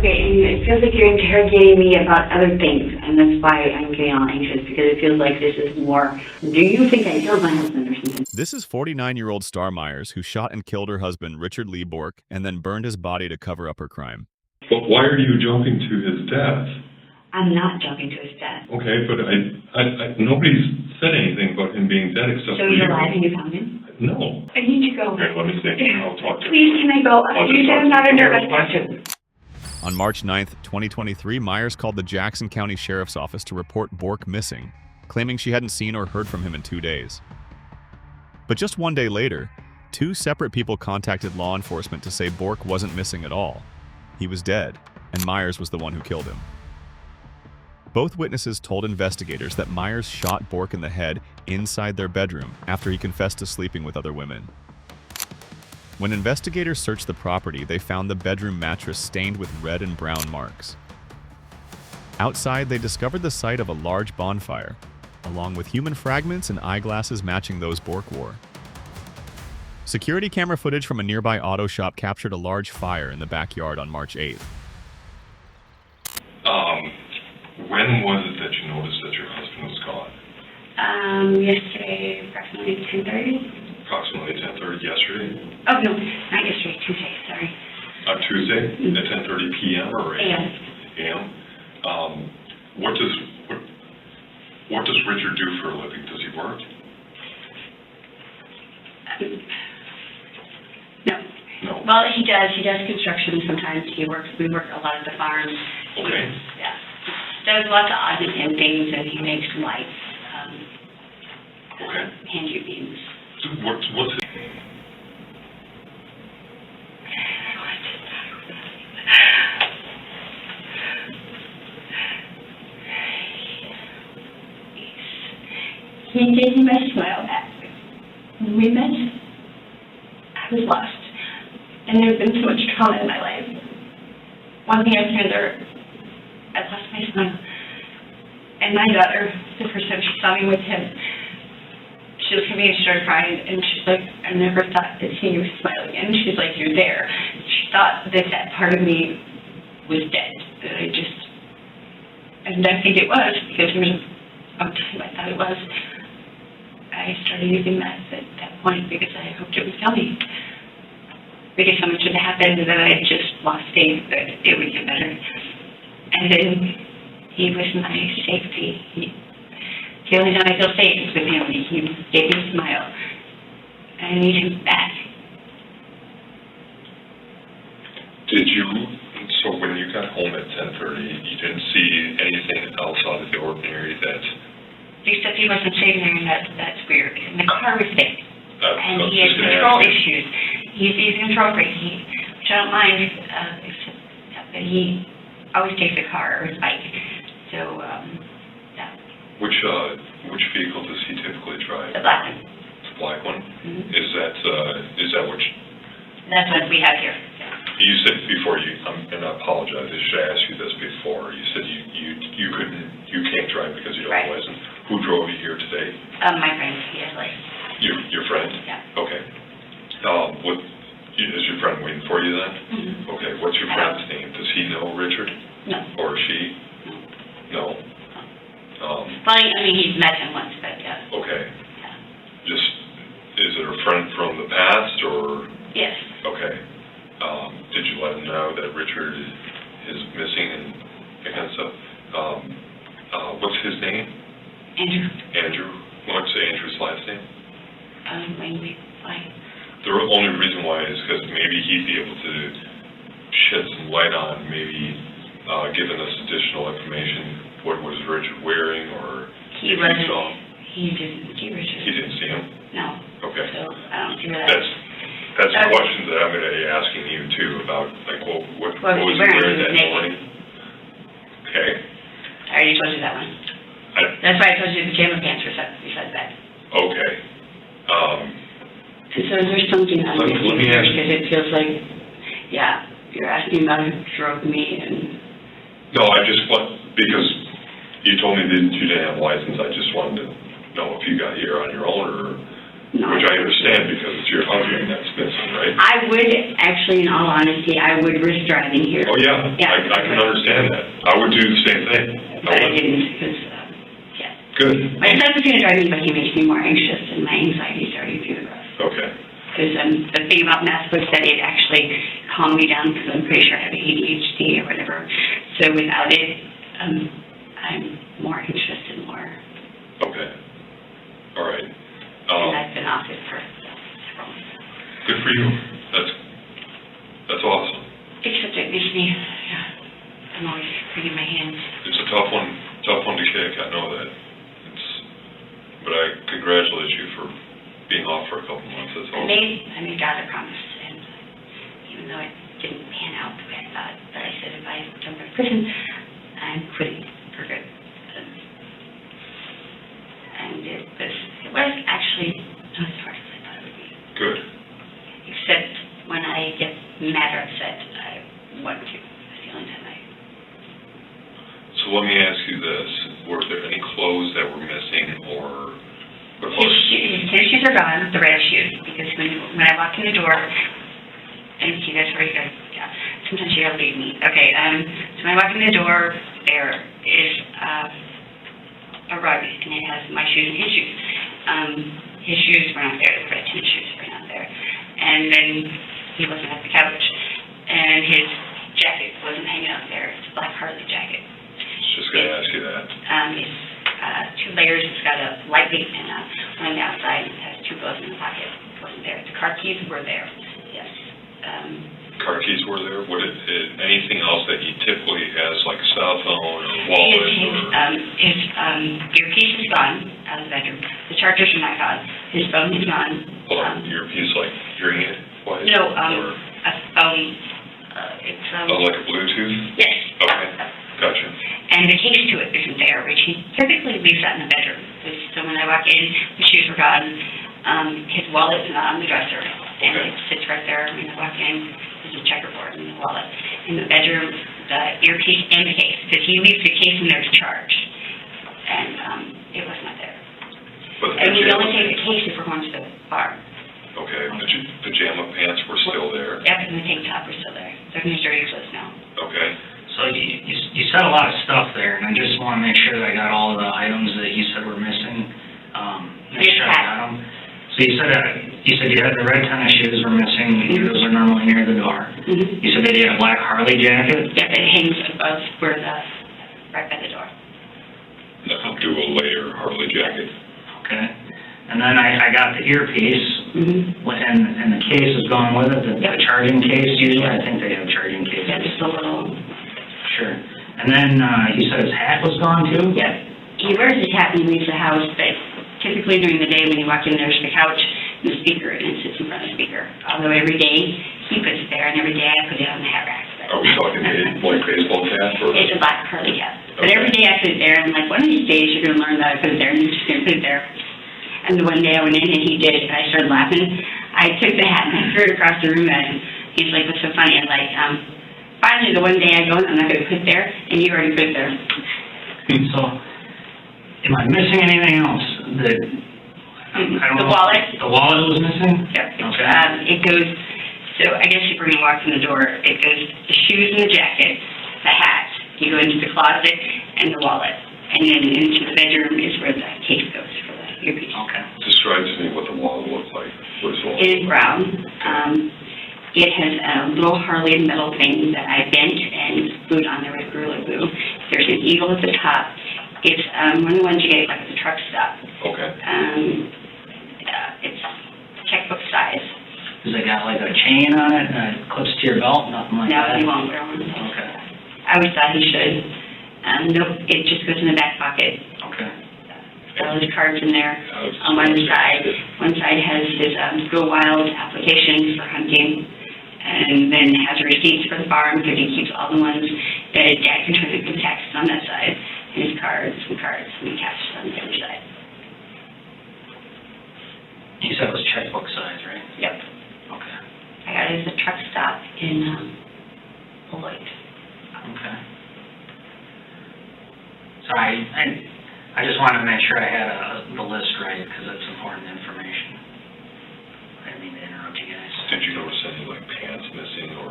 Okay, and it feels like you're interrogating me about other things, and that's why I'm getting all anxious, because it feels like this is more, do you think I killed my husband or something? This is 49-year-old Star Myers, who shot and killed her husband, Richard Lee Bork, and then burned his body to cover up her crime. But why are you jumping to his death? I'm not jumping to his death. Okay, but nobody's said anything about him being dead except So for he's you. alive and you found him? No. I need to go. Okay, let me see. I'll talk to Please, can I go? You said I'm not under arrest. On March 9th, 2023, Myers called the Jackson County Sheriff's Office to report Bork missing, claiming she hadn't seen or heard from him in 2 days. But just 1 day later, 2 separate people contacted law enforcement to say Bork wasn't missing at all. He was dead, and Myers was the one who killed him. Both witnesses told investigators that Myers shot Bork in the head inside their bedroom after he confessed to sleeping with other women. When investigators searched the property, they found the bedroom mattress stained with red and brown marks. Outside, they discovered the site of a large bonfire, along with human fragments and eyeglasses matching those Bork wore. Security camera footage from a nearby auto shop captured a large fire in the backyard on March 8th. When was it that you noticed that your husband was gone? Yesterday, approximately 10:30. Approximately 10:30 yesterday? Oh, no, not yesterday, Tuesday, sorry. On Tuesday at 10:30 p.m. or AM? AM. What does Richard do for a living? Does he work? No. No. Well, he does. He does construction sometimes. We work a lot at the farm. Okay. Yeah. Does lots of odds and things, and he makes lights. Okay. Hand you beams. So what's his He gave me my smile back. When we met, I was lost. And there's been so much trauma in my life. One thing I've learned, I lost my smile. And my daughter, the first time she saw me with him, she looked at me and she started crying, and she's like, I never thought that seeing you smile again. She's like, you're there. She thought that that part of me was dead. That and I think it was, because there was a time I thought it was. I started using that at that point because I hoped it would kill me. Because so much had happened that I just lost faith that it would get better. And then he was my safety. The only time I feel safe is with him. He gave me a smile. And I need him back. So when you got home at 10:30, you didn't see anything else out of the ordinary that... Except he wasn't sitting there, and that's weird. And the car was fixed. And he had control issues. He's a control freak, which I don't mind, except that he always takes a car or his bike. So, yeah. Which vehicle does he typically drive? The black one. The black one? Mm-hmm. Is that what... That's what we have here. Yeah. You said before, and I apologize, I should ask you this before. You said you can't drive because you don't have a license. Who drove you here today? My friend, he has a license. Your friend? Yeah. Okay. Is your friend waiting for you then? Mm-hmm. Okay. What's your friend's name? Does he know Richard? No. Or she? No. Well, I mean, he's met him once, but okay. Yeah. Is it a friend from the past or? Yes. Okay. Did you let him know that Richard is missing and that kind of stuff? What's his name? Andrew. Andrew. What's Andrew's last name? Why? The only reason why is because maybe he'd be able to shed some light on maybe giving us additional information. What was Richard wearing, or he wasn't. He didn't see Richard. He didn't see him? No. Okay. So I don't see that. That's a question that I'm going to be asking you too about, like, what was he wearing that morning? Okay. I already told you that one. That's why I told you the pajama pants were beside that. Okay. And so there's something I'm let me ask you. Because it feels like, yeah, you're asking about who drove me and... No, I just because you told me that you didn't have a license, I just wanted to know if you got here on your own or... not. Which I understand because it's your husband that's missing, right? I would, actually, in all honesty, I would risk driving here. Oh, yeah, Yeah. I can understand that. I would do the same thing. But I didn't, because, yeah. Good. My son was going to drive me, but he makes me more anxious, and my anxiety started through the roof. Okay. Because the thing about math was that it actually calmed me down, because I'm pretty sure I have ADHD or whatever. So without it, I'm more anxious and more. Okay. All right. And I've been off it for several months. Good for you. That's awesome. Except it makes me, yeah, I'm always putting my hands. It's a tough one to kick. I know that. But I congratulate you for being off for a couple months. That's awesome. I made God a promise, and even though it didn't pan out the way I thought, but I said if I don't go to prison, I'm quitting for good. And it was actually not as hard as I thought it would be. Good. Except when I get mad or upset, I want to. That's the only time I. So let me ask you this. Were there any clothes that were missing or... His shoes are gone, the red shoes, because when I walk in the door, and see, that's where you go, yeah, sometimes you gotta leave me. Okay, so when I walk in the door, there is a rug, and it has my shoes and his shoes. His shoes were not there, the red tennis shoes were not there. And then he wasn't at the couch, and his jacket wasn't hanging out there. It's a black Harley jacket. Just gonna ask you that. It's 2 layers. It's got a light weight and one on the outside. It has 2 gloves in the pocket. It wasn't there. The car keys were there. Yes. Car keys were there? Anything else that he typically has, like a cell phone, a wallet? His earpiece is gone out of the bedroom. The chargers are not gone. His phone is gone. Earpiece, like hearing it? No, a phone. It's like a Bluetooth? Yes. Okay, gotcha. And the case to it isn't there, which he typically leaves that in the bedroom. So when I walk in, the shoes were gone. His wallet is not on the dresser, and it sits right there. When I walk in, there's a checkerboard in the wallet. In the bedroom, the earpiece and the case, because he leaves the case in there to charge, and it was not there. And we only take the case if we're going to the bar. Okay, the pajama pants were still there? Yep, and the tank top were still there. They're in his dirty clothes now. Okay. So you said a lot of stuff there, and I just want to make sure that I got all of the items that you said were missing. Make sure I got them. So you said you had the red tennis shoes were missing. Those are normally near the door. Mm-hmm. You said that you had a black Harley jacket. Yep, it hangs above where right by the door. That's a dual layer Harley jacket. Okay. And then I got the earpiece, and the case is gone with it. The charging case. Usually, I think they have charging cases. Yeah, just a little. Sure. And then you said his hat was gone too? Yep. He wears his hat when he leaves the house, but typically during the day when you walk in, there's the couch and the speaker, and it sits in front of the speaker. Although every day he puts it there, and every day I put it on the hat rack. Are we talking a like baseball cap? Or? It's a black Harley hat. But every day I put it there, and I'm like, one of these days you're going to learn that I put it there, and you're just going to put it there. And the one day I went in and he did it, and I started laughing. I took the hat and I threw it across the room, and he's like, what's so funny? I'm like, finally the one day I go, I'm not going to put it there, and you already put it there. So, am I missing anything else? I don't The know. wallet. The wallet was missing? Yep. Okay. It goes, so I guess if we're going to walk in the door, it goes the shoes and the jacket, the hat, you go into the closet, and the wallet. And then into the bedroom is where the case goes for the earpiece. Okay. Describe to me what the wallet looks like. What is the wallet? It is brown. It has a little Harley metal thing that I bent and glued on there with Gorilla Glue. There's an eagle at the top. It's one of the ones you get like at the truck stop. Okay. It's checkbook size. Has it got like a chain on it and it clips to your belt? Nothing like that? No, he won't wear one. Okay. I always thought he should. Nope, it just goes in the back pocket. Okay. All his cards in there on one side. One side has his Go Wild application for hunting, and then has receipts for the farm because he keeps all the ones that his dad contributed to taxes on that side, and his cards and cash on the other side. You said it was checkbook size, right? Yep. Okay. I got it at the truck stop in Beloit. Okay. So I just wanted to make sure I had the list right because that's important information. Did you notice any, like, pants missing or,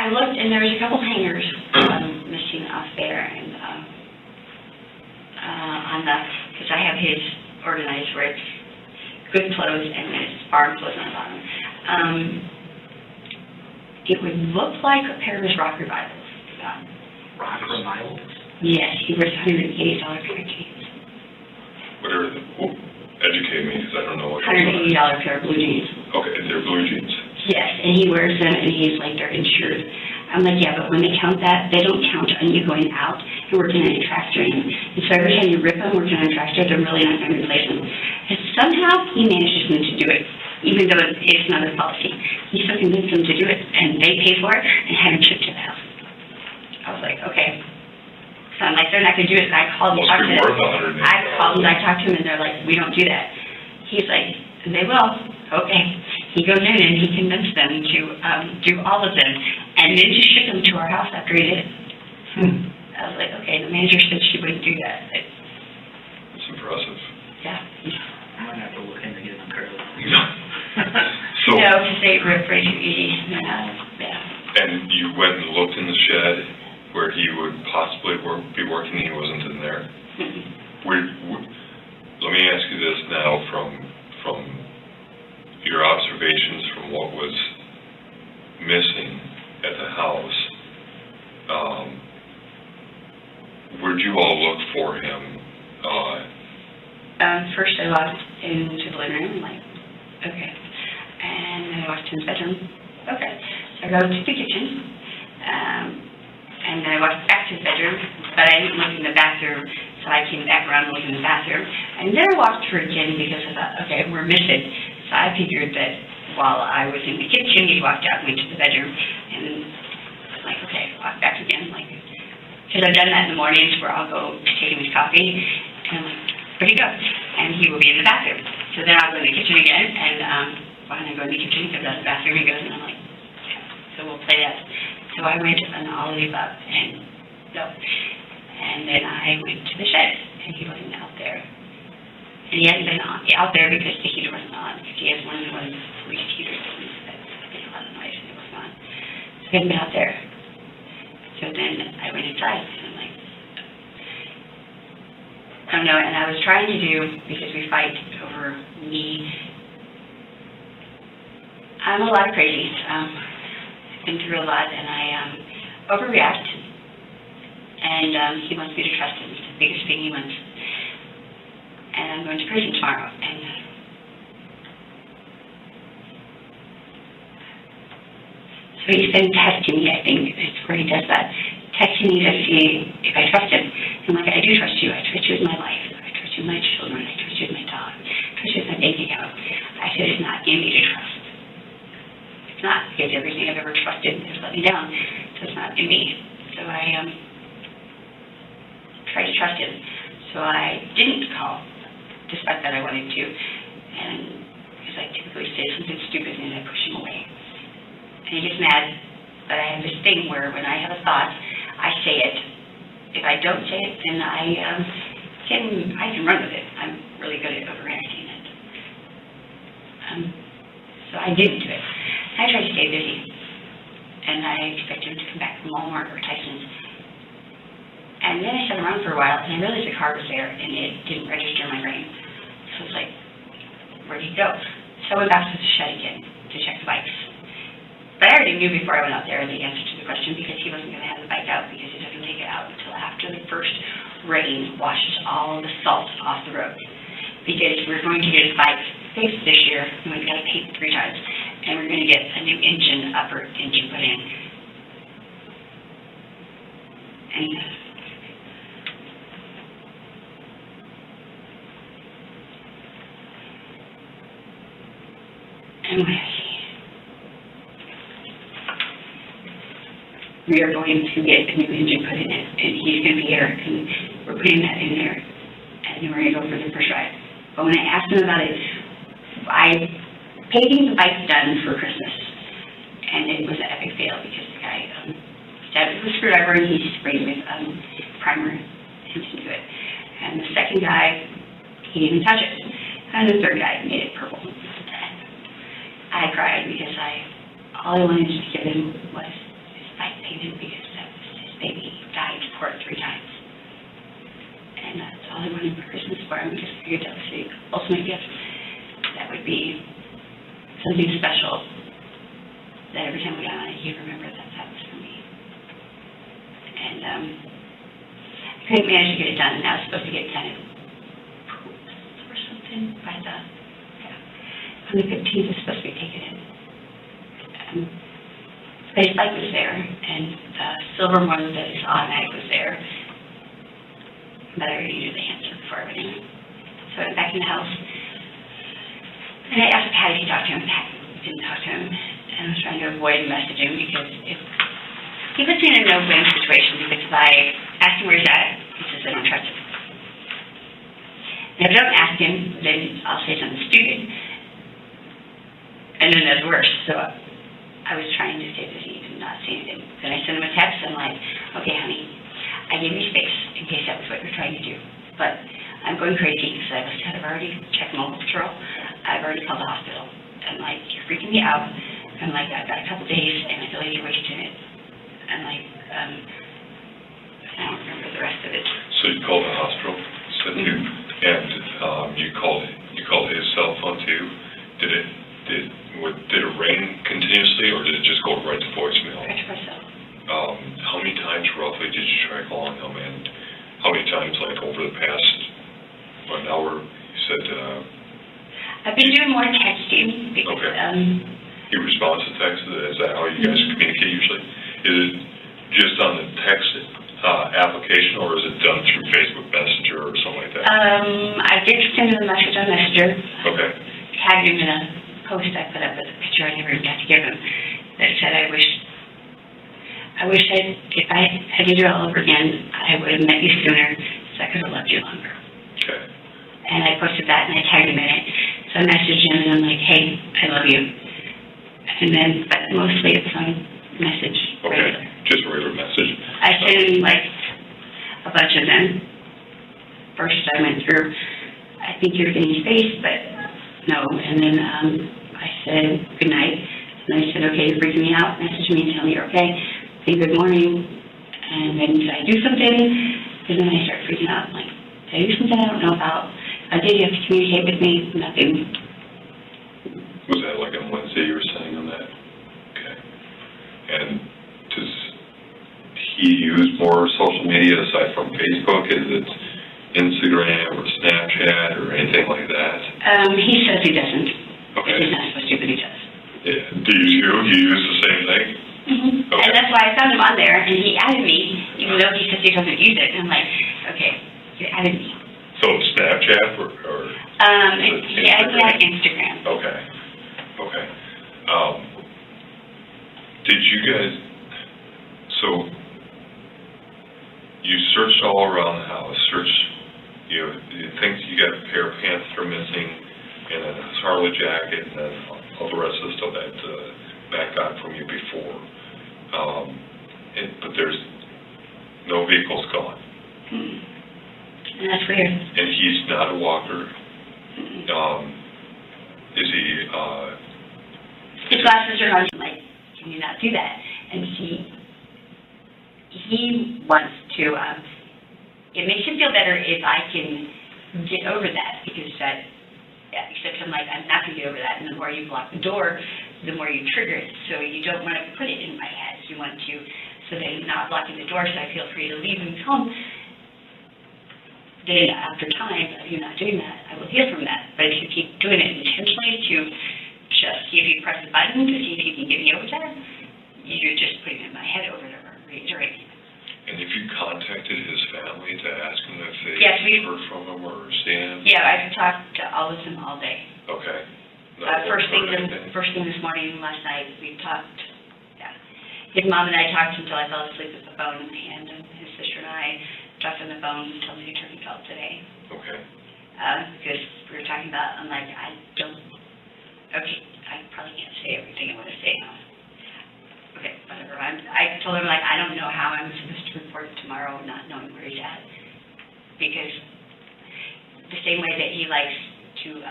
I looked, and there was a couple hangers missing off there, and on the, because I have his organized where it's good clothes and then it's farm clothes on the bottom. It would look like a pair of his rock revivals. Rock revivals? Yes, he wears $180 pair of jeans. what are the, educate me, because I don't know what. $180 pair of blue jeans. Okay, they're blue jeans. Yes, and he wears them, and he's like, they're insured. I'm like, yeah, but when they count that, they don't count on you going out and working on a tractor. And so every time you rip them working on a tractor, they're really not going to replace them. And somehow he manages them to do it, even though it's not his policy. He still convinced them to do it, and they pay for it and had him shipped to the house. I was like, okay. So I'm like, they're not going to do it. And I called and talked to them. I called and I talked to him, and they're like, we don't do that. He's like, they will. Okay. He goes in and he convinced them to do all of them, and then just ship them to our house after he did it. I was like, okay, the manager said she wouldn't do that. But, That's impressive. yeah. I might have to look into getting a pair of those. So, No, because they rip way too easy. Yeah. and you went and looked in the shed where he would possibly be working, he wasn't in there? Let me ask you this now from your observations from what was missing at the house. Where'd you all look for him? First I walked into the living room, like, okay. And then I walked to his bedroom. Okay. So I go to the kitchen. And then I walked back to his bedroom, but I didn't look in the bathroom, so I came back around and looked in the bathroom. And then I walked through again because I thought, okay, we're missing. So I figured that while I was in the kitchen, he walked out and went to the bedroom. And I was like, okay, walk back again, like, because I've done that in the mornings where I'll go take him his coffee, and I'm like, where'd he go? And he will be in the bathroom. So then I'll go in the kitchen again, and when I go in the kitchen, he comes out of the bathroom, he goes, and I'm like, yeah. So we'll play that. So I went on all of the above, and no. And then I went to the shed, and he wasn't out there. And he hadn't been out there because the heater wasn't on, because he has one of those least heater things that made a lot of noise, and it wasn't on. So he hadn't been out there. So then I went inside, and I'm like, I don't know, and I was trying to do, because we fight over me, I'm a lot of crazy. I've been through a lot, and I overreact, and he wants me to trust him. It's the biggest thing he wants. And I'm going to prison tomorrow, and so he's been testing me, I think, it's where he does that, testing me to see if I trust him. I'm like, I do trust you. I trust you with my life. I trust you with my children. I trust you with my dog. I trust you with my bank account. I said, it's not in me to trust. It's not, because everything I've ever trusted has let me down, so it's not in me. So I tried to trust him. So I didn't call, despite that I wanted to, and because I typically say something stupid and I push him away. And he gets mad, but I have this thing where when I have a thought, I say it. If I don't say it, then I can run with it. I'm really good at overreacting it. So I didn't do it. I try to stay busy, and I expect him to come back from Walmart or Tyson's. And then I sat around for a while, and I realized the car was there, and it didn't register in my brain. So I was like, where'd he go? So I went back to the shed again to check the bikes. But I already knew before I went out there the answer to the question, because he wasn't going to have the bike out, because he doesn't take it out until after the first rain washes all the salt off the road. Because we're going to get his bike fixed this year, and we've got to paint 3 times, and we're going to get a new engine, upper engine put in. And anyway, we are going to get a new engine put in it, and he's going to be here, and we're putting that in there, and then we're going to go for the first ride. But when I asked him about it, painting the bike done for Christmas, and it was an epic fail because the guy stabbed it with a screwdriver, and he sprayed with primer into it. And the second guy, he didn't touch it, and the third guy made it purple. I cried because all I wanted to give him was his fight payment because that was his baby died for it 3 times. And that's all I wanted for Christmas for him, just figured that was the ultimate gift. That would be something special that every time we got on it, he'd remember that that was for me. And I couldn't manage to get it done, and I was supposed to get it done or something by on the 15th is supposed to be taken in. But his bike was there, and the silver one that his automatic was there. But I already knew the answer before I went in. So I went back in the house, and I asked Pat if he talked to him. Pat didn't talk to him, and I was trying to avoid messaging because if he puts me in a no-win situation, because if I ask him where he's at, he says I don't trust him. And if I don't ask him, then I'll say something stupid. And then that's worse. So I was trying to stay busy and not see anything. Then I sent him a text, and I'm like, okay, honey, I gave you space in case that was what you're trying to do. But I'm going crazy because I've already checked mobile patrol. I've already called the hospital. I'm like, you're freaking me out. I'm like, I've got a couple days, and I feel like you're wasting it. I'm like, I don't remember the rest of it. So you called the hospital, said you, and you called his cell phone too. Did it ring continuously, or did it just go right to voicemail? Right to voicemail. How many times roughly did you try calling him, and how many times, like over the past an hour? You said. I've been doing more texting because. Okay. He responds to text. Is that how you guys communicate usually? Is it just on the text application, or is it done through Facebook Messenger or something like that? I did send him a message on Messenger. Okay. Tagged him in a post I put up with a picture I never got to give him that said, I wish if I had to do it all over again, I would have met you sooner so I could have loved you longer. Okay. And I posted that and I tagged him in it. So I messaged him and I'm like, hey, I love you. And then, but mostly it's on message. Okay. Regular. Just a regular message. I sent him like a bunch of them. First I went through, I think you're getting space, but no. And then I said good night. And I said, okay, you're freaking me out. Message me and tell me you're okay. Say good morning. And then did I do something? And then I start freaking out. I'm like, did I do something I don't know about? Did you have to communicate with me? Nothing. Was that like on Wednesday you were saying on that? Okay. And does he use more social media aside from Facebook? Is it Instagram or Snapchat or anything like that? He says he doesn't. Okay. He's not supposed to, but he does. Yeah. Do you use the same thing? Mm-hmm. Okay. And that's why I found him on there, and he added me, even though he says he doesn't use it. And I'm like, okay, you added me. So Snapchat or he added me on Instagram. Okay. Okay. Did you guys, so you searched all around the house, you think you got a pair of pants that are missing, and a Harley jacket, and then all the rest of the stuff that Matt got from you before. But there's no vehicles gone. And that's weird. And he's not a walker. Is he, his glasses are on. Like, can you not do that? And he wants to, it makes him feel better if I can get over that, because except I'm like, I'm not going to get over that. And the more you block the door, the more you trigger it. So you don't want to put it in my head. You want to, so that you're not blocking the door, so I feel free to leave and come. Then after time, you're not doing that, I will heal from that. But if you keep doing it intentionally to just see if you press the button to see if you can get me over that, you're just putting it in my head over and over, reiterating. and if you contacted his family to ask him if they heard from him or seen him? Yeah, I've talked to all of them all day. Okay. First thing this morning, last night, we talked. Yeah, his mom and I talked until I fell asleep with the phone in my hand, and his sister and I talked on the phone until the attorney called today. Okay. Because we were talking about, I'm like, I probably can't say everything I want to say now. Okay, whatever. I told him, like, I don't know how I'm supposed to report tomorrow not knowing where he's at. Because the same way that he likes to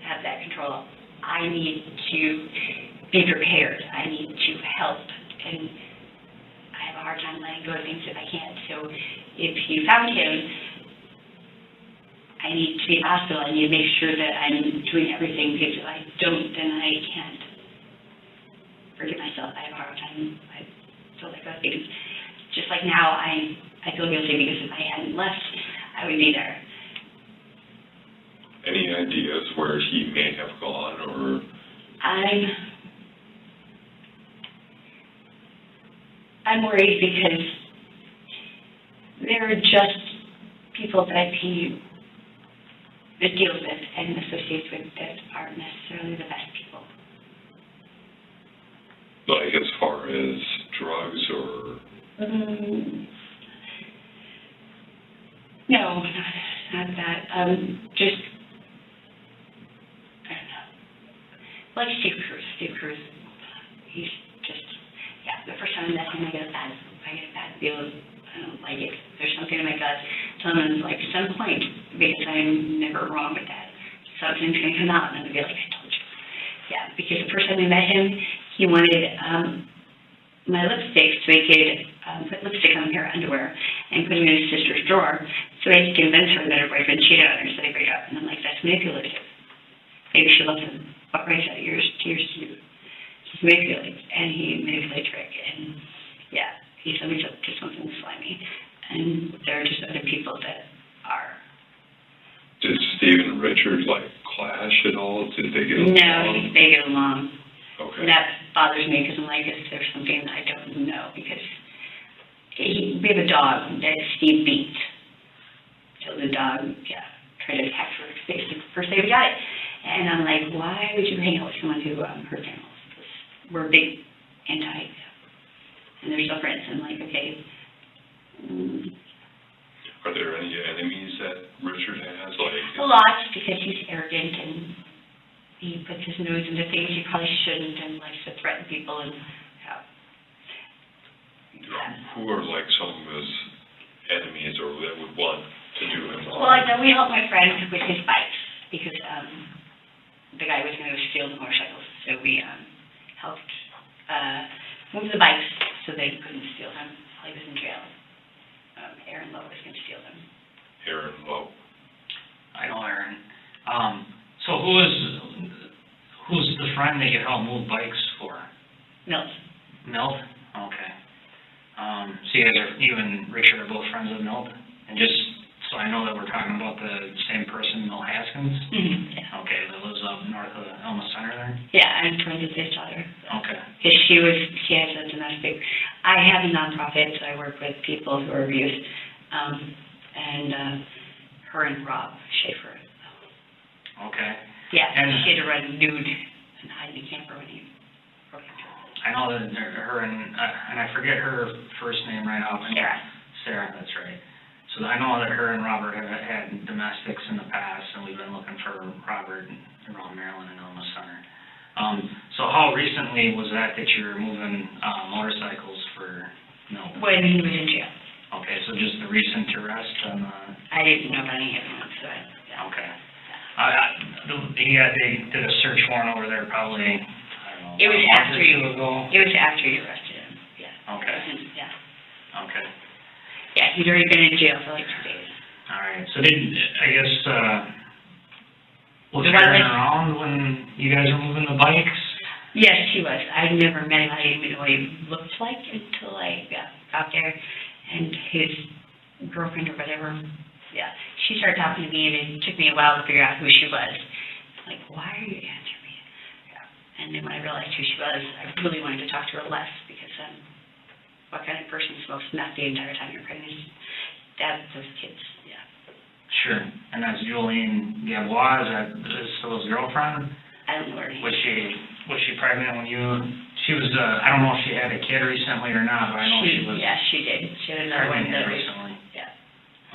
have that control I need to be prepared. I need to help, and I have a hard time letting go of things if I can't. So if you found him, I need to be hostile. I need to make sure that I'm doing everything, because if I don't, then I can't forgive myself. I have a hard time. I feel like those things. Just like now, I feel guilty because if I hadn't left, I would be there. Any ideas where he may have gone, or? I'm worried because there are just people that he deals with and associates with that aren't necessarily the best people. Like as far as drugs or? No, not that. Just, I don't know. Like Steve Cruz, he's just, yeah, the first time I met him, I get a bad feel. I don't like it. There's something in my gut telling me, like, some point, because I'm never wrong with that, something's going to come out, and I'm going to be like, I told you. Yeah, because the first time I met him, he wanted my lipstick so he could put lipstick on her underwear and put them in his sister's drawer so he could convince her that her boyfriend cheated on her, so they break up. And I'm like, that's manipulative. Maybe she loves him. What right out of yours to just manipulate. And he manipulates Rick. And yeah, he's always up to something slimy. And there are just other people that are. Did Steve and Richard like clash at all? Did they get along? No, they get along. Okay. That bothers me because I'm like, is there something I don't know? Because we have a dog that Steve beat. So the dog, tried to attack her face the first day we got it. And I'm like, why would you hang out with someone who hurts animals? We're big anti, and they're still friends. I'm like, okay. Are there any enemies that Richard has? A lot, because he's arrogant and he puts his nose into things he probably shouldn't and likes to threaten people and Who are like some of his enemies or that would want to do him harm? Well, I know we helped my friend with his bikes because the guy was going to steal the motorcycles. So we helped move the bikes so they couldn't steal them while he was in jail. Aaron Lowe was going to steal them. Aaron Lowe. I know Aaron. So who's the friend that you helped move bikes for? Milt. Milt? Okay. So you and Richard are both friends with Milt? And just so I know that we're talking about the same person, Milt Haskins? Mm-hmm. Yeah. Okay, that lives up north of Elma Center there? Yeah, I'm friends with his daughter. Okay. Because she has a domestic. I have a nonprofit, so I work with people who are abused. And her and Rob Schaefer. Okay. Yeah, and she had to run nude and hide in the camper when he broke into her. I know that her and I forget her first name right off. Sarah, that's right. So I know that her and Robert have had domestics in the past, and we've been looking for Robert around Maryland and Elma Center. So how recently was that you were moving motorcycles for Milt? When he was in jail. Okay, so just the recent arrest on the... I didn't know about any of them, so yeah. Okay. They did a search warrant over there probably, I don't know, It was after you ago? It was after you arrested him, yeah. Okay. Yeah. Okay. Yeah, he'd already been in jail for like 2 days. All right, so was Aaron around when you guys were moving the bikes? Yes, he was. I never met him. I didn't even know what he looked like until I got out there. And his girlfriend or whatever, she started talking to me, and it took me a while to figure out who she was. Like, why are you answering me? Yeah. And then when I realized who she was, I really wanted to talk to her less, because what kind of person smokes meth the entire time you're pregnant? Dad, those kids, yeah. Sure. And that's Julian Gavois, is that still his girlfriend? I don't know where Was she pregnant when you... She was, I don't know if she had a kid recently or not, but I know she was... Yeah, she did. She had another one recently. Yeah.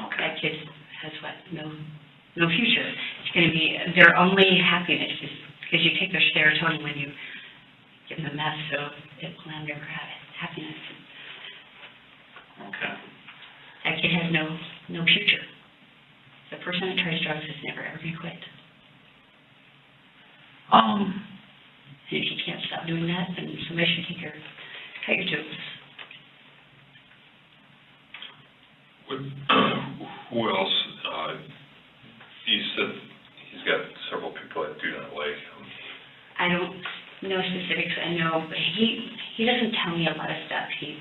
Okay. That kid has no future. It's going to be their only happiness is because you take their serotonin when you give them meth, so it will never have happiness. Okay. That kid has no future. The person that tries drugs is never ever going to quit. Um, And if you can't stop doing that, then somebody should cut your tubes. Who else, he said he's got several people that do not like him. I don't know specifics, I know, but he doesn't tell me a lot of stuff. He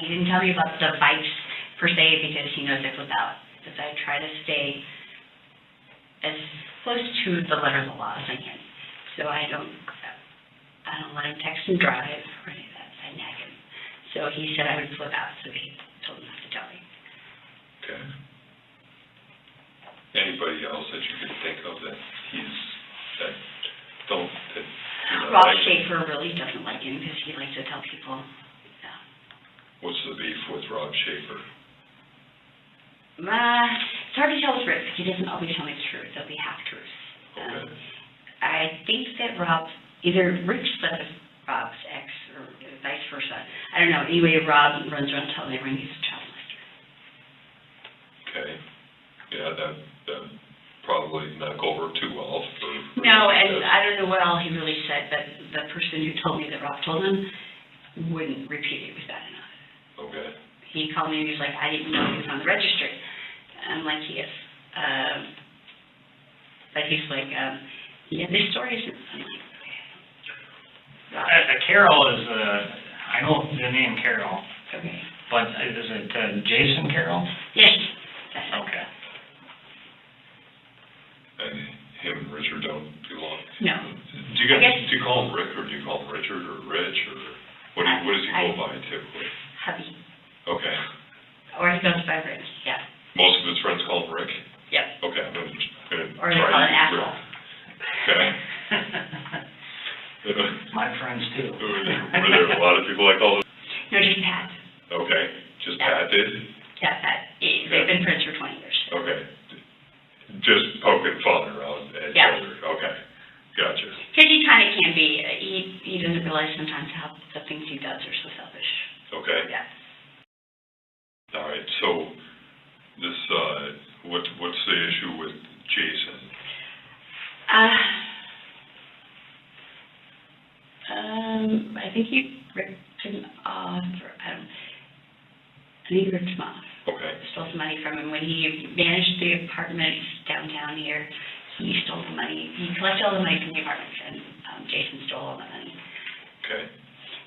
didn't tell me about the bikes per se because he knows I flip out. Because I try to stay as close to the letter of the law as I can. So I don't let him text and drive or any of that. I nag him. So he said I would flip out, so he told him not to tell me. Okay. Anybody else that you could think of that do not Rob like him? Schaefer really doesn't like him because he likes to tell people. Yeah. What's the beef with Rob Schaefer? It's hard to tell with Rick. He doesn't always tell me the truth. There'll be half-truths. Okay. I think that either Rick said Rob's ex or vice versa. I don't know. Anyway, Rob runs around telling everyone he's a child molester. Okay. Yeah, that probably not go over too well for No, and I don't know what all he really said, but the person who told me that Rob told him wouldn't repeat it. Was bad enough. Okay. He called me and he was like, I didn't know he was on the registry. I'm like, he is. But he's like, yeah, this story isn't. I'm like, okay. Carol is, I know the name Carol, Okay. but is it Jason Carroll? Yes. That's it. Okay. And him and Richard don't belong? No. Do you call him Rick, or do you call him Richard, or Rich, or what does he go by typically? Hubby. Okay. Or he goes by Rick, yeah. Most of his friends call him Rick? Yep. Okay, I'm gonna Or they call it try asshole. Okay. My friends too. Were there a lot of people that called him? No, just Pat. Okay, just Yeah. Pat did? Yeah, Pat. They've been friends for 20 years. Okay. Just poking fun around at each Yeah. other? Okay, gotcha. Because he kind of can be. He doesn't realize sometimes how the things he does are so selfish. Okay. Yeah. All right, so this, what's the issue with Jason? I think he ripped him off, or I think he ripped him off. Okay, Stole some money from him. When he managed the apartments downtown here, he stole the money. He collected all the money from the apartments, and Jason stole all the money. okay,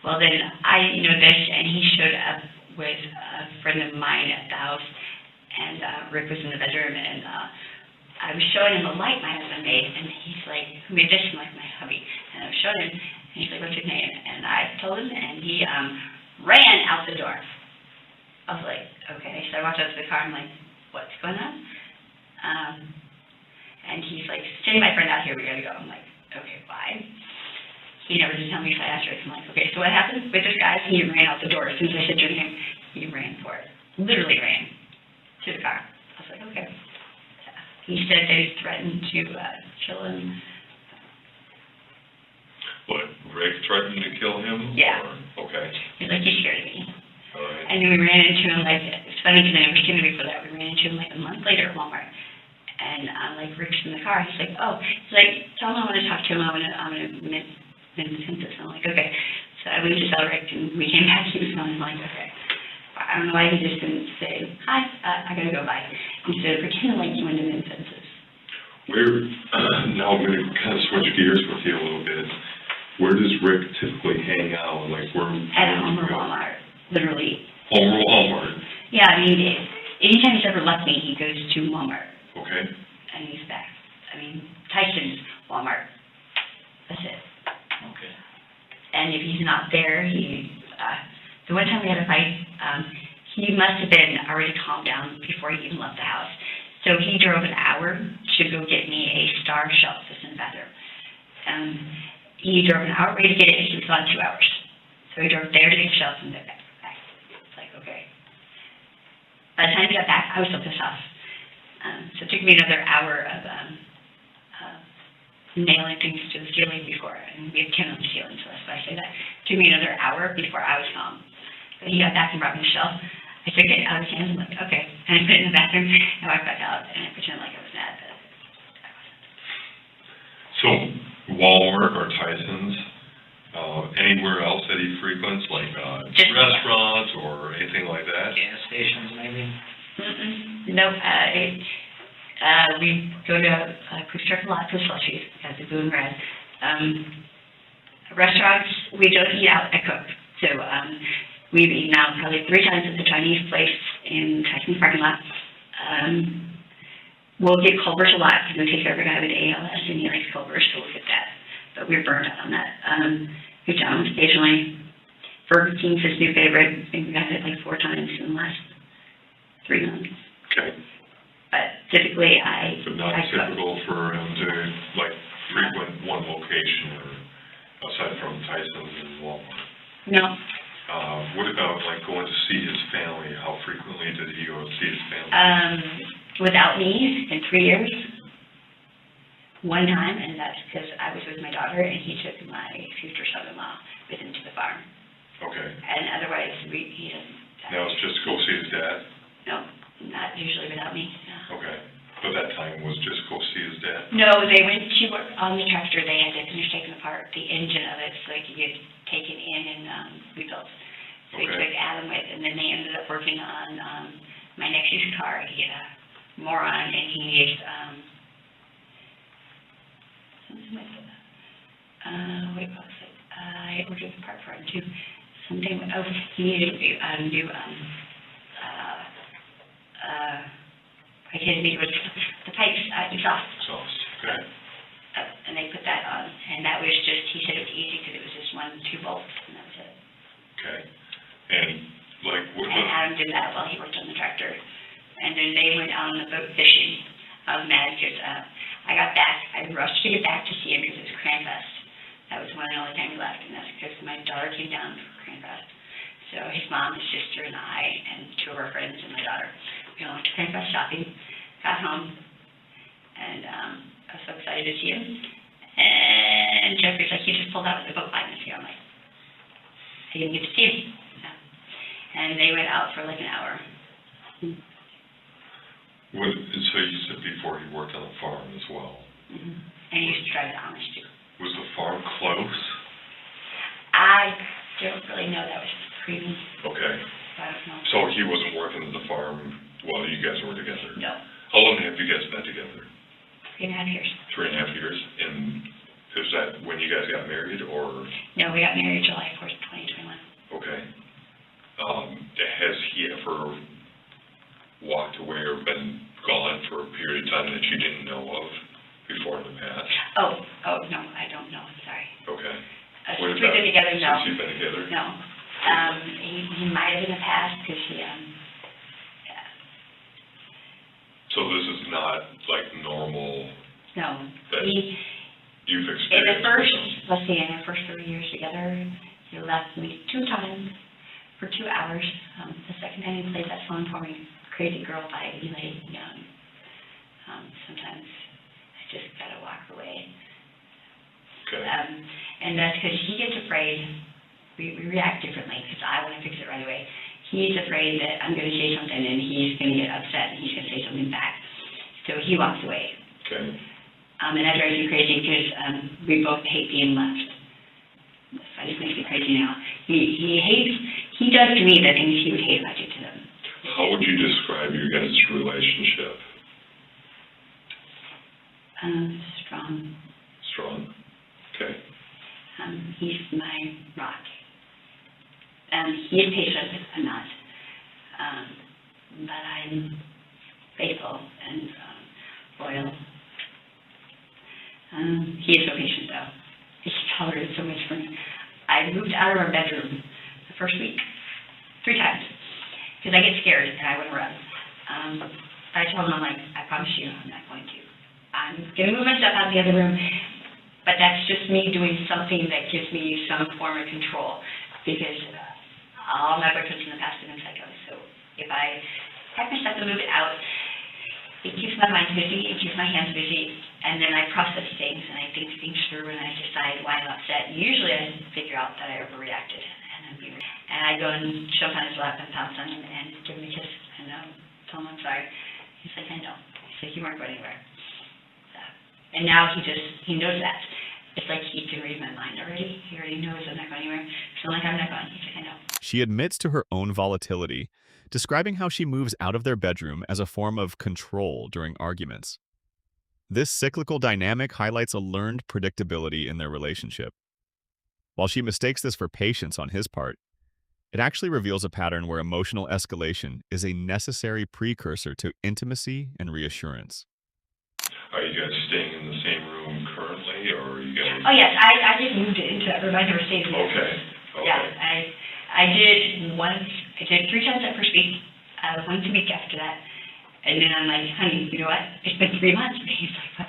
Well, then I know this, and he showed up with a friend of mine at the house, and Rick was in the bedroom, and I was showing him a light my husband made, and he's like, who made this? I'm like, my hubby. And I was showing him, and he's like, what's your name? And I told him, and he ran out the door. I was like, okay. So I walked out to the car, I'm like, what's going on? And he's like, send my friend out here, we gotta go. I'm like, okay, bye. He never did tell me, so I asked Rick, I'm like, okay, so what happened with this guy? He ran out the door. As soon as I said your name, he ran for it. Literally ran to the car. I was like, okay. He said that he threatened to kill him. what, Rick threatened to kill him? Yeah. Or- Okay, He's like, you scared me. all right, And then we ran into him, like, it's funny because I never seen him before that. We ran into him like a month later at Walmart. And like, Rick's in the car. He's like, oh, he's like, tell him I want to talk to him. I'm gonna mince this. I'm like, okay. So I went to tell Rick, and we came back. He was gone. I'm like, okay. I don't know why he just didn't say, hi, I gotta go by, instead of pretending like he went to mend fences. now I'm gonna kind of switch gears with you a little bit. Where does Rick typically hang out? Like, where? At home or Walmart, literally. Home or Walmart? Yeah, I mean, anytime he's ever left me, he goes to Walmart, Okay, and he's back. I mean, Tyson's Walmart. That's it. Okay. And if he's not there, the one time we had a fight, he must have been already calmed down before he even left the house. So he drove an hour to go get me a Star shelf that's in the bathroom. He drove an hour away to get it, and he was gone 2 hours. So he drove there to get the shelf and then back. It's like, okay. By the time he got back, I was still pissed off. So it took me another hour of nailing things to the ceiling before, and we have 10 on the ceiling, so that's why I say that. It took me another hour before I was calm. But he got back and brought me the shelf. I took it out of his hands, I'm like, okay. And I put it in the bathroom, and I walked back out, and I pretended like I was mad, but I wasn't. So Walmart or Tyson's, anywhere else that he frequents, like Just- restaurants or anything like that? Gas stations maybe? Nope, we go to quick strip lots of slushies, because of blue and red. Restaurants, we don't eat out, I cook. So, we've eaten out probably 3 times at the Chinese place in Tyson's parking lot. We'll get Culver's a lot, because we take care of a guy with ALS, and he likes Culver's, so we'll get that. But we're burned out on that. McDonald's occasionally. Burger King's his new favorite, I think we've had it like 4 times in the last 3 months. Okay, But typically, but not I cook. typical for him to, like, frequent one location or aside from Tyson's and Walmart? No, What about, like, going to see his family? How frequently did he go see his family? without me in 3 years, 1 time, and that's because I was with my daughter and he took my future son-in-law with him to the farm. Okay, And otherwise, he doesn't. now it's just go see his dad? No, not usually without me, no. Okay, but that time was just go see his dad? No, they went to work on the tractor, they had to finish taking apart the engine of it so it could get taken in and rebuilt. So he Okay. took Adam with, and then they ended up working on my nephew's car. He had a moron, and he needed, what do you call it? I ordered a part for him too. Something, he needed a new, I can't think of it, the pipes, exhaust. Exhaust, okay. And they put that on, and that was just, he said it was easy because it was just 1, 2 bolts, and that was it. Okay, and like, what And about, Adam did that while he worked on the tractor. And then they went on the boat fishing. I was mad because I got back, I rushed to get back to see him because it was Cranfest. That was one of the only time he left, and that's because my daughter came down for Cranfest. So his mom, his sister, and I, and 2 of our friends, and my daughter, we all went to Cranfest shopping, got home, and I was so excited to see him. And Jeffrey's like, he just pulled out with the boat behind us here. I'm like, I didn't get to see him. No. And they went out for like an hour. what, so you said before he worked on the farm as well. Mm-hmm. And he used to drive the Amish too. Was the farm close? I don't really know, that was pre, Okay, I don't know. so he wasn't working at the farm while you guys were together? No, How long have you guys been together? 3.5 years. 3.5 years, and is that when you guys got married, or, No, we got married July 4th, 2021. okay. Has he ever walked away or been gone for a period of time that you didn't know of before in the past? Oh, no, I don't know, sorry. Okay. Since we've been together, no. Since you've been together? No. He might have in the past, because he, yeah. So this is not like normal, No, that he, you've in experienced? the first, let's see, in the first 3 years together, he left me 2 times for 2 hours. The second time he played that song for me, Crazy Girl by Eli Young. Sometimes I just gotta walk away. Okay, And that's because he gets afraid, we react differently, because I want to fix it right away. He's afraid that I'm going to say something and he's going to get upset and he's going to say something back. So he walks away. okay, And that drives me crazy because we both hate being left. So it just makes me crazy now. He does to me the things he would hate if I did to them. how would you describe your guys' relationship? Strong. Strong? Okay, He's my rock. He is patient, I'm not. But I'm faithful and loyal. He is so patient, though. He tolerated so much for me. I moved out of our bedroom the first week, 3 times, because I get scared and I want to run. I told him, I'm like, I promise you, I'm not going to. I'm going to move my stuff out of the other room, but that's just me doing something that gives me some form of control, because all my boyfriends in the past have been psychos. So if I pack my stuff and move it out, it keeps my mind busy, it keeps my hands busy, and then I process things and I think things through and I decide why I'm upset. Usually I figure out that I overreacted, and I go and jump on his lap and pounce on him and give him a kiss and tell him I'm sorry. He's like, I know. He's like, you weren't going anywhere. So, And now he knows that. It's like he can read my mind already. He already knows I'm not going anywhere. So I'm like, I'm not going. He's like, I know. She admits to her own volatility, describing how she moves out of their bedroom as a form of control during arguments. This cyclical dynamic highlights a learned predictability in their relationship. While she mistakes this for patience on his part, it actually reveals a pattern where emotional escalation is a necessary precursor to intimacy and reassurance. Are you guys staying in the same room currently, or are you guys? Oh, yes, I just moved it into everybody never stayed in there. Okay. Yeah, I did once, I did 3 times that first week, once a week after that. And then I'm like, honey, you know what? It's been 3 months. And he's like, what?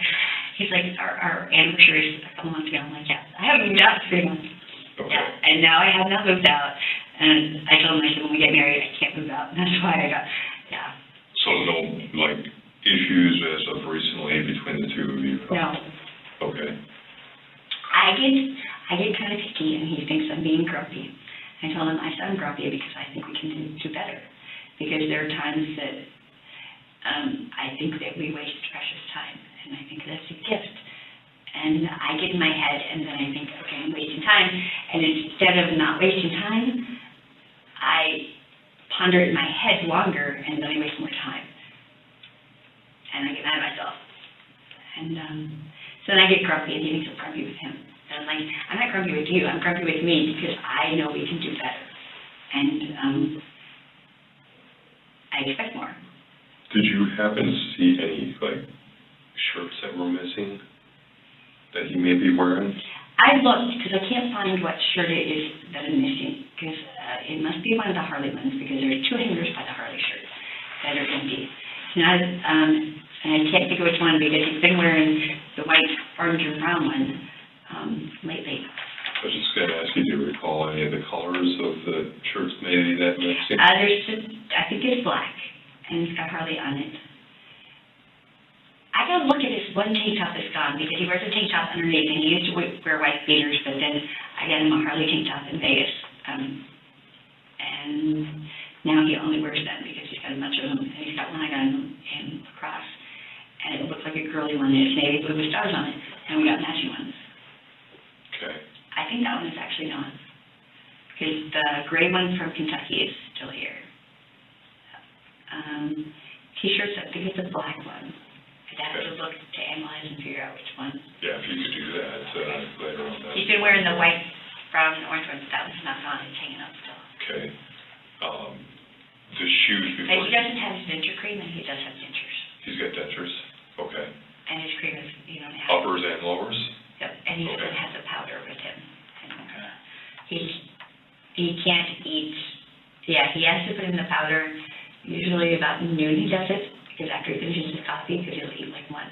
He's like, our anniversary is a couple months ago. I'm like, yeah, I haven't moved out for 3 months. Okay. Yeah, and now I have not moved out. And I told him, I said, when we get married, I can't move out. And that's why I got, yeah. So no, like, issues as of recently between the two of you? No. Okay. I get kind of picky, and he thinks I'm being grumpy. I told him, I said I'm grumpy because I think we can do better. Because there are times that I think that we waste precious time, and I think that's a gift. And I get in my head, and then I think, okay, I'm wasting time. And instead of not wasting time, I ponder it in my head longer, and then I waste more time. And I get mad at myself. And so then I get grumpy, and he thinks I'm grumpy with him. And I'm like, I'm not grumpy with you, I'm grumpy with me, because I know we can do better. And I expect more. Did you happen to see any, like, shirts that were missing that he may be wearing? I looked, because I can't find what shirt it is that I'm missing, because it must be one of the Harley ones, because there are 2 hangers by the Harley shirts that are empty. And I can't think of which one, because he's been wearing the white, orange, and brown one lately. I was just going to ask you, do you recall any of the colors of the shirts maybe that missing? I think it's black, and it's got Harley on it. I gotta look at his one tank top that's gone, because he wears a tank top underneath, and he used to wear white beaters, but then I got him a Harley tank top in Vegas. And now he only wears them because he's got a bunch of them, and he's got one I got in lacrosse, and it looks like a girly one, and it's navy blue with stars on it, and we got matching ones. Okay. I think that one is actually gone, because the gray one from Kentucky is still here. T-shirts, I think it's a black one. I'd have to look to analyze and figure out which one. Yeah, if you could do that later on. He's been wearing the white, brown, and orange one, that one's not gone, it's hanging up still. Okay. The shoes But before. he doesn't have his denture cream, and he does have dentures. He's got dentures? Okay. And his cream is, you don't have. Uppers and lowers? Yep, and he Okay. doesn't have the powder with him. And Okay. he can't eat, yeah, he has to put in the powder, usually about noon he does it, because after he finishes his coffee, because he'll eat like one,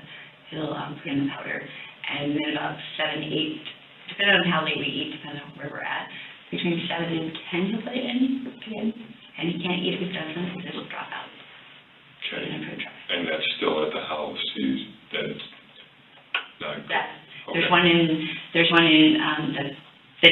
he'll put in the powder, and then about 7, 8, depending on how late we eat, depending on where we're at, between 7 and 10 he'll put it in again, and he can't eat if he doesn't, because it'll drop out. Okay. And it'll drop. And that's still at the house? That's not... That, Okay. there's one in the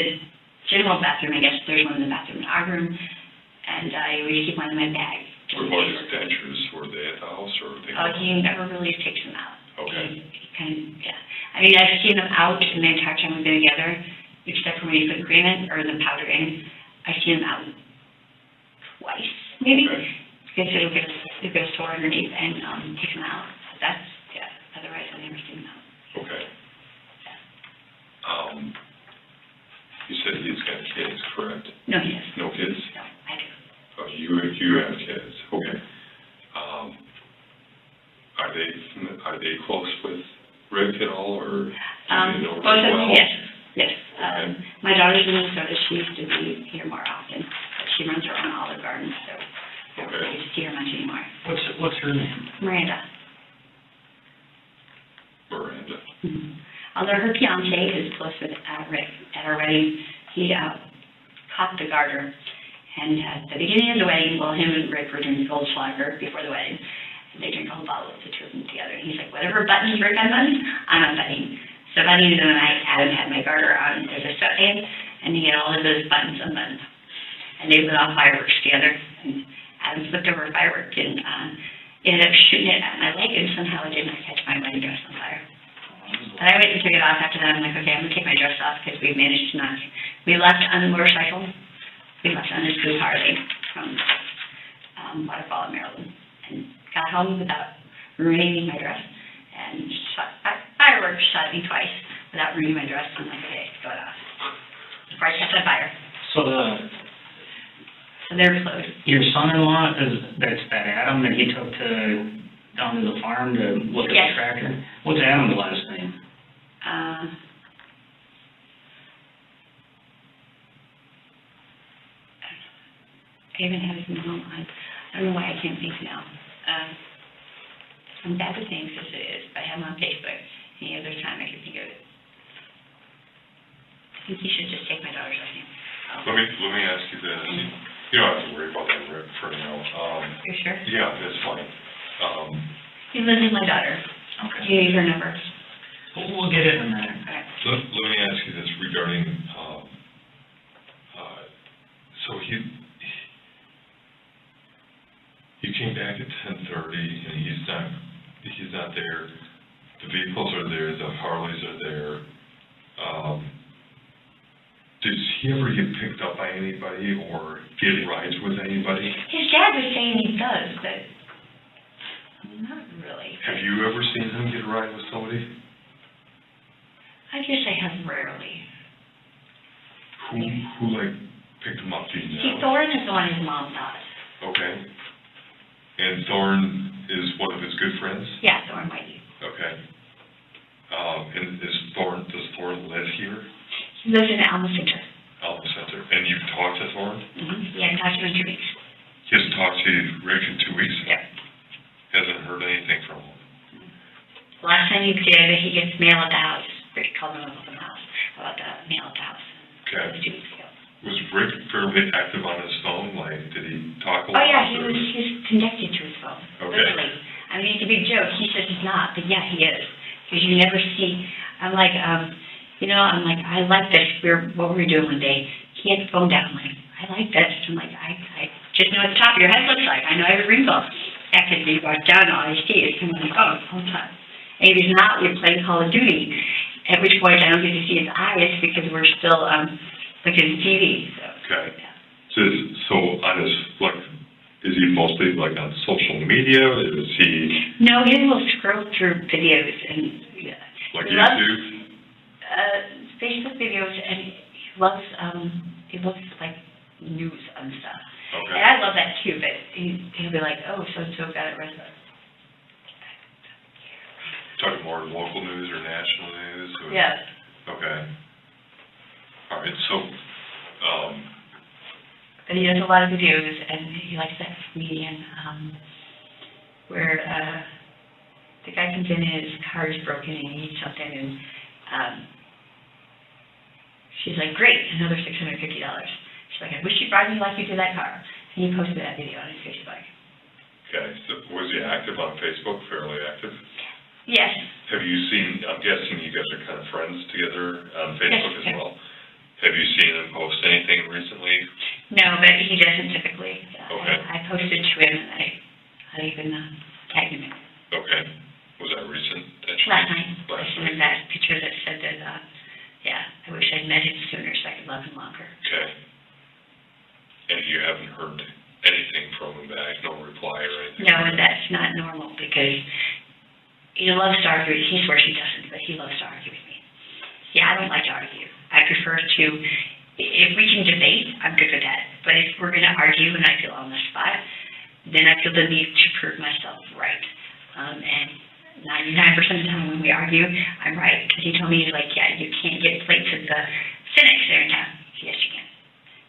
general bathroom, I guess, there's one in the bathroom in our room, and I always keep one in my bag. What about his dentures? Were they at the house, or were they... Oh, he never really takes them out. Okay. He kind of, yeah. I mean, I've seen them out in the entire time we've been together, except for when he put cream in, or the powder in. I've seen them out twice, maybe, Okay. because it'll get a sore underneath and take them out. That's, yeah, otherwise I've never seen them out. Okay. You said he's got kids, correct? No, he doesn't. No kids? No, I do. Oh, you have kids, okay. Are they close with Rick at all, or do they know Rick Both of them, well? yes. Okay. My daughter's in Minnesota, she used to be here more often, but she runs her own Olive Garden, so I don't Okay. really see her much anymore. What's her name? Miranda. Miranda. Mm-hmm. Although her fiance is close with Rick at our wedding, he caught the garter, and at the beginning of the wedding, well, him and Rick were drinking Goldschlager before the wedding, and they drink a whole bottle of the 2 of them together, and he's like, whatever buttons Rick unbuttons, I'm unbuttoning. So by the end of the night, Adam had my garter on as a sweatband, and he had all of those buttons unbuttoned. And they lit off fireworks together, and Adam flipped over a firework and ended up shooting it at my leg, and somehow it did not catch my wedding dress on fire. But I went and took it off after that. I'm like, okay, I'm gonna take my dress off because we managed to not. We left on the motorcycle. We left on this blue Harley from Waterfall, Maryland, and got home without ruining my dress. And fireworks shot me twice without ruining my dress. I'm like, okay, it's going off. Before I catch on fire. So So they're closed. your son-in-law, that's that Adam that he took down to the farm to look at Yes. the tractor? What's Adam's last name? I even have his name on. I don't know why I can't think now. I'm bad with names as it is, but I have him on Facebook. Any other time I can think of it. I think he should just take my daughter's last name. Let me ask you this. You don't have to worry about that, Rick, for now. You're sure? Yeah, that's fine. He lives with my daughter. Okay. Do you need her number? We'll get it in a minute. Okay. Let me ask you this regarding, so you came back at 10:30 and he's not there. The vehicles are there, the Harleys are there. Does he ever get picked up by anybody or get rides with anybody? His dad was saying he does, but not really. Have you ever seen him get a ride with somebody? I guess I have rarely. Who like picked him up, do you know? Thorne is the one his mom thought. Okay. And Thorne is one of his good friends? Yeah, Thorne might be. Okay. And does Thorne live here? He lives in Alma Center. Alma Center. And you've talked to Thorne? Mm-hmm. Yeah, I talked to him in 2 weeks. He hasn't talked to you, Rick, in 2 weeks? Yeah. Hasn't heard anything from him? Last time he did, he gets mail at the house. Rick called him up from the house about the mail at the house. Okay. That was 2 weeks ago. Was Rick fairly active on his phone? Like, did he talk a lot? Oh, yeah, or- he's connected to his phone. Okay. Literally. I mean, it's a big joke. He says he's not, but yeah, he is. Because you never see, I'm like, I like this. What were we doing one day? He had the phone down, like, I like this. I'm like, I just know what the top of your head looks like. I know every wrinkle. After he goes down, all I see is him on the phone the whole time. And if he's not, we're playing Call of Duty, at which point I don't get to see his eyes because we're still looking at TV. So. Okay. Yeah. So on his, like, is he mostly, like, on social media? Is he, No, he will scroll through videos and like, he loves, YouTube? Facebook videos, and he loves like news and stuff. Okay. And I love that too, but he'll be like, oh, so-and-so got it right. Talking more local news or national news? Or? Yeah. Okay. All right, so, But he does a lot of videos, and he likes that comedian, where the guy comes in and his car is broken and he needs something, and she's like, great, another $650. She's like, I wish you brought me like you did that car. And he posted that video on his Facebook. okay, so was he active on Facebook, fairly active? Yes. Have you seen, I'm guessing you guys are kind of friends together on Facebook Yes. as well? Have you seen him post anything recently? No, but he doesn't typically. Okay. I posted to him, and I even tagged him in. Okay. Was that recent? Last night. I Last sent him night. that picture that said that, I wish I'd met him sooner so I could love him longer. Okay. And you haven't heard anything from him back, no reply or anything? No, and that's not normal because he loves to argue. He swears he doesn't, but he loves to argue with me. Yeah, I don't like to argue. I prefer to, if we can debate, I'm good with that. But if we're going to argue and I feel on the spot, then I feel the need to prove myself right. And 99% of the time when we argue, I'm right. Because he told me, he's like, yeah, you can't get plates at the Cynics there in town. Yes, you can.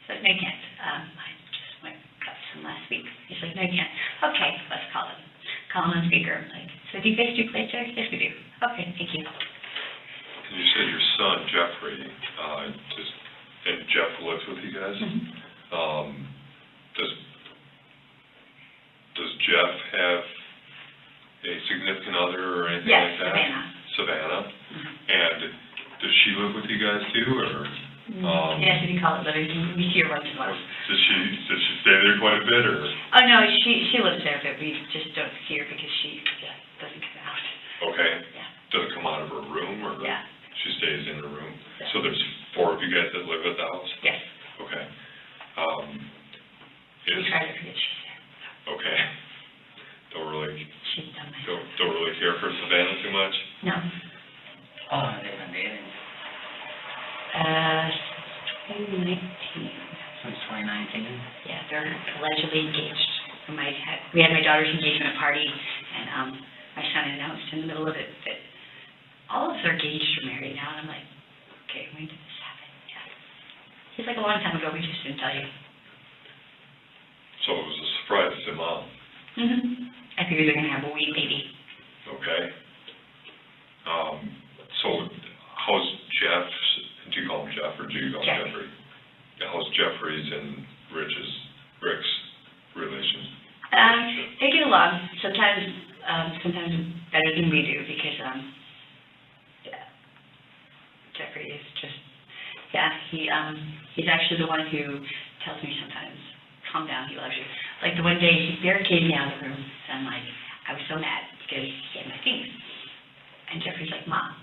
So no, you can't. I just went got some last week. He's like, no, you can't. Okay, let's call him. Call him on speaker. I'm like, so do you guys do plates there? Yes, we do. Okay, thank you. And you said your son, Jeffrey, and Jeff lives with you guys? Mm-hmm. Does Jeff have a significant other or anything Yes, like that? Savannah. Mm-hmm. And does she live with you guys too, or? Yes, we call it living. We see her once in a while. Does she stay there quite a bit, or? Oh, no, she lives there, but we just don't see her because she doesn't come out. Okay. Yeah. Doesn't come come out of her room, or Yeah. she stays in her room? Yeah. So there's 4 of you guys that live at the house? Yes. Okay. We try to forget she's there. Okay. She's done my Don't really care for Savannah too much? No. Oh, they've been dating 2019. since 2019. Yeah, they're allegedly engaged. We had my daughter's engagement party, and my son announced in the middle of it that all of us are engaged or married now, and I'm like, okay, when did this happen? Yeah. He's like, a long time ago, we just didn't tell you. So it was a surprise to Mom. I figured they're going to have a wee baby. Okay. So how's Jeff, do you call him Jeff or do you call him Jeff. Jeffrey? Yeah, how's Jeffrey's and Rick's relation? They get along, sometimes better than we do, because, yeah, Jeffrey is just, yeah, he's actually the one who tells me sometimes, calm down, he loves you. Like the one day, he barricaded me out of the room, and I'm like, I was so mad, because he had my things. And Jeffrey's like, Mom,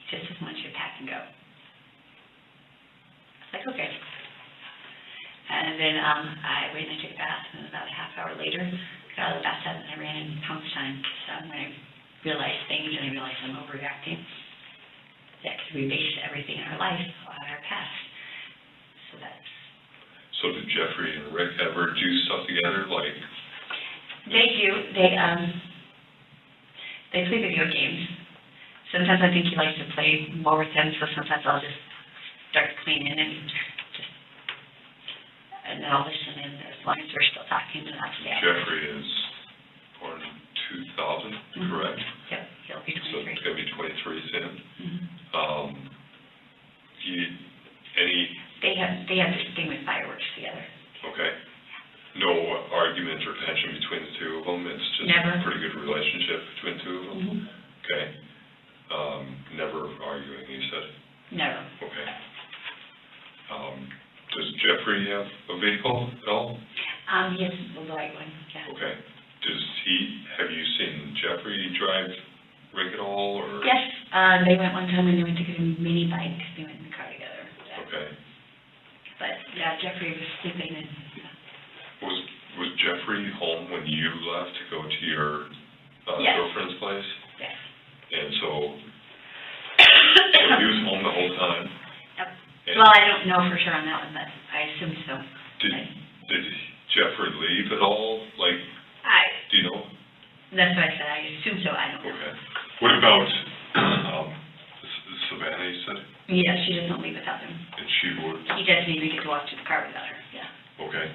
he just doesn't want you to pack and go. I was like, okay. And then I went and I took a bath, and about a half hour later, got out of the bathtub, and I ran in house time. So when I realized things, and I realized I'm overreacting, yeah, because we base everything in our life on our past. So that's... So did Jeffrey and Rick ever do stuff together, like? They do. They play video games. Sometimes I think he likes to play more with them, so sometimes I'll just start cleaning and then I'll listen, and as long as we're still talking, then I'll stay out. Jeffrey is born in 2000, correct? Yep, he'll be 23. So it's gonna be 23 soon. They have this thing with fireworks together. Okay. No argument or tension between the two of them? It's just Never. a pretty good relationship between the two of them? Okay. Never arguing, you said? Never. Okay. Does Jeffrey have a vehicle at all? He has the white one, yeah. Okay. Have you seen Jeffrey drive Rick at all, or? Yes, they went one time and they went to get a mini bike, they went in the car together. Yeah. Okay. But, yeah, Jeffrey was sleeping and, Was Jeffrey home when you left to go to your Yes. girlfriend's place? yes. And so he was home the whole time? Yep. And Well, I don't know for sure on that one, but I assume so. Did Jeffrey leave at all? Like, do you know? That's what I said, I assume so, I don't know. Okay. What about Savannah, you said? Yeah, she doesn't leave without him. And she would? He doesn't even get to walk to the car without her, yeah. Okay.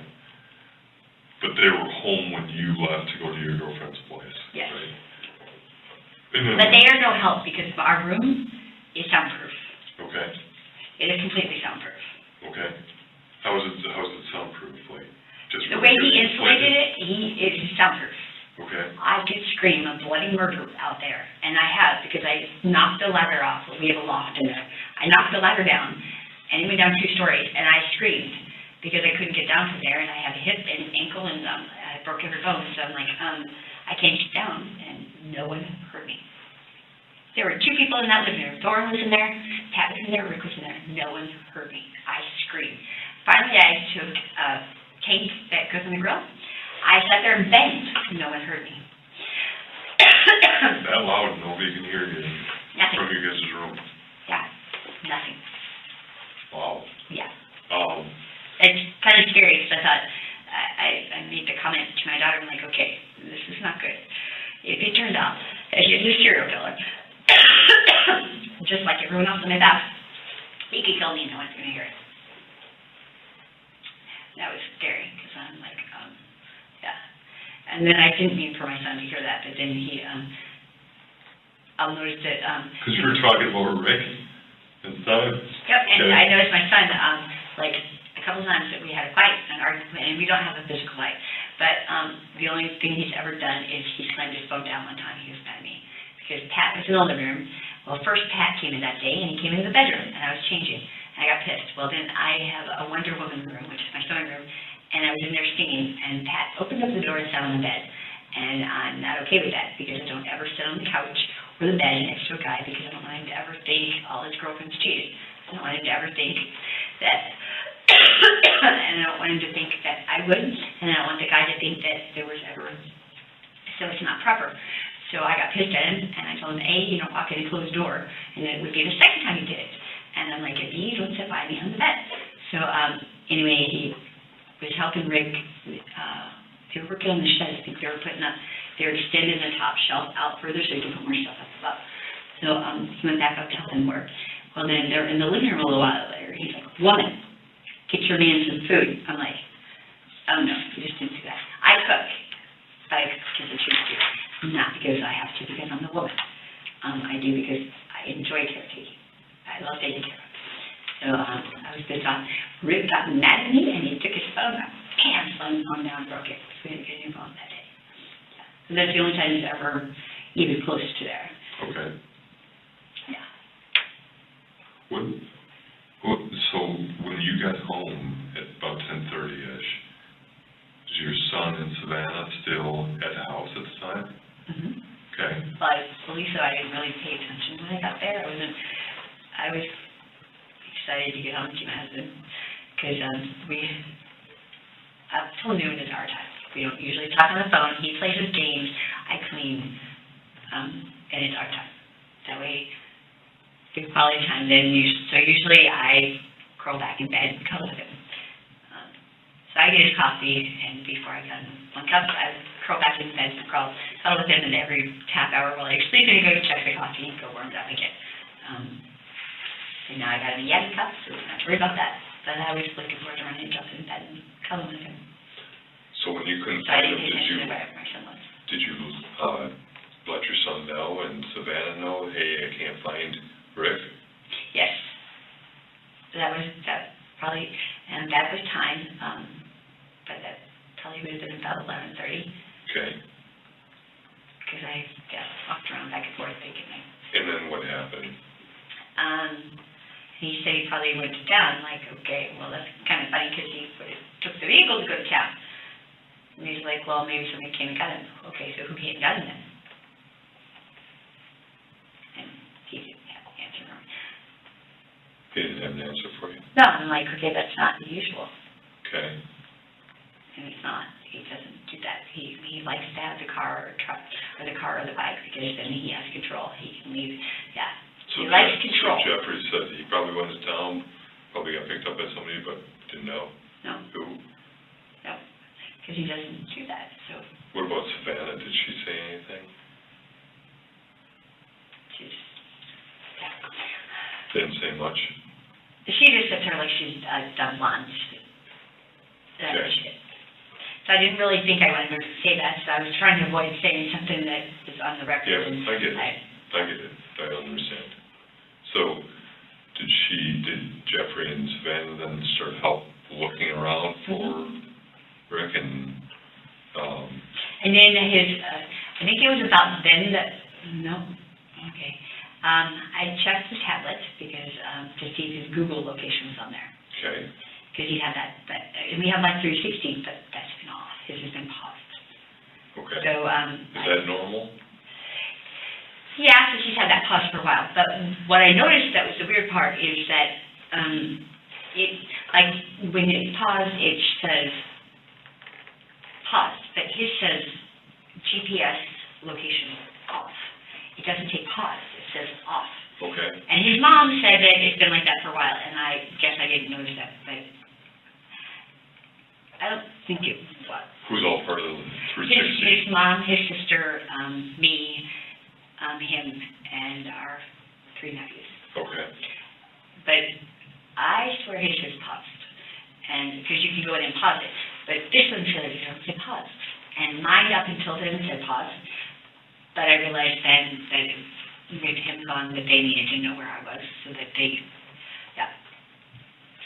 But they were home when you left to go to your girlfriend's place? Yes. Right? And then, But they are no help because our room is soundproof. okay, It is completely soundproof. okay. How's it soundproof, like, just? The way he insulated it, it is soundproof. Okay, I could scream a bloody murder out there, and I have, because I knocked the ladder off. We have a loft in there. I knocked the ladder down, and it went down 2 stories, and I screamed because I couldn't get down from there, and I had a hip and ankle, and I broke every bone, so I'm like, I can't get down, and no one heard me. There were 2 people in that living room. Thorne was in there, Pat was in there, Rick was in there. No one heard me. I screamed. Finally, I took tape that goes in the grill. I sat there and banged. No one heard me. that loud, nobody can hear you Nothing. from your guys' room? Yeah, nothing. Wow. Yeah. It's It's kind of scary because I thought, I made the comment to my daughter, I'm like, okay, this is not good. If it turns out that he's a serial killer, just like everyone else in my past, he could kill me and no one's going to hear it. That was scary because I'm like, yeah. And then I didn't mean for my son to hear that, but then he, I'll notice that, because you were talking about Rick instead. Yep, and I noticed my son, like, a couple times that we had a fight, an argument, and we don't have a physical fight, but the only thing he's ever done is he slammed his phone down one time. He was mad at me because Pat was in the living room. Well, first Pat came in that day, and he came into the bedroom, and I was changing, and I got pissed. Well, then I have a Wonder Woman room, which is my sewing room, and I was in there singing, and Pat opened up the door and sat on the bed, and I'm not okay with that because I don't ever sit on the couch for the bed next to a guy because I don't want him to ever think all his girlfriends cheated. I don't want him to ever think that, and I don't want him to think that I would, and I don't want the guy to think that there was ever, so it's not proper. So I got pissed at him, and I told him, A, you don't walk in a closed door, and it would be the second time he did it. And I'm like, B, you don't sit by me on the bed. So anyway, he was helping Rick, they were working on the shed. I think they were extending the top shelf out further so he could put more stuff up above. So he went back up to help him work. Well, then they're in the living room a little while later. He's like, woman, get your man some food. I'm like, oh no, you just didn't do that. I cook. I cook because I choose to. Not because I have to, because I'm the woman. I do because I enjoy caretaking. I love taking care of it. So I was pissed off. Rick got mad at me, and he took his phone out. Bam, slammed his phone down and broke it. So we had to get a new phone that day. Yeah. So that's the only time he's ever even close to there. Okay. Yeah. So when you got home at about 10:30-ish, is your son and Savannah still at the house at the time? Mm-hmm. Okay. Well, I believe so. I didn't really pay attention when I got there. I was excited to get home to see my husband because up till noon is our time. We don't usually talk on the phone. He plays his games. I clean, and it's our time. That way, good quality time. So usually I curl back in bed and cuddle with him. So I get his coffee, and before I got 1 cup, I curl back in bed and cuddle with him, and every half hour while he's sleeping, I go check the coffee and go warm it up again. And now I got him a Yeti cup, so I'm not worried about that. But I was looking forward to running and jumping in bed and cuddling with him. So when you couldn't So I find didn't him, pay attention to where my son was. did you let your son know and Savannah know, hey, I can't find Rick? Yes. That probably, and that was time, but that probably would have been about 11:30. Okay. Because I walked around back and forth thinking. And then what happened? He said he probably went to town. Like, okay, well, that's kind of funny because he took the vehicle to go to town. And he's like, well, maybe somebody came and got him. Okay, so who came and got him then? And he didn't have an answer for me. He didn't have an answer for you? No, I'm like, okay, that's not usual. Okay. And it's not. He doesn't do that. He likes to have the car or truck or the car or the bike because then he has control. He can leave. Yeah. So He likes control. So Jeffrey said he probably went to town, probably got picked up by somebody, but didn't know No, who. no, because he doesn't do that. So What about Savannah? Did she say anything? she's, yeah. Didn't say much? She just sits there like she's done lunch. That's what she did. So I didn't really think I wanted her to say that, so I was trying to avoid saying something that is on the record. Yeah, I get it. I get it. I understand. So, did Jeffrey and Savannah then start looking around for Rick and then I think it was about then that, no, okay. I checked the tablet because, to see if his Google location was on there. Okay. Because he had that, and we have like 360, but that's been off. His has been paused. Okay. So, is that normal? yeah, so she's had that pause for a while. But what I noticed that was the weird part is that, like, when it's paused, it says paused, but his says GPS location off. It doesn't say pause, it says off. Okay. And his mom said that it's been like that for a while, and I guess I didn't notice that, but I don't think it was. Who's all part of the 360? His mom, his sister, me, him, and our 3 nephews. Okay. But I swear his says paused, and because you can go in and pause it, but this one says it doesn't say pause. And mine up until then said pause, but I realized then that with him gone, that they needed to know where I was, so that they, yeah.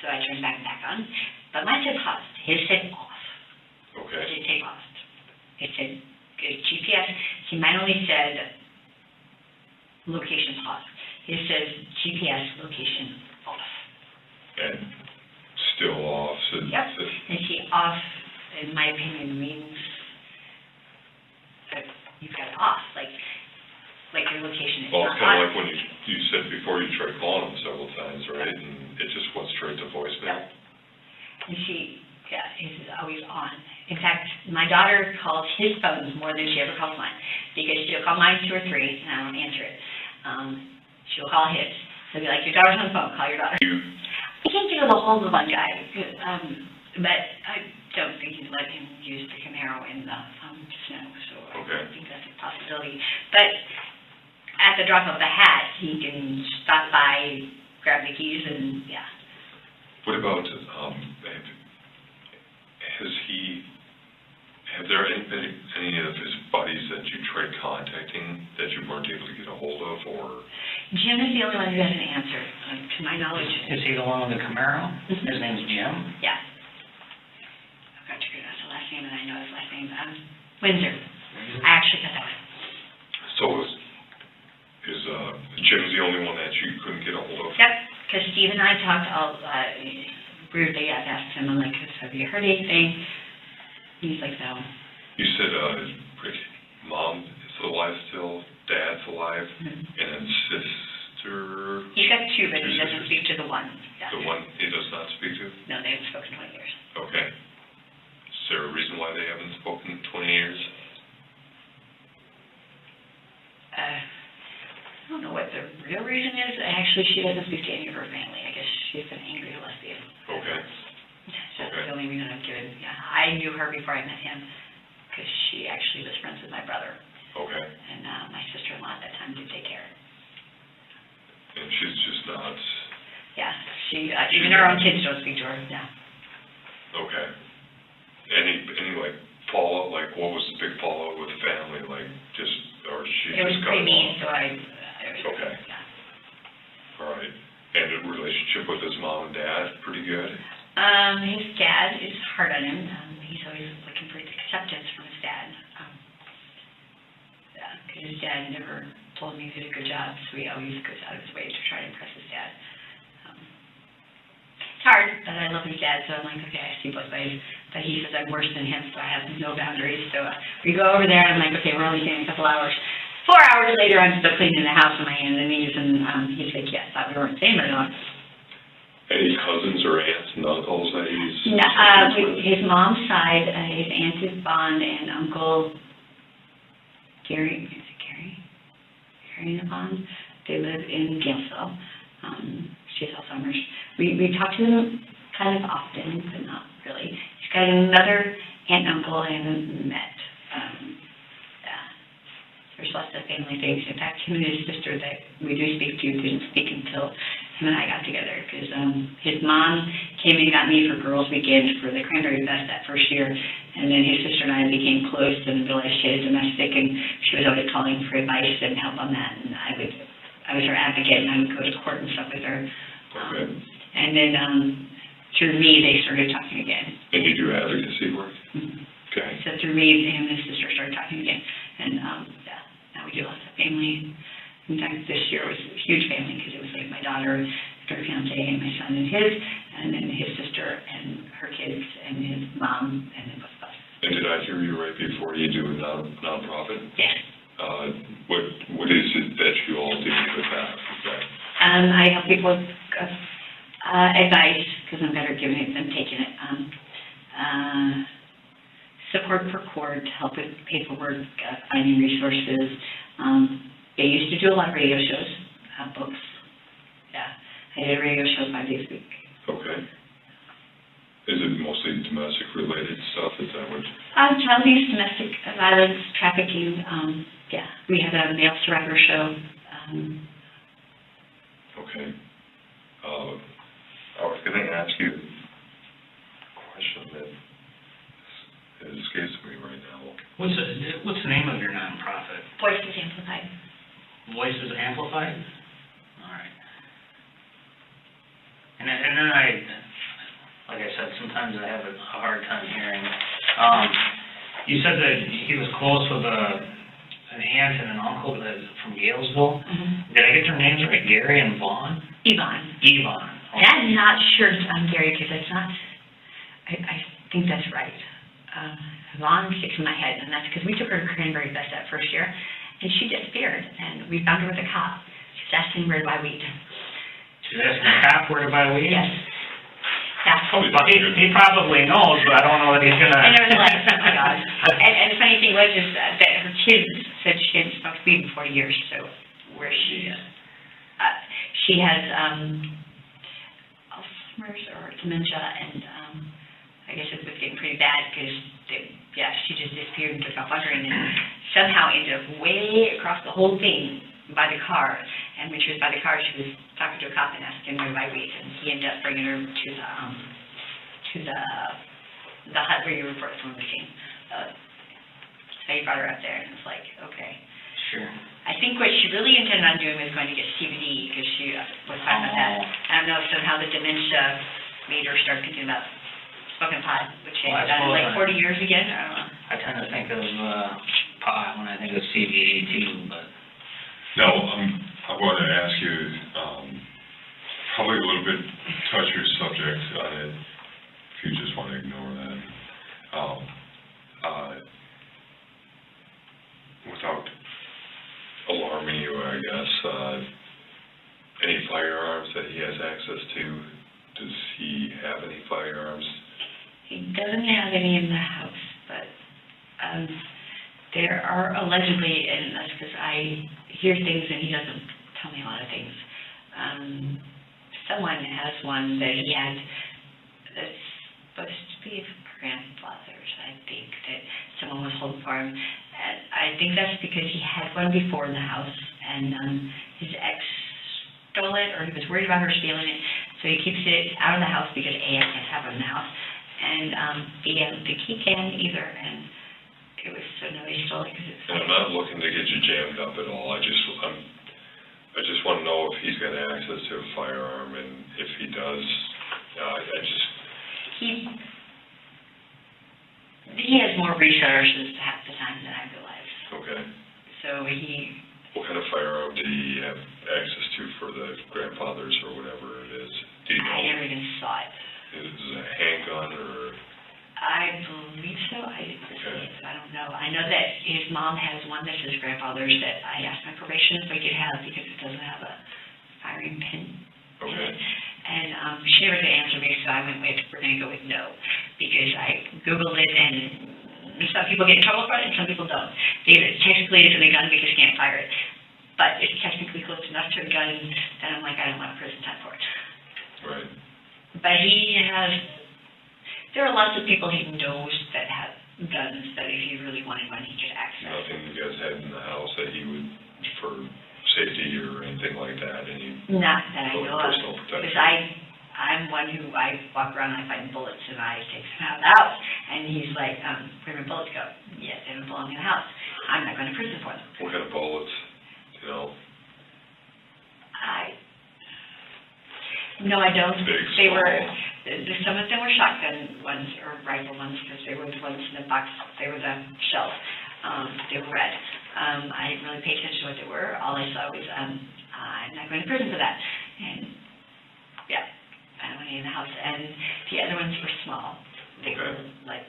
So I turned back on, but mine said paused. His said off. Okay. It didn't say paused. It said GPS. See, mine only said location paused. His says GPS location off. And still off. So Yep. And see, off, in my opinion, means that you've got it off. Like you're location is Well, not it's kind of on. like when you said before you tried calling them several times, right? And it just went straight to voicemail? And his is always on. In fact, my daughter calls his phones more than she ever calls mine, because she'll call mine 2 or 3, and I won't answer it. She'll call his. She'll be like, your daughter's on the phone, call your daughter. I can't get a hold of one guy, but I don't think he's let him use the Camaro in the snow, so Okay. I think that's a possibility. But at the drop of a hat, he can stop by, grab the keys, and, yeah. What about, have there been any of his buddies that you tried contacting that you weren't able to get a hold of, or? Jim is the only one who doesn't answer, to my knowledge. Is he the one with the Camaro? His name's Jim? Yeah. I've got to figure out the last name, and I know his last name. Windsor. I actually got that one. So is Jim the only one that you couldn't get a hold of? Yep, because Steve and I talked weirdly, I asked him, I'm like, have you heard anything? He's like, no. You said mom is alive still, dad's alive, Mm-hmm. and then sister? He's got 2, but he Two doesn't sisters. speak to the one. Yeah. The one he does not speak to? No, they haven't spoken in 20 years. Okay. Is there a reason why they haven't spoken in 20 years? I don't know what the real reason is. Actually, she doesn't speak to any of her family. I guess she's an angry lesbian. Okay. That's Okay. the only reason I've given. Yeah, I knew her before I met him, because she actually was friends with my brother, Okay. and my sister-in-law at that time did take care. And she's just not, Yeah, even her own kids don't speak to her. Yeah. okay. Any like fallout, like what was the big fallout with the family, like just, or she It was just got pretty mean, along? so I Okay. yeah. All right. And the relationship with his mom and dad, pretty good? His dad is hard on him. He's always looking for acceptance from his dad. Yeah, because his dad never told me he did a good job, so he always goes out of his way to try to impress his dad. It's hard, but I love his dad, so I'm like, okay, I see both ways. But he says I'm worse than him, so I have no boundaries. So we go over there, and I'm like, okay, we're only staying a couple hours. 4 hours later, I'm still cleaning the house on my hands and knees, and he's like, yes, thought we weren't staying very long. Any cousins or aunts and uncles that he's? No, his mom's side, his aunt is Bond and Uncle Gary, is it Gary? Gary and Bond. They live in Galesville. She's Alzheimer's. We talk to them kind of often, but not really. He's got another aunt and uncle I haven't met. Yeah. There's lots of family things. In fact, him and his sister that we do speak to didn't speak until him and I got together, because his mom came and got me for Girls Weekend for the Cranberry Fest that first year, and then his sister and I became close and realized she had a domestic, and she was always calling for advice and help on that, and I was her advocate, and I would go to court and stuff with her. Okay. And then through me, they started talking again. And you do advocacy work? Mm-hmm. Okay. So through me, him and his sister started talking again, and yeah, now we do lots of family. In fact, this year was a huge family, because it was like my daughter, her fiance, and my son and his, and then his sister and her kids, and his mom, and then both of us. And did I hear you right before you do a nonprofit? Yes. What is it that you all do with that? I help people with advice, because I'm better at giving it than taking it. Support for court, help with paperwork, finding resources. They used to do a lot of radio shows, books. Yeah, I did a radio show 5 days a week. Okay. Is it mostly domestic related stuff? Is that what? Child abuse, domestic violence, trafficking. Yeah, we have a male survivor show. Okay. I was going to ask you a question that escapes me right now. What's the name of your nonprofit? Voices Amplified. Voices Amplified? All right. And then like I said, sometimes I have a hard time hearing. You said that he was close with an aunt and an uncle from Galesville. Mm-hmm. Did I get their names right? Gary and Vaughn? Yvonne. Yvonne. And I'm not sure I'm Gary, because it's not, I think that's right. Vaughn sticks in my head, and that's because we took her to Cranberry Fest that first year, and she disappeared, and we found her with a cop. She's asking where to buy weed. She's asking the cop where to buy weed? Yes. Yeah. Probably Well, he probably knows, but I don't know that he's gonna. And there was like, oh my God. And the funny thing was is that her kids said she hadn't smoked weed in 40 years, so where she has Alzheimer's or dementia, and I guess it was getting pretty bad because, she just disappeared and took off wondering, and somehow ended up way across the whole thing by the car. And when she was by the car, she was talking to a cop and asking her to buy weed, and he ended up bringing her to the hut where you report someone missing. So he brought her up there, and it's like, okay. Sure. I think what she really intended on doing was going to get CBD because she was fine with that. I don't know if somehow the dementia made her start thinking about smoking pot, which she had done in like 40 years again. I don't know. I tend to think of pot when I think of CBD too, but. Now, I want to ask you, probably a little bit touchier subject, if you just want to ignore that. Without alarming you, I guess, any firearms that he has access to? Does he have any firearms? He doesn't have any in the house, but there are allegedly, and that's because I hear things and he doesn't tell me a lot of things. Someone has one that he had that's supposed to be his grandfather's, I think, that someone was holding for him. And I think that's because he had one before in the house, and his ex stole it, or he was worried about her stealing it, so he keeps it out of the house because A, I can't have it in the house, and B, I don't think he can either, and it was so nobody stole it because it's. And I'm not looking to get you jammed up at all. I just want to know if he's got access to a firearm, and if he does, He has more resources half the time than I realize. Okay. So What kind of firearm did he have access to for the grandfathers or whatever it is? Do you know? I never even saw it. Is it a handgun or? I believe so. I didn't see it, so I don't know. I know that his mom has one that's his grandfather's that I asked my probation if I could have because it doesn't have a firing pin in Okay. it. And she never could answer me, so I went with, we're going to go with no. Because I Googled it, and some people get in trouble for it, and some people don't. Technically, it's a gun because you can't fire it. But it's technically close enough to a gun, then I'm like, I don't want prison time for it. Right. But there are lots of people he knows that have guns that if he really wanted one, he could access. Nothing you guys had in the house that he would, for safety or anything like that, Not that I know of. personal protection? Because I'm one who, I walk around and I find bullets and I take them out of the house. And he's like, where do my bullets go? Yes, they don't belong in the house. I'm not going to prison for them. What kind of bullets, you know? No, I don't. Big, They small? were, some of them were shotgun ones or rifle ones because they were the ones in the box, they were the shells. They were red. I didn't really pay attention to what they were. All I saw was, I'm not going to prison for that. And, yeah, I don't want any in the house. And the other ones were small. They were like,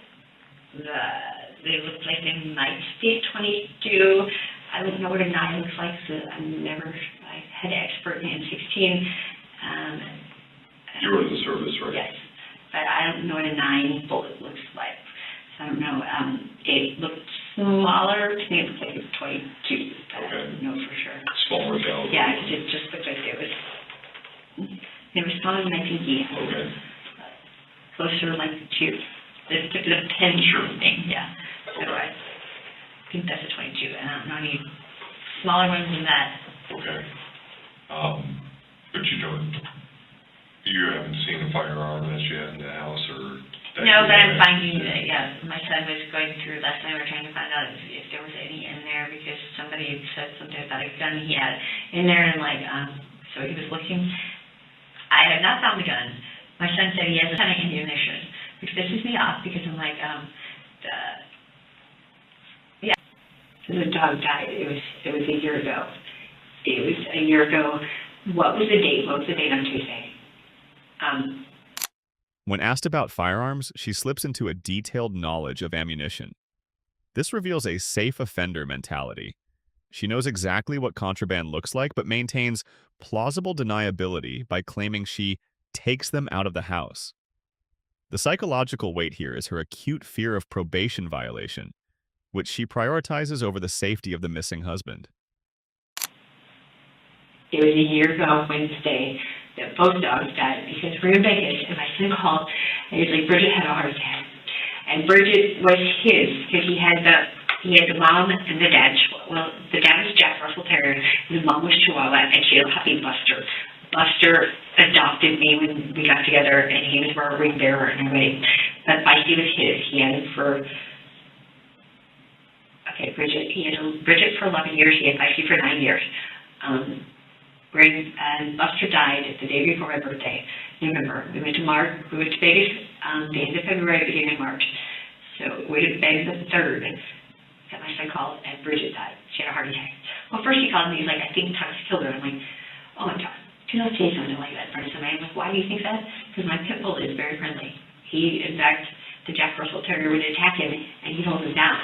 they looked like they might be 22. I don't know what a 9 looks like, so I had an expert in M16. You were in the service, right? Yes, but I don't know what a 9 bullet looks like. So I don't know. It looked smaller to me. It looked like it was 22, but I don't know for sure. Smaller caliber? Yeah, it just looked like it was smaller than I think he had. Okay. Closer like to the pen thing, yeah. So Okay. I think that's a 22, and I don't know any smaller ones than that. Okay. But you haven't seen a firearm that you had in the house or? No, but I'm finding that, yeah, my son was going through last night, we were trying to find out if there was any in there because somebody had said something about a gun he had in there, and like, so he was looking. I have not found the gun. My son said he has a ton of ammunition, which pisses me off because I'm like, the dog died. It was a year ago. It was a year ago. What was the date? What was the date on Tuesday? When asked about firearms, she slips into a detailed knowledge of ammunition. This reveals a safe offender mentality. She knows exactly what contraband looks like, but maintains plausible deniability by claiming she takes them out of the house. The psychological weight here is her acute fear of probation violation, which she prioritizes over the safety of the missing husband. It was a year ago Wednesday that both dogs died because we were in Vegas, and my son called, and he was like, Bridget had a heart attack. And Bridget was his, because he had the mom and the dad. Well, the dad was Jack Russell Terrier, and the mom was Chihuahua, and she had a puppy, Buster. Buster adopted me when we got together, and he was our ring bearer and everything. But Feisty was his. He had him for, Bridget. He had Bridget for 11 years. He had Feisty for 9 years. And Buster died the day before my birthday, November. We went to Vegas the end of February, beginning of March. So it would have been the 3rd that my son called, and Bridget died. She had a heart attack. Well, first he called me, he's like, I think Tuck's killed her. I'm like, oh my God, do not say something like that in front of somebody. I'm like, why do you think that? Because my pit bull is very friendly. He, in fact, the Jack Russell Terrier would attack him, and he'd hold him down.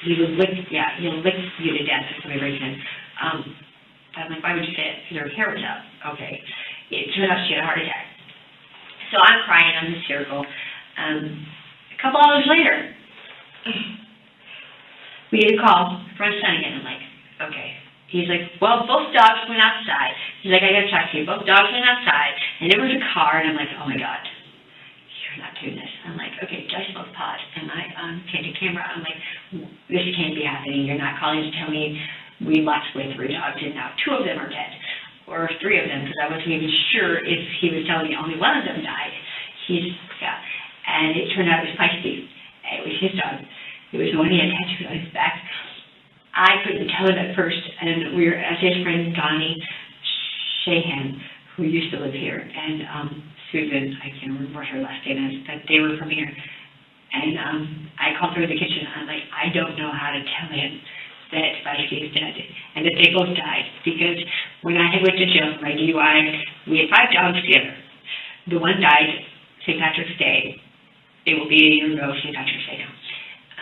He would lick you to death if somebody breaks in. I'm like, why would you say it? Because her hair was out. Okay. It turned out she had a heart attack. So I'm crying, I'm hysterical. A couple hours later, we get a call from his son again. I'm like, okay. He's like, well, both dogs went outside. He's like, I gotta talk to you. Both dogs went outside, and there was a car, and I'm like, oh my God, you're not doing this. I'm like, okay, I smoked pot, and I take the camera. I'm like, this can't be happening. You're not calling to tell me we lost away 3 dogs, and now 2 of them are dead, or 3 of them, because I wasn't even sure if he was telling me only 1 of them died. And it turned out it was Feisty. It was his dog. It was the one he had tattooed on his back. I couldn't tell him at first, and we were at his friend Donnie Shahan, who used to live here, and Susan, I can't remember what her last name is, but they were from here. And I called her in the kitchen. I'm like, I don't know how to tell him that Feisty is dead, and that they both died, because when I went to jail for my DUI, we had 5 dogs together. The one died St. Patrick's Day. It will be a year ago, St. Patrick's Day now.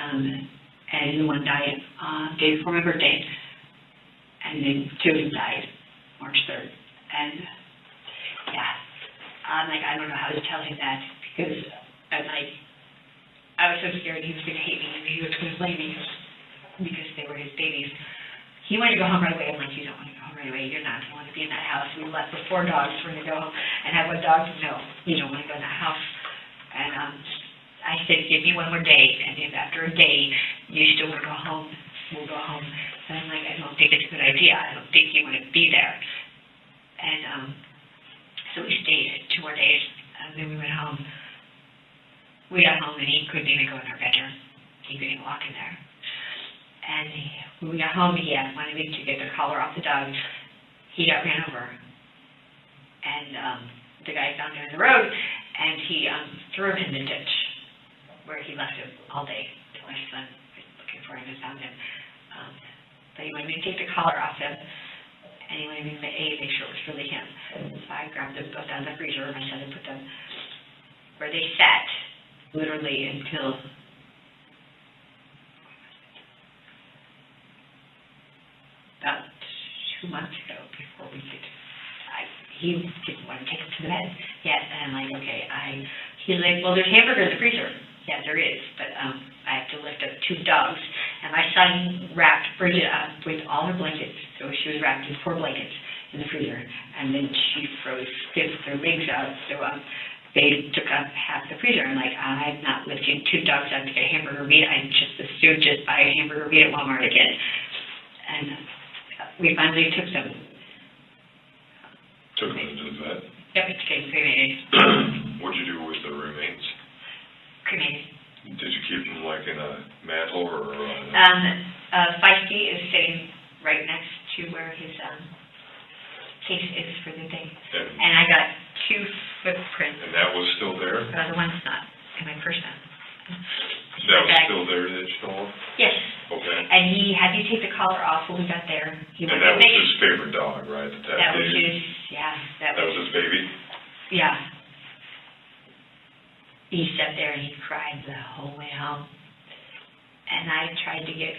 And the one died day before my birthday, and then 2 of them died March 3rd. And yeah, I'm like, I don't know how to tell him that, because I'm like, I was so scared he was going to hate me, and he was going to blame me because they were his babies. He wanted to go home right away. I'm like, you don't want to go home right away. You're not going to want to be in that house. We left with 4 dogs. We're going to go home and have 1 dog. No, you don't want to go in that house. And I said, give me 1 more day. And if after a day you still want to go home, we'll go home. And I'm like, I don't think it's a good idea. I don't think you want to be there. And so we stayed 2 more days. And then we went home. We got home, and he couldn't even go in our bedroom. He couldn't even walk in there. And when we got home, he wanted me to get the collar off the dog. He got ran over. And the guy found him in the road, and he threw him in the ditch where he left him all day. My son was looking for him and found him. But he wanted me to take the collar off him, and he wanted me to make sure it was really him. So I grabbed them both out of the freezer, my son, and put them where they sat, literally until about 2 months ago, before we could, he didn't want to take him to the bed yet, and I'm like, okay, he's like, well, there's hamburger in the freezer. Yeah, there is, but I have to lift up 2 dogs, and my son wrapped Bridget up with all her blankets, so she was wrapped in 4 blankets in the freezer, and then she froze stiff with her legs out, so they took up half the freezer. I'm like, I'm not lifting 2 dogs out to get hamburger meat. I just assumed just buy a hamburger meat at Walmart again. And we finally took them. Took them to the vet? Yep, it's getting cremated. What'd you do with the remains? Cremated. Did you keep them like in a mantle or? Feisty is sitting right next to where his case is for the thing. And I got 2 footprints. And that was still there? The one's not in my person. That was still there that you saw? Yes. Okay. And he had me take the collar off when we got there. And that was his favorite dog, right? That was his, yeah. That was his baby? Yeah. He sat there and he cried the whole way home. And I tried to get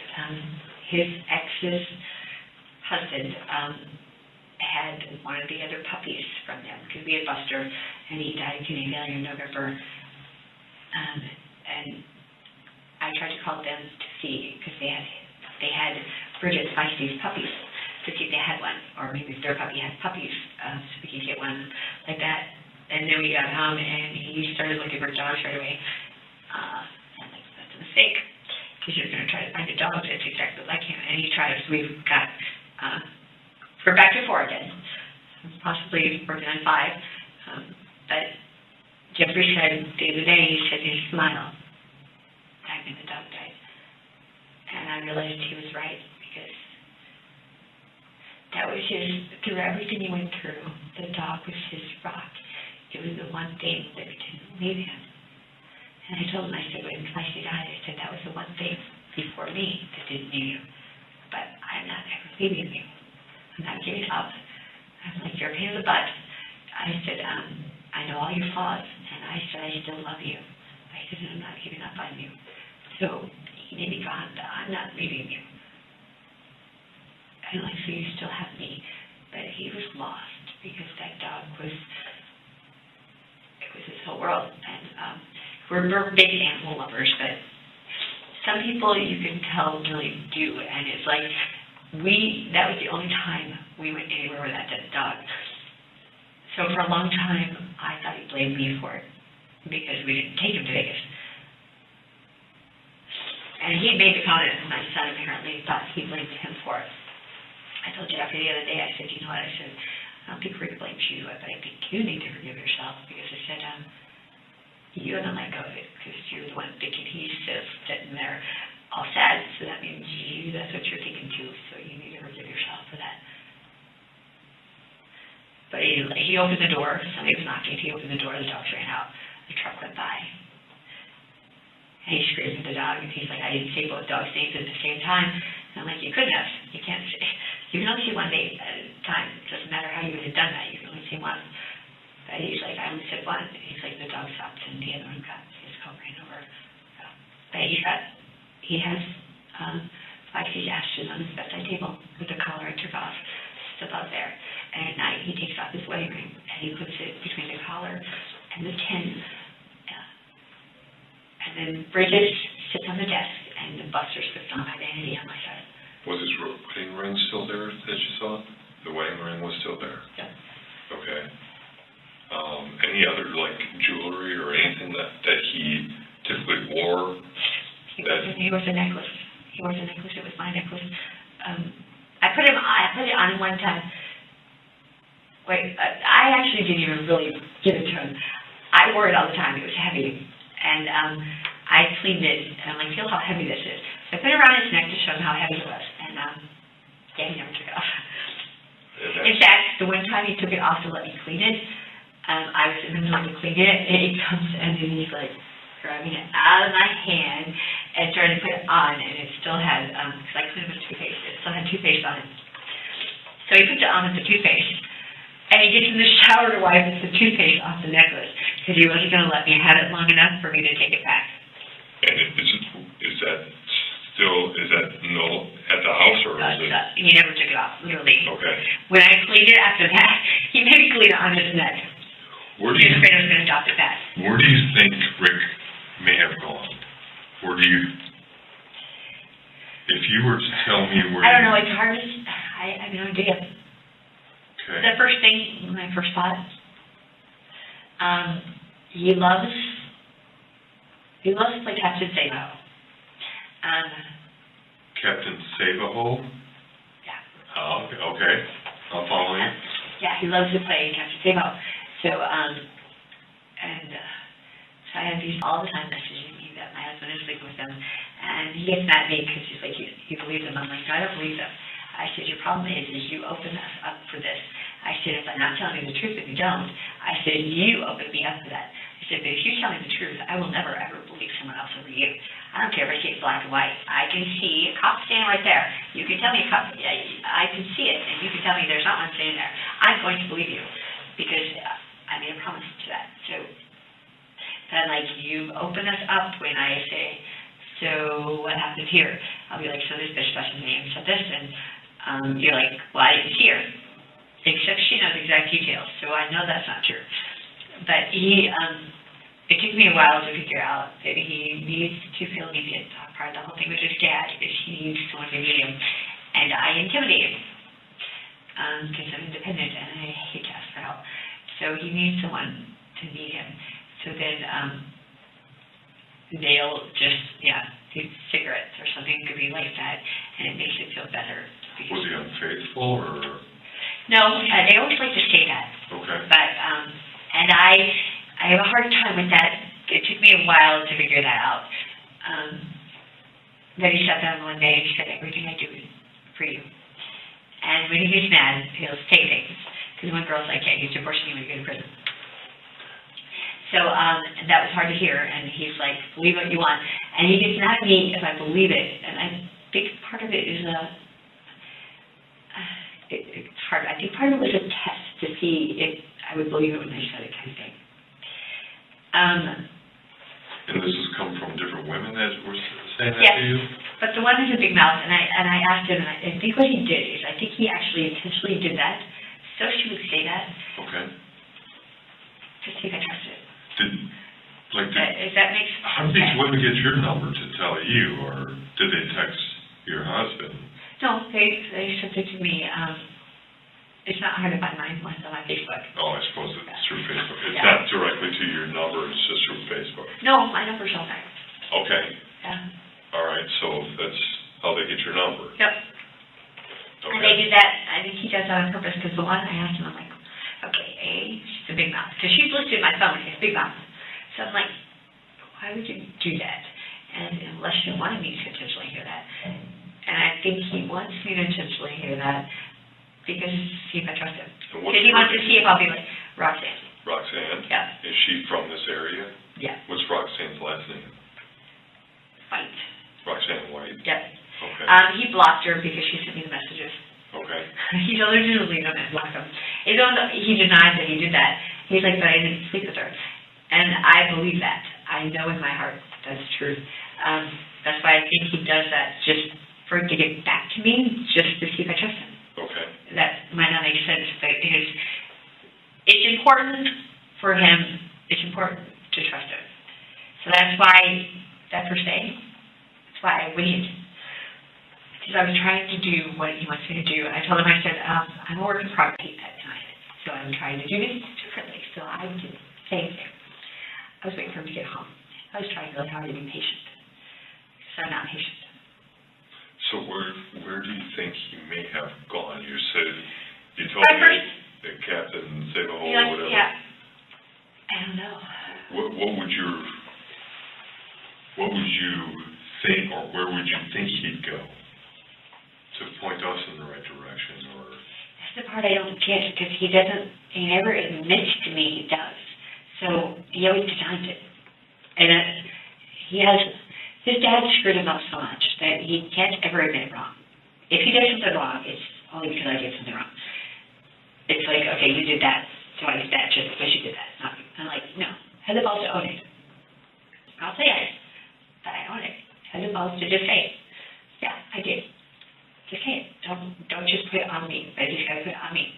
his ex's husband, had one of the other puppies from them, because we had Buster, and he died of kidney failure in November. And I tried to call them to see, because they had Bridget Spicey's puppies, to see if they had one, or maybe if their puppy had puppies, so we could get one like that. And then we got home, and he started looking for dogs right away. I'm like, that's a mistake, because you're going to try to find a dog that's exactly like him. And he tried, so we've got, we're back to 4 again, possibly working on 5. But Jeffrey said the other day, he said his smile died when the dog died. And I realized he was right, because that was through everything he went through, the dog was his rock. It was the one thing that didn't leave him. And I told him, I said, when Spicy died, I said, that was the one thing before me that didn't leave you. But I'm not ever leaving you. I'm not giving up. I'm like, you're a pain in the butt. I said, I know all your flaws, and I said, I still love you. I said, I'm not giving up on you. So, he may be gone, but I'm not leaving you. And like, so you still have me. But he was lost, because that dog was his whole world. And we're big animal lovers, but some people you can tell really do, and it's like, that was the only time we went anywhere with that dog. So for a long time, I thought he blamed me for it, because we didn't take him to Vegas. And he made the comment, and my son apparently thought he blamed him for it. I told Jeffrey the other day, I said, you know what, I said, I don't think Rick blames you, but I think you need to forgive yourself, because I said, you haven't let go of it, because you're the one thinking he's just sitting there all sad, so that means that's what you're thinking too, so you need to forgive yourself for that. But he opened the door, somebody was knocking, he opened the door, the dogs ran out, the truck went by. And he screamed at the dog, and he's like, I didn't say both dogs' names at the same time. And I'm like, you couldn't have, you can't say, you can only say one name at a time, it doesn't matter how you would have done that, you can only say one. But he's like, I only said one, and he's like, the dog stopped, and the other one got his coat ran over. So, but he has 5 ashes on his bedside table with the collar I took off, still out there. And at night, he takes off his wedding ring, and he puts it between the collar and the tin. And then Bridget sits on the desk, and the Buster slips on my vanity on my side. Was his wedding ring still there that you saw? The wedding ring was still there? Yeah. Okay. Any other, like, jewelry or anything that he typically wore? He wears a necklace. He wears a necklace. It was my necklace. I put it on one time. Wait, I actually didn't even really give it to him. I wore it all the time. It was heavy. And I cleaned it, and I'm like, feel how heavy this is. So I put it around his neck to show him how heavy it was. And yeah, he never took it off. In fact, the one time he took it off to let me clean it, I was in the middle of cleaning it, and he comes and then he's like grabbing it out of my hand and trying to put it on, and it still had, because I cleaned it with toothpaste, it still had toothpaste on it. So he puts it on with the toothpaste, and he gets in the shower to wipe the toothpaste off the necklace, because he wasn't going to let me have it long enough for me to take it back. And is that no at the house, or is it? He never took it off, literally. Okay. When I cleaned it after that, he made me clean it on his neck. He was afraid I was going to drop it back. Where do you think Rick may have gone? If you were to tell me where... I don't know, it's hard to, I have no idea. Okay. The first thing, my first thought, he loves to play Captain Sabo. Captain Sabo? Yeah. Oh, okay. I'll follow you. Yeah, he loves to play Captain Sabo. So, so I have these all the time messaging me that my husband is sleeping with them, and he gets mad at me because he's like, you believe them. I'm like, no, I don't believe them. I said, your problem is you open us up for this. I said, if I'm not telling you the truth, if you don't, I said, you open me up for that. I said, but if you tell me the truth, I will never, ever believe someone else over you. I don't care if I see it black and white. I can see a cop standing right there. You can tell me a cop, I can see it, and you can tell me there's not one standing there. I'm going to believe you, because I made a promise to that. So, then like, you open us up when I say, so what happened here? I'll be like, so this bitch busted me and said this, and you're like, well, I didn't see her. Except she knows exact details, so I know that's not true. But it took me a while to figure out that he needs to feel needed. Part of the whole thing with his dad is he needs someone to meet him. And I intimidate him, because I'm independent and I hate to ask for help. So he needs someone to meet him. So then they'll just, do cigarettes or something could be like that, and it makes it feel better. Was he unfaithful, or? No, they always like to say that. Okay. But, and I have a hard time with that. It took me a while to figure that out. Then he sat down one day and he said, everything I do is for you. And when he gets mad, he'll say things. Because when girls like that, he's divorcing you when you go to prison. So that was hard to hear, and he's like, believe what you want. And he gets mad at me if I believe it. And I think part of it is it's hard. I think part of it was a test to see if I would believe it when I said it, kind of thing. And this has come from different women that were saying that Yes, to you? but the one has a big mouth, and I asked him, and I think what he did is, I think he actually intentionally did that, so she would say that, Okay. to see if I trusted it. If that makes how did these women get your number to tell you, or did they text your husband? No, they sent it to me. It's not hard to find mine once on my Facebook. Oh, I suppose it's through Facebook. It's Yeah. not directly to your number, it's just through Facebook. No, my number's on there. Okay. Yeah. All right, so that's how they get your number. Yep. Okay. And they do that, I think he does that on purpose, because the one I asked him, I'm like, okay, she's a big mouth. Because she's listed my phone as big mouth. So I'm like, why would you do that? And unless you wanted me to intentionally hear that. And I think he wants me to intentionally hear that, because see if I trust him. And what's Because he wants to see if I'll be like, Roxanne. Roxanne? Yeah. Is she from this area? Yeah. What's Roxanne's last name? White. Roxanne White? Yep. Okay. He blocked her because she sent me the messages. Okay. He told her to delete them and block them. Even though he denies that he did that, he's like, but I didn't sleep with her. And I believe that. I know in my heart that's true. That's why I think he does that, just for it to get back to me, just to see if I trust him. Okay. That might not make sense, but it's important for him, it's important to trust him. So that's why, that per se, that's why I waited. Because I was trying to do what he wants me to do. I told him, I said, I'm a work in progress at time, so I'm trying to do this differently. So I didn't say anything. I was waiting for him to get home. I was trying really hard to be patient. So I'm not patient. So where do you think he may have gone? You said, you told At me first, the captain saved the whole yes, whatever. yeah. I don't know. What would you think, or where would you think he'd go to point us in the right direction, or? That's the part I don't get, because he never admits to me he does. So he always denies it. And his dad screwed him up so much that he can't ever admit wrong. If he does something wrong, it's only because I did something wrong. It's like, okay, you did that, so I did that just because you did that. I'm like, no, I had the balls to own it. I'll say it, but I own it. I had the balls to just say it. Yeah, I did. Just say it. Don't just put it on me. I just gotta put it on me.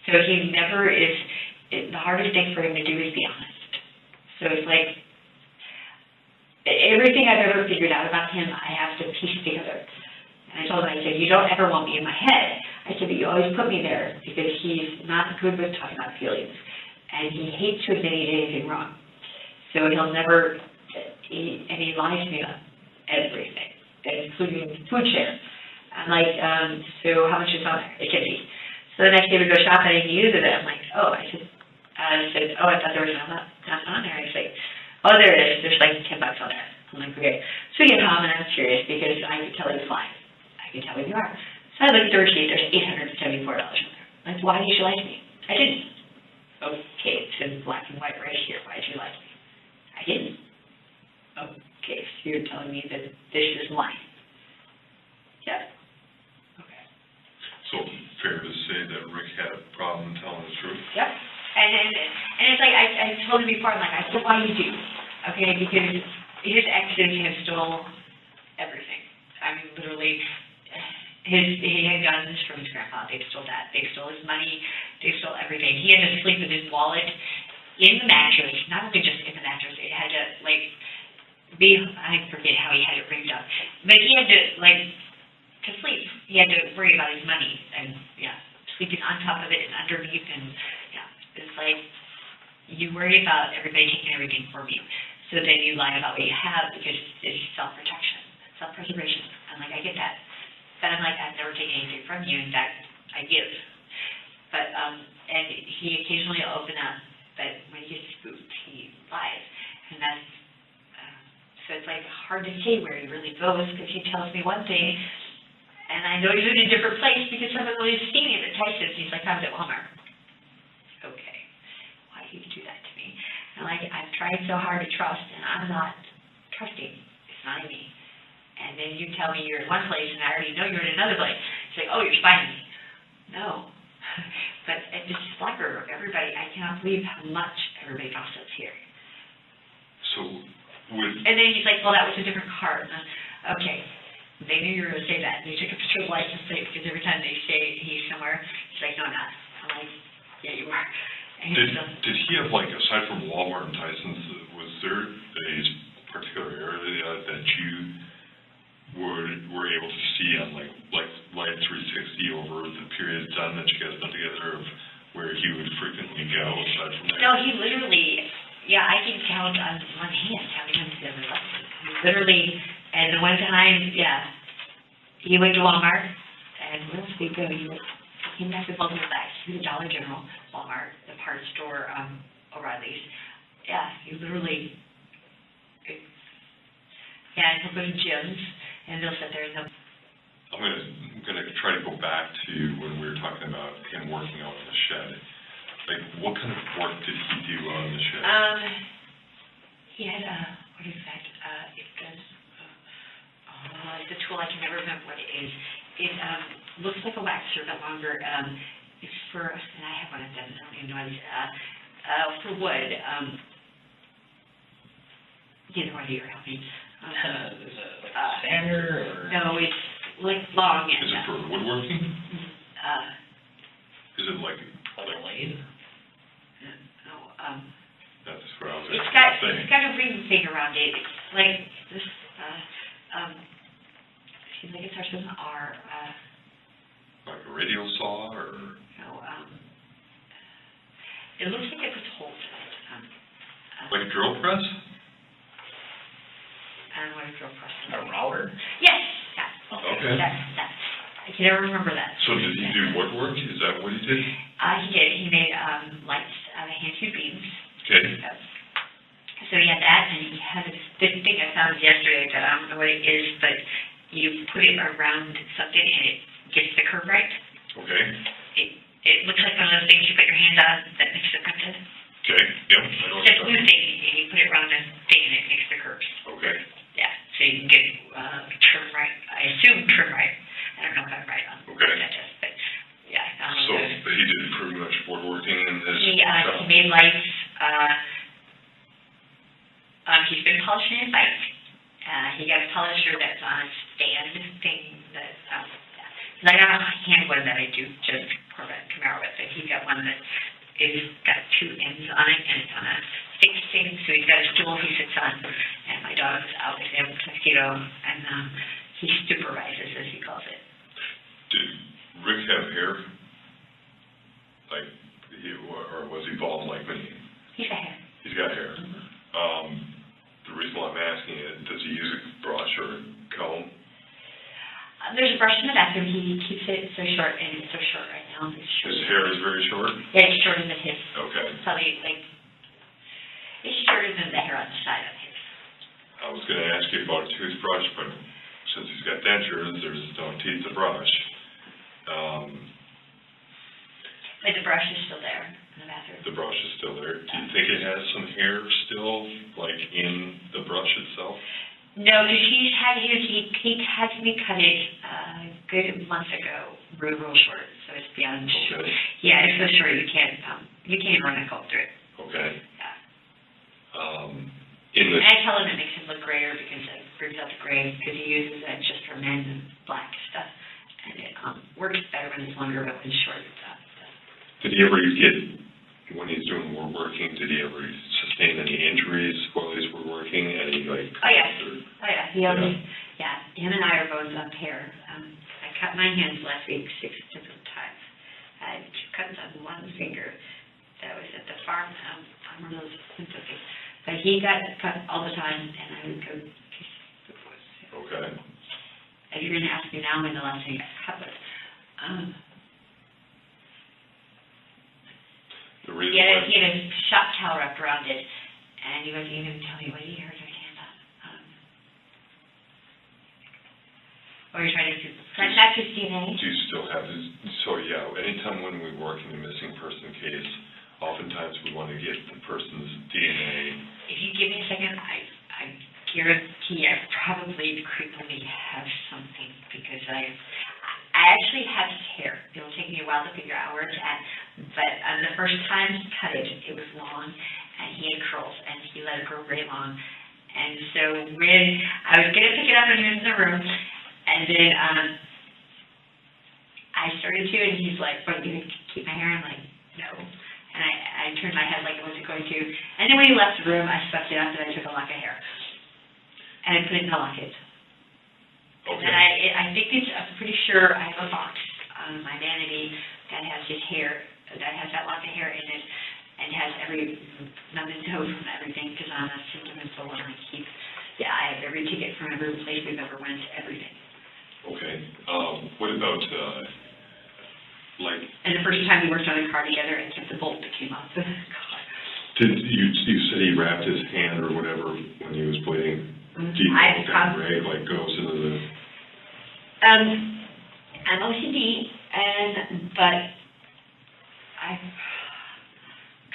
So he never is. The hardest thing for him to do is be honest. So it's like, everything I've ever figured out about him, I have to piece together. And I told him, I said, you don't ever want me in my head. I said, but you always put me there, because he's not good with talking about feelings. And he hates to admit he did anything wrong. So he'll never, and he lies to me about everything, including food share. I'm like, so how much is on there? It's empty. So the next day we go shopping and he uses it. I'm like, oh, I said, oh, I thought there was nothing on there. He's like, oh, there it is. There's like $10 on there. I'm like, okay. So we get home and I'm curious because I could tell he was lying. I could tell who you are. So I look at the receipt. There's $874 on there. Like, why did you lie to me? I didn't. Okay, it's in black and white right here. Why did you lie to me? I didn't. Okay, so you're telling me that this is lying. Yeah. Okay. So fair to say that Rick had a problem telling the truth? Yep. And it's like I told him before, I'm like, I said, why you do? Okay, because his exes have stole everything. I mean, literally, He had guns from his grandpa. They stole that. They stole his money. They stole everything. He had to sleep with his wallet in the mattress, not only just in the mattress. It had to, like, I forget how he had it rigged up. But he had to, like, to sleep. He had to worry about his money and, yeah, sleeping on top of it and underneath and, yeah. It's like, you worry about everybody taking everything from you. So then you lie about what you have because it's self-protection, self-preservation. I'm like, I get that. But I'm like, I've never taken anything from you. In fact, I give. But, and he occasionally will open up, but when he gets spooked, he lies. And that's, so it's like hard to say where he really goes because he tells me one thing, and I know he's in a different place because someone was seeing him at Tyson's. He's like, I was at Walmart. Okay. Why do you do that to me? And like, I've tried so hard to trust, and I'm not trusting. It's not in me. And then you tell me you're at one place, and I already know you're in another place. It's like, oh, you're spying me. No. But it's just slacker of everybody. I cannot believe how much everybody gossips here. So, And then he's like, well, that was a different car. Okay. They knew you were going to say that. They took a picture of the license plate because every time they say he's somewhere, he's like, no, I'm not. I'm like, yeah, you are. And did he have, like, aside from Walmart and Tyson's, was there a particular area that you were able to see on, like Light 360 over the period of time that you guys been together of where he would frequently go aside from there? No, he literally, yeah, I can count on one hand how many times he's ever left me. Literally, and the one time, yeah, he went to Walmart, and where else did he go? He came back with both of his bags. He was Dollar General, Walmart, the parts store, O'Reilly's. Yeah, he literally, yeah, and he'll go to gyms, and they'll sit there and they'll. I'm gonna try to go back to when we were talking about him working out in the shed. Like, what kind of work did he do out in the shed? He had what is that? It does. It's a tool, I can never remember what it is. It looks like a waxer, but longer. It's for, and I have one of them. I don't even know what it is. For wood. Neither one of you are helping. Is it like a sander or? No, it's like long. Is it for woodworking? Is it like a blade? No, that's what I was it's got a ring thing around it. It's like this, seems like it starts with an R. like a radial saw, or? No, it looks like it was holes in it. Like a drill press? I don't know what a drill press is. A router? Yes, yeah. Okay. That. I can never remember that. So did he do woodwork? Is that what he did? He did. He made lights out of hand-tube beams. Okay. So he had that, and he had this thing I found yesterday that I don't know what it is, but you put it around something and it gets the curve right. Okay. It looks like one of those things you put your hand on that makes the cut. Okay, yep. It's a blue thing, and you put it around the thing and it makes the curves. Okay. Yeah, so you can get trim right. I assume trim right. I don't know if I'm right on Okay. that is, but yeah. So he did pretty much woodworking in his He shop? made lights. He's been polishing his bike. He got a polisher that's on a stand thing that, I got a hand one that I do just Corvette Camaro with, but he's got one that is got two ends on it, and it's on a fixed thing, so he's got a stool he sits on, and my dog's out with him, Mosquito, and he supervises, as he calls it. Did Rick have hair? Like, or was he bald like me? He's got hair. He's got hair. Mm-hmm. The reason why I'm asking it, does he use a brush or a comb? There's a brush in the bathroom. He keeps it so short, and it's so short right now. His hair is very short? Yeah, it's shorter than his. Okay. Probably, like, it's shorter than the hair on the side of his. I was gonna ask you about a toothbrush, but since he's got dentures, there's no teeth to brush. But the brush is still there in the bathroom. The brush is still there. Do you think it has some hair still, like, in the brush itself? No, because he had to be cut it a good month ago, real short, so it's beyond. Okay. Yeah, it's so short you can't even run a comb through it. Okay. Yeah. In the, And I tell him it makes him look grayer because it brings out the gray, because he uses that just for men and black stuff, and it one is longer, but one's short. Did he ever get, when he's doing more working, did he ever sustain any injuries while he's working? Any like? Oh yeah. He always, him and I are both up here. I cut my hands last week 6 different times. I had 2 cuts on one finger. That was at the farm. I'm one of those sympathy. But he got cut all the time, and I would go kiss the woods. Okay. If you're going to ask me now when the last time you got cut was, The reason he had why, a shop towel wrapped around it, and he wasn't even tell me what he hurt his hand on. Or you're trying to match his DNA? do you still have his, so yeah, anytime when we work in a missing person case, oftentimes we want to get the person's DNA. If you give me a second, I guarantee I probably creepily have something, because I actually have his hair. It'll take me a while to figure out where it's at, but the first time he cut it, it was long, and he had curls, and he let it grow very long. And so when I was going to pick it up and he was in the room, and then I started to, and he's like, "What, you going to keep my hair?" I'm like, "No." And I turned my head like I wasn't going to. And then when he left the room, I swept it up and I took a lock of hair. And I put it in the locket. Okay. And I think I'm pretty sure I have a box on my vanity that has his hair, that has that lock of hair in it, and has every memento from everything, because I'm a sentimental and I keep, I have every ticket from every place we've ever went, everything. Okay. What about, like... And the first time we worked on a car together, I kept the bolt that came off the car. Did you said he wrapped his hand or whatever when he was bleeding? Do you know if that ray like goes into the... I'm OCD, but I'm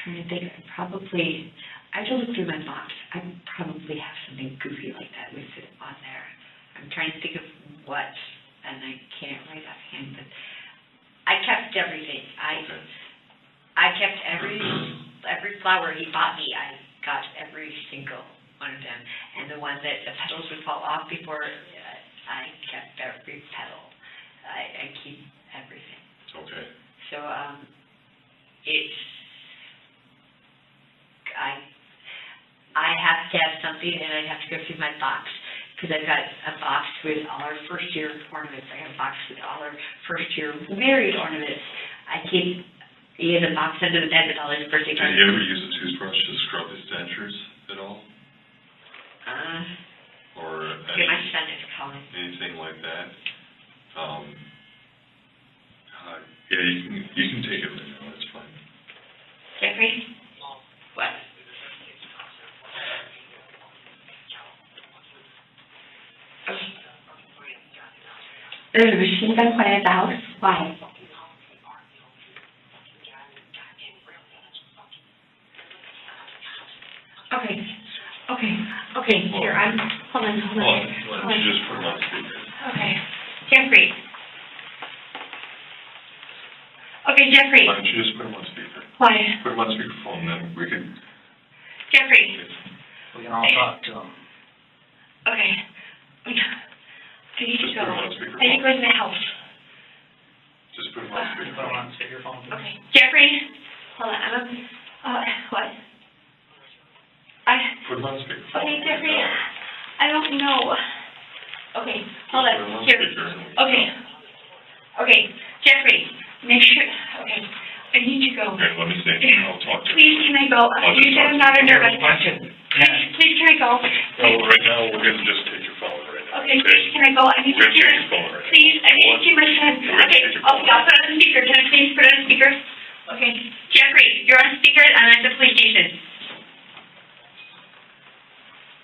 trying to think, I have to look through my box. I probably have something goofy like that with it on there. I'm trying to think of what, and I can't right offhand, but I kept everything. I kept every flower he bought me. I got every single one of them, and the one that the petals would fall off before, I kept every petal. I keep everything. Okay. So I have to have something, and I have to go through my box, because I've got a box with all our first year ornaments. I have a box with all our first year married ornaments. He has a box under the bed with all his birthday Did cards. he ever use a toothbrush to scrub his dentures at all? Or My son is calling. anything like that? Yeah, you can take it right now, that's fine. Jeffrey? What? There's a machine gun pointed at the house. Why? Okay. Here, hold on. Why don't you just put him on speaker? Okay. Jeffrey. Okay, Jeffrey. Why don't you just put him on speaker? Why? Put him on speakerphone, then we can... Jeffrey. We can all talk to him. Okay. I need to Just go. put him on speakerphone. I need to go to the house. Just put him on Put him speakerphone. on speakerphone. Okay. Jeffrey. Hold on. What? Put him on speakerphone. Okay, Jeffrey. I don't know. Okay. Hold Just put him on. on Here. speaker. Okay. Jeffrey. Make sure. Okay. I need to go. Okay, let me see. I'll talk to Please, can I go? I'll You just said I'm talk not to a you. nervous. Yeah. Please, can I go? No, right now, we're gonna just take your phone right now. Okay, please, can I go? I need We're to gonna see take your phone right now. Please, I need to see my son. We're gonna Okay, take your phone. I'll put it on speaker. Can I please put it on speaker? Okay. Jeffrey, you're on speaker. I'm at the police station.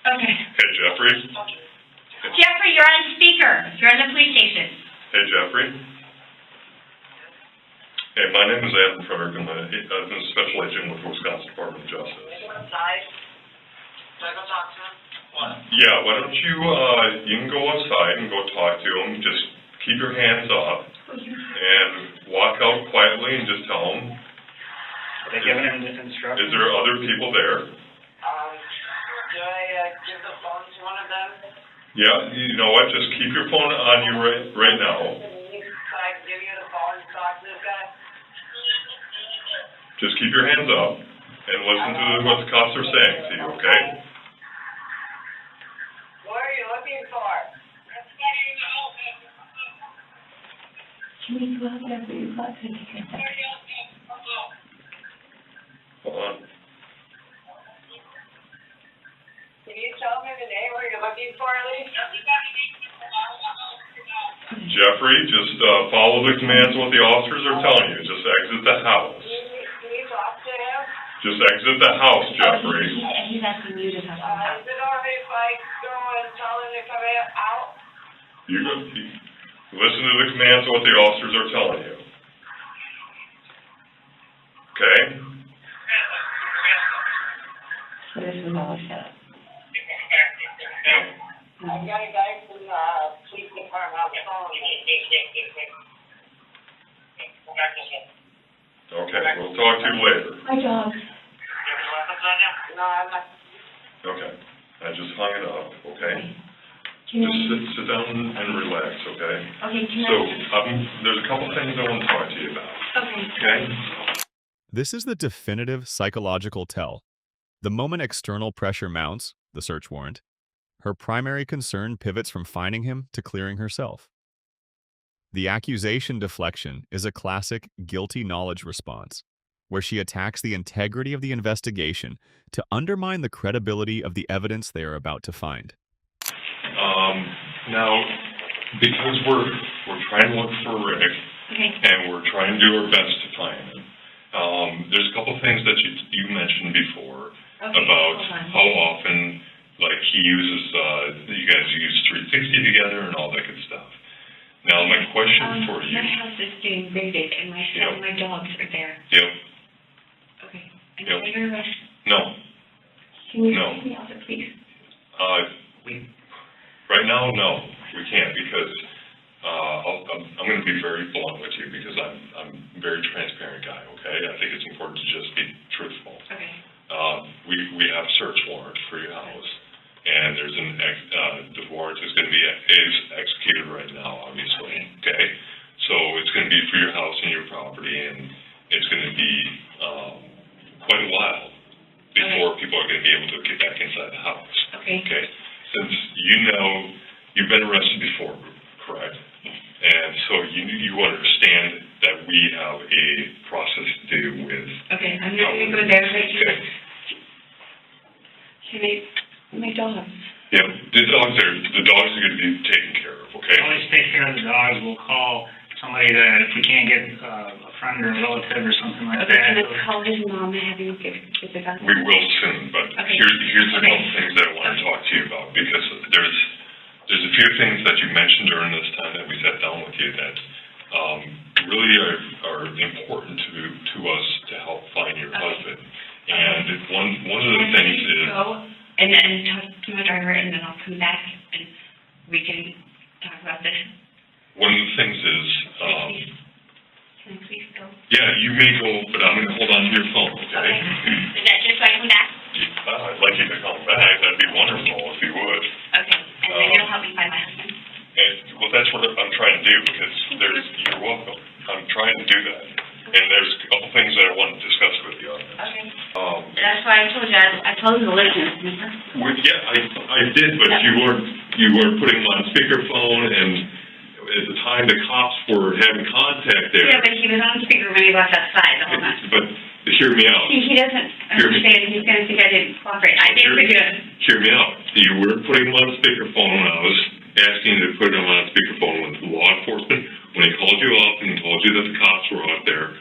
Okay. Hey, Jeffrey? Jeffrey, you're on speaker. You're on the police station. Hey, Jeffrey? Hey, my name is Adam Ferg. I'm a special agent with Wisconsin Department of Justice. Outside? Should I go talk to him? Yeah, why don't you can go outside and go talk to him. Just keep your hands up and walk out quietly and just tell him. Are they giving him instructions? Is there other people there? Should I give the phone to one of them? Yeah, you know what? Just keep your phone on you right now. Could I give you the phone so Just keep your hands up and listen to what the cops are saying to you, okay? What are you looking for? Can we go out there for you, Bob, to take care of that? Hold on. Can you tell me the name where you're looking for, Lee? Jeffrey, just follow the commands of what the officers are telling you. Just exit the house. Can you talk to him? Just exit the house, Jeffrey. He's asking you to talk to him. Is it all right if I go and tell him to come out? You listen to the commands of what the officers are telling you. Okay? So this is all set up. I got a guy from the police department on the phone. Okay, we'll talk to you later. My dog. No, I'm not. Okay, I just hung it up, okay? Can Just sit down and relax, okay? Okay, can So, there's a couple things I want to talk to you about, okay? This is the definitive psychological tell. The moment external pressure mounts, the search warrant, her primary concern pivots from finding him to clearing herself. The accusation deflection is a classic guilty knowledge response, where she attacks the integrity of the investigation to undermine the credibility of the evidence they are about to find. Now, because we're trying to look for Rick, and we're trying to do our best to find him, there's a couple things that you mentioned before about how often, like, he uses, you guys use 360 together and all that good stuff. Now, my question for you... My house is getting raided, and my son and my dogs are there. Yep. Okay. And can I go arrest? No. Can you No. take me out there, please? Right now, no, we can't, because I'm going to be very blunt with you, because I'm a very transparent guy, okay? I think it's important to just be truthful. Okay. We have a search warrant for your house, and there's the warrant is going to be executed right now, obviously, okay? So it's going to be for your house and your property, and it's going to be quite a while before people are going to be able to get back inside the house. Okay. Okay? Since you know you've been arrested before, correct? Yes. And so you understand that we have a process to do with... Okay, I'm not going to go there right now. Okay. My dogs. Yeah, the dogs are going to be taken care of, okay? Always take care of the dogs. We'll call somebody that, if we can't get a friend or a relative or something like Okay, that. can I call his mom and have him get the dog? We will soon, but Okay. here's a couple things that I want to talk to you about, because there's a few things that you mentioned during this time that we sat down with you that really are important to us to help find your husband. And one of the things is... Go and talk to my driver, and then I'll come back, and we can talk about this. One of the things is... Can I please go? Yeah, you may go, but I'm going to hold on to your phone, okay? Okay. Is that just so I come back? I'd like you to come back. That'd be wonderful if you would. Okay, and then you'll help me find my husband? Well, that's what I'm trying to do, because you're welcome. I'm trying to do that. And there's a couple things that I want to discuss with you on this. Okay. That's why I told you, I told him to listen, remember? Yeah, I did, but you weren't putting him on speakerphone, and at the time the cops were having contact there. Yeah, but he was on speaker when he walked outside the whole time. But hear me out. He doesn't understand, he's gonna think I didn't cooperate. I did pretty good. Hear me out. You were putting him on speakerphone when I was asking you to put him on speakerphone with law enforcement, when he called you up and told you that the cops were out there.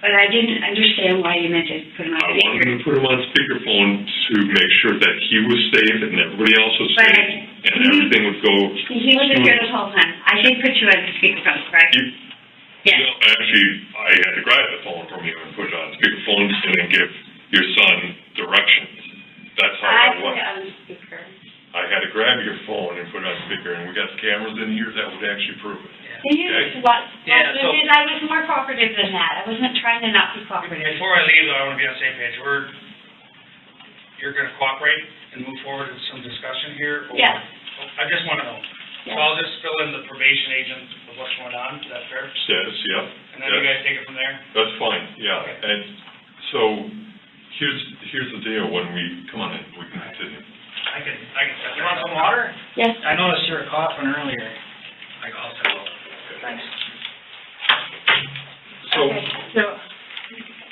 But I didn't understand why you meant to put him on I speaker. wanted to put him on speakerphone to make sure that he was safe and everybody else was But safe, and everything would go... He wasn't here the whole time. I did put you on speakerphone, correct? Yes. No, actually, I had to grab the phone from you and put it on speakerphone and then give your son directions. That's how I I put went. it on speaker. I had to grab your phone and put it on speaker, and we got cameras in here that would actually prove it. And you Okay. what? Yeah, so- I was more cooperative than that. I wasn't trying to not be cooperative. Before I leave, though, I want to be on the same page. You're going to cooperate and move forward with some discussion here? Or- Yes. I just want to know. Yes. So I'll just fill in the probation agent of what's going on. Is that fair? Status, yeah. And then you guys take it from there? That's fine, yeah. Okay. And So, here's the deal, when we, come on in, we can continue. I can, you want some water? Yes. I noticed you were coughing earlier. I'll step up. Thanks. So, Okay, so,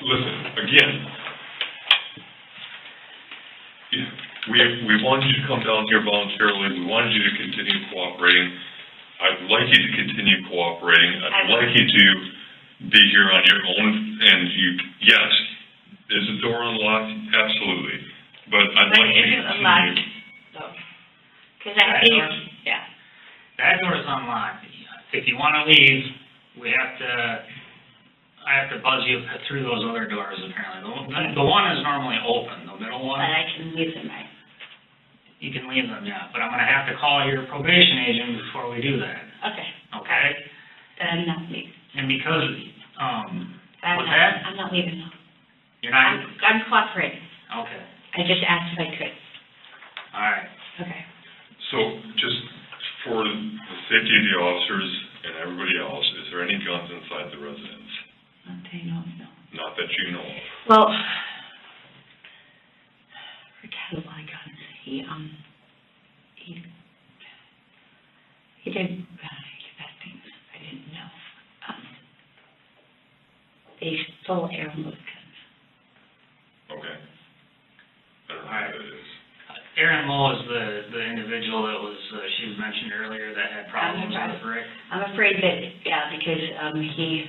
listen, again, we wanted you to come down here voluntarily, we wanted you to continue cooperating. I'd like you to continue cooperating, I'd like you to be here on your own, and yes, is the door unlocked? Absolutely. But I'd like you to continue. Unlocked, though. Because I think, yeah. That door is unlocked. If you want to leave, I have to buzz you through those other doors apparently. The one is normally open, the middle one. But I can leave them, right? You can leave them, yeah, but I'm gonna have to call your probation agent before we do that, Okay. okay? Then I'm not leaving. And because, what's that? I'm not leaving, no. You're not, I'm cooperating. okay, I just asked if I could. all right. Okay. So, just for the safety of the officers and everybody else, is there any guns inside the residence? Not that I know of, no. Not that you know of. well, Rick had a lot of guns. He did bad things I didn't know. They stole Aaron Mo's guns. Okay. I don't know Alright. who that is. Erin Lowe is the individual that was, she was mentioned earlier that had problems with Rick. I'm afraid that, yeah, because, he,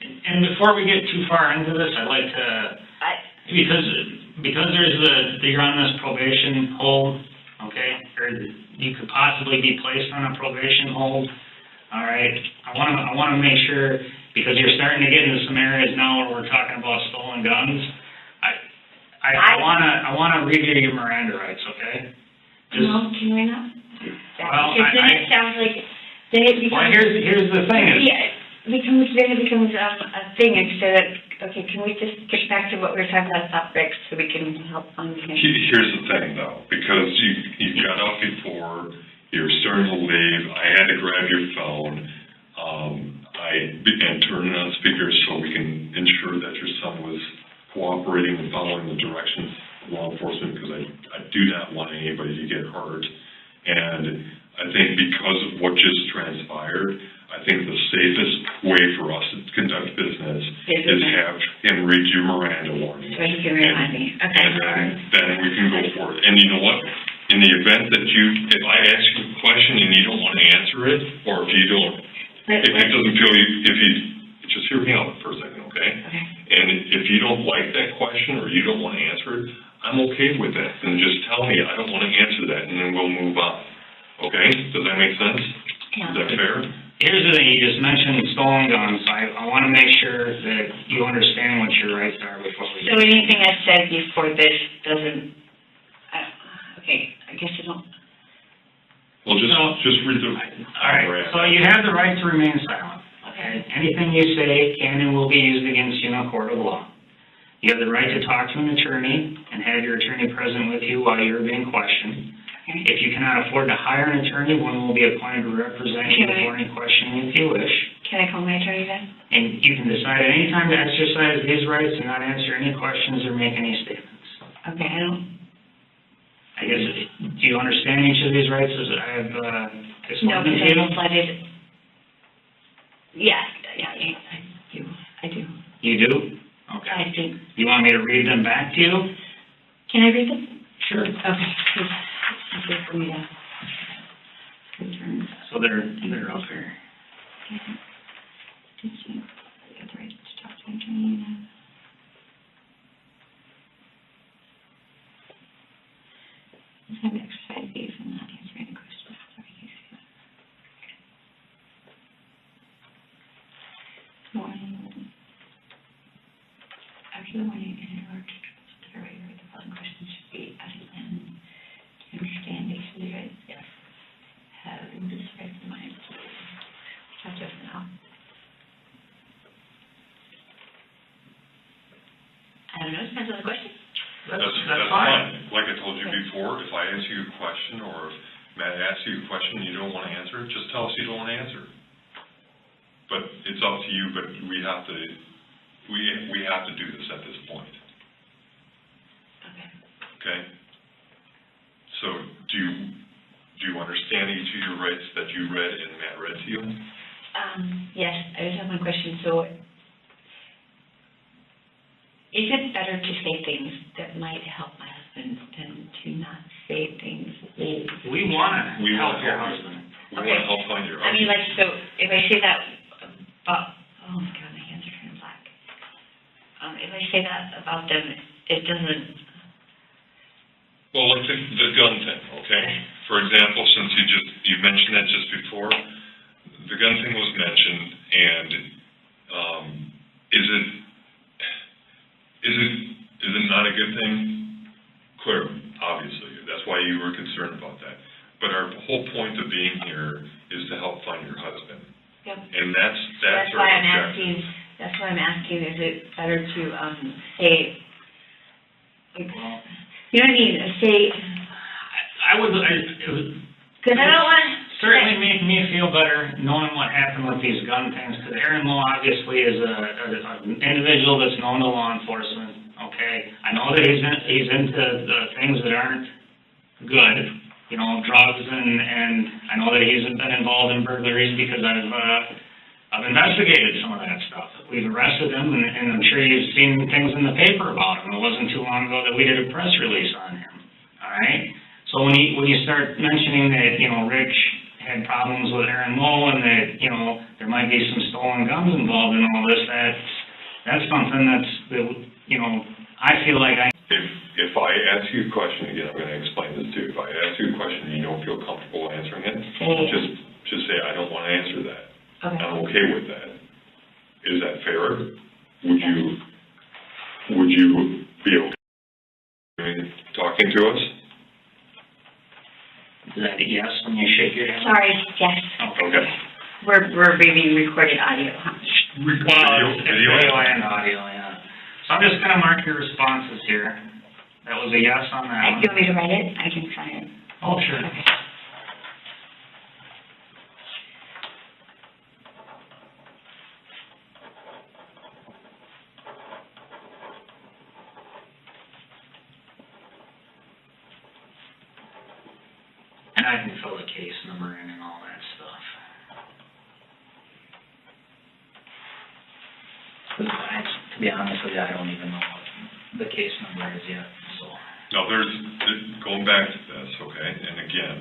And before we get too far into this, I'd like to, because you're on this probation hold, okay, or you could possibly be placed on a probation hold, all right? I wanna make sure, because you're starting to get into some areas now where we're talking about stolen guns. I wanna read you your Miranda rights, okay? no, can we not? Well, Because then it sounds like, then it becomes. Well, here's the thing is, Yeah, it becomes a thing instead of, okay, can we just get back to what we were talking about topics so we can help on here? Here's the thing though, because you got up before, you're starting to leave, I had to grab your phone, and turn it on speaker so we can ensure that your son was cooperating and following the directions of law enforcement, because I do not want anybody to get hurt. And I think because of what just transpired, I think the safest way for us to conduct business is have him read you Miranda warnings. So he can remind me, okay. And then we can go for it. And you know what? In the event that if I ask you a question and you don't want to answer it, or if you don't, if it doesn't feel just hear me out for a second, okay? Okay. And if you don't like that question or you don't want to answer it, I'm okay with that. Then just tell me I don't want to answer that, and then we'll move on. Okay? Does that make sense? Yeah. Is that fair? here's the thing, you just mentioned stolen guns, I wanna make sure that you understand what your rights are before we. So anything I said before this doesn't, okay, I guess I don't. Well, just read the. All right, so you have the right to remain silent, okay? Anything you say can and will be used against you in a court of law. You have the right to talk to an attorney and have your attorney present with you while you're being questioned. Okay. If you cannot afford to hire an attorney, one will be appointed to represent you before any questioning if you wish. Can I call my attorney then? And you can decide at any time to exercise these rights and not answer any questions or make any statements. Okay, I guess, do you understand each of these rights as I have no, explained them to because you? I flooded. Yeah, I do. You do? Okay. I do. You want me to read them back to you? Can I read them? Sure. Okay, please. It's easier for me to confirm. So they're up here. Did you have the right to talk to an attorney? Just have to exercise these and not answer any questions. Morning. After the morning, in order to the right, the following questions should be asked and to understand each of the rights. Yes. Have this right in mind. Talk to us now. I don't know, depends on the question. That's fine. Like I told you before, if I ask you a question, or if Matt asks you a question and you don't want to answer it, just tell us you don't want to answer it. But it's up to you, but we have to we have to do this at this point, Okay. okay? So do you understand each of your rights that you read and Matt read to you? Yes, I just have one question. So is it better to say things that might help my husband than to not say things that... We wanna We help wanna your help you. husband. We want to help find your I mean, husband. like, so if I say that about, oh my God, my hands are turning black. If I say that about them, it doesn't, Well, like the gun thing, okay? For example, since you mentioned that just before, the gun thing was mentioned, and, is it not a good thing? Clearly, obviously, that's why you were concerned about that. But our whole point of being here is to help find your husband. yep. And that's That's our why I'm objective. asking, is it better to, say, like, you know what I mean, say, It would because I don't want to... certainly make me feel better knowing what happened with these gun things, because Aaron Moore obviously is an individual that's known to law enforcement, okay? I know that he's into the things that aren't good, you know, drugs, and I know that he's been involved in burglaries because I've investigated some of that stuff. We've arrested him, and I'm sure you've seen things in the paper about him. It wasn't too long ago that we did a press release on him, all right? So when you start mentioning that, you know, Rich had problems with Aaron Moe and that, you know, there might be some stolen guns involved in all this, that's something that, you know, I feel like If I ask you a question, again, I'm going to explain this too. If I ask you a question and you don't feel comfortable answering it, just say, I don't want to answer that. Okay. I'm okay with that. Is that fair? Would you be okay talking to us? is that a yes when you shake your head? Sorry, yes. Okay. We're being recorded audio, huh? Video and audio, yeah. So I'm just gonna mark your responses here. That was a yes on that one. Do you want me to write it? I can sign it. Oh, sure. Okay. And I can fill the case number in and all that stuff. To be honest with you, I don't even know what the case number is yet, so. No, going back to this, okay, and again,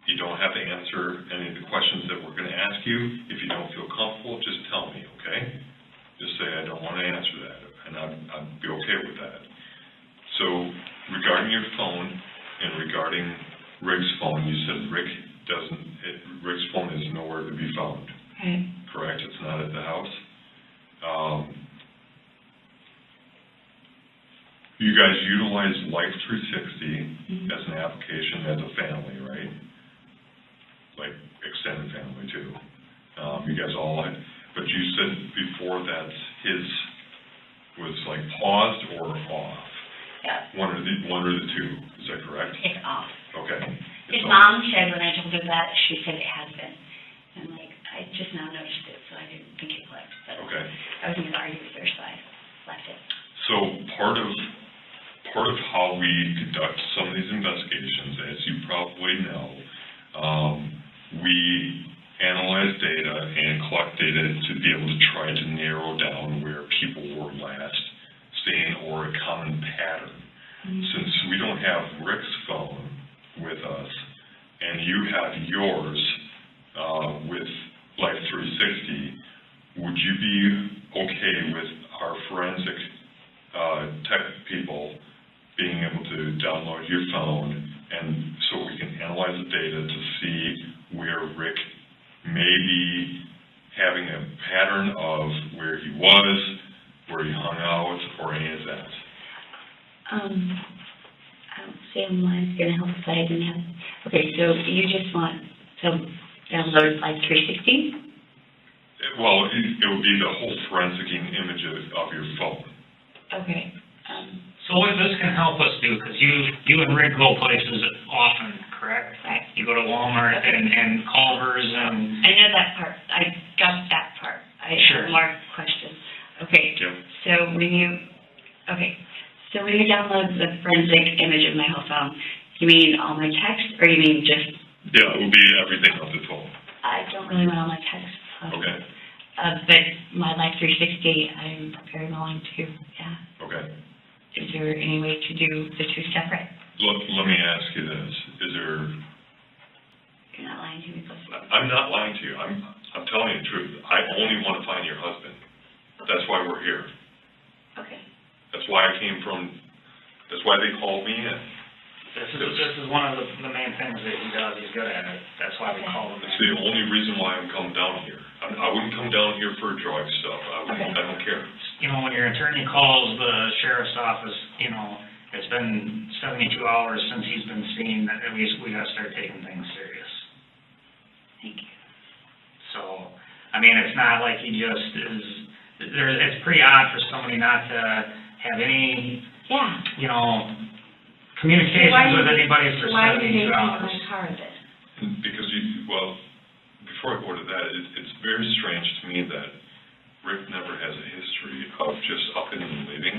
you don't have to answer any of the questions that we're going to ask you. If you don't feel comfortable, just tell me, okay? Just say, I don't want to answer that, and I'd be okay with that. So regarding your phone and regarding Rick's phone, you said Rick's phone is nowhere to be found, Right. correct? It's not at the house? You guys utilize Life 360 as an application as a family, right? Like extended family too. You guys all had, but you said before that his was like paused or off? Yeah. One or the two, is that correct? It's off. Okay. His It's mom said when I told her that, she said it has been. And like, I just now noticed it, so I didn't think it was. But Okay. I was going to argue with her, so I left it. So part of how we conduct some of these investigations, as you probably know, we analyze data and collect data to be able to try to narrow down where people were last seen or a common pattern. Since we don't have Rick's phone with us and you have yours with Life 360, would you be okay with our forensic tech people being able to download your phone and so we can analyze the data to see where Rick may be having a pattern of where he was, where he hung out, or any of that? I don't see how mine's going to help if I didn't have... Okay, so you just want to download like 360? Well, it would be the whole forensic image of your phone. Okay. So what this can help us do, because you and Rick go places often, correct? Right. You go to Walmart and Culver's and... I know that part. I got that part. I Sure. have more questions. Okay. when you download the forensic image of my whole phone, you mean all my texts, or you mean just? Yeah, it will be everything on the phone. I don't really want all my texts. Okay. But my Life 360, I'm very willing to, yeah. Okay. Is there any way to do the two separate? Let me ask you this. Is there... You're not lying to me, Chris. I'm not lying to you. I'm telling you the truth. I only want to find your husband. That's why we're here. Okay. That's why that's why they called me in. This is one of the main things that he does. He's good at it. That's why we call him. It's the only reason why I'm coming down here. I wouldn't come down here for drug stuff. I don't care. You know, when your attorney calls the sheriff's office, you know, it's been 72 hours since he's been seen, that we gotta start taking things serious. Thank you. So, I mean, it's not like he just is, it's pretty odd for somebody not to have any, Yeah. you know, communications with anybody for 72 hours. My car then? Because before I go to that, it's very strange to me that Rick never has a history of just up and leaving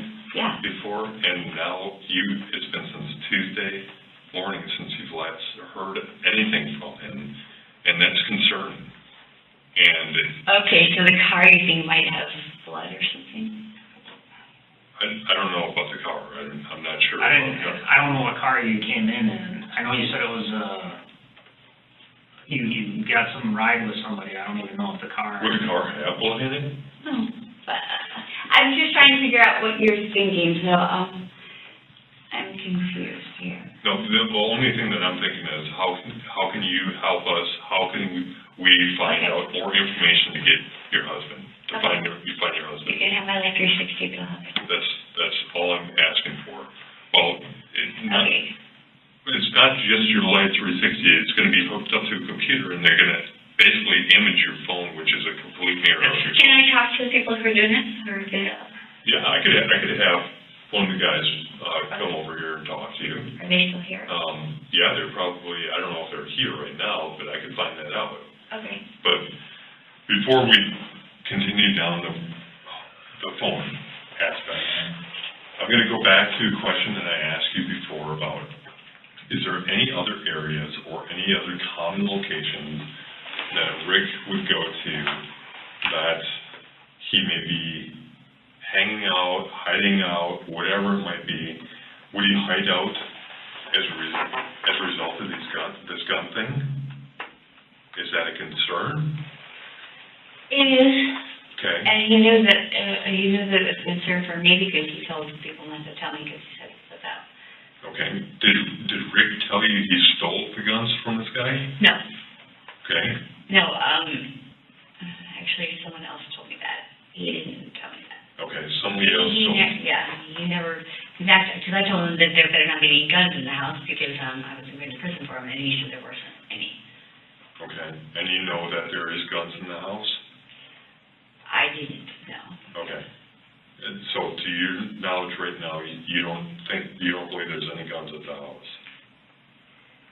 before, and now it's been since Tuesday morning since you've last heard anything from him, and that's concerning. And okay, so the car you think might have blood or something? I don't know about the car. I'm not sure. I don't know what car you came in. I know you said it was you got some ride with somebody. I don't even know if the car. Would the car have blood in it? No, but I'm just trying to figure out what you're thinking, so I'm confused here. No, the only thing that I'm thinking is how can you help us? How can we find out more information to get your husband? To find your husband. You can have my Life 360 bill. That's all I'm asking for. Well, it's not just your Life 360. It's going to be hooked up to a computer, and they're going to basically image your phone, which is a complete mirror of your phone. Can I talk to the people who are doing this? Yeah, I could have one of the guys come over here and talk to you. Are they still here? Yeah, they're probably, I don't know if they're here right now, but I could find that out. Okay. But before we continue down the phone aspect, I'm going to go back to a question that I asked you before about, is there any other areas or any other common locations that Rick would go to that he may be hanging out, hiding out, whatever it might be? Would he hide out as a result of this gun thing? Is that a concern? It is. Okay. And he knew that it was a concern for me because he told people not to tell me because he said it was out. Okay. Did Rick tell you he stole the guns from this guy? No. Okay. No, actually someone else told me that. He didn't tell me that. Okay, somebody else told you. He never, because I told him that there better not be any guns in the house because I was going to prison for him and he said there wasn't any. Okay. And you know that there is guns in the house? I didn't know. Okay. And so to your knowledge right now, you don't believe there's any guns at the house?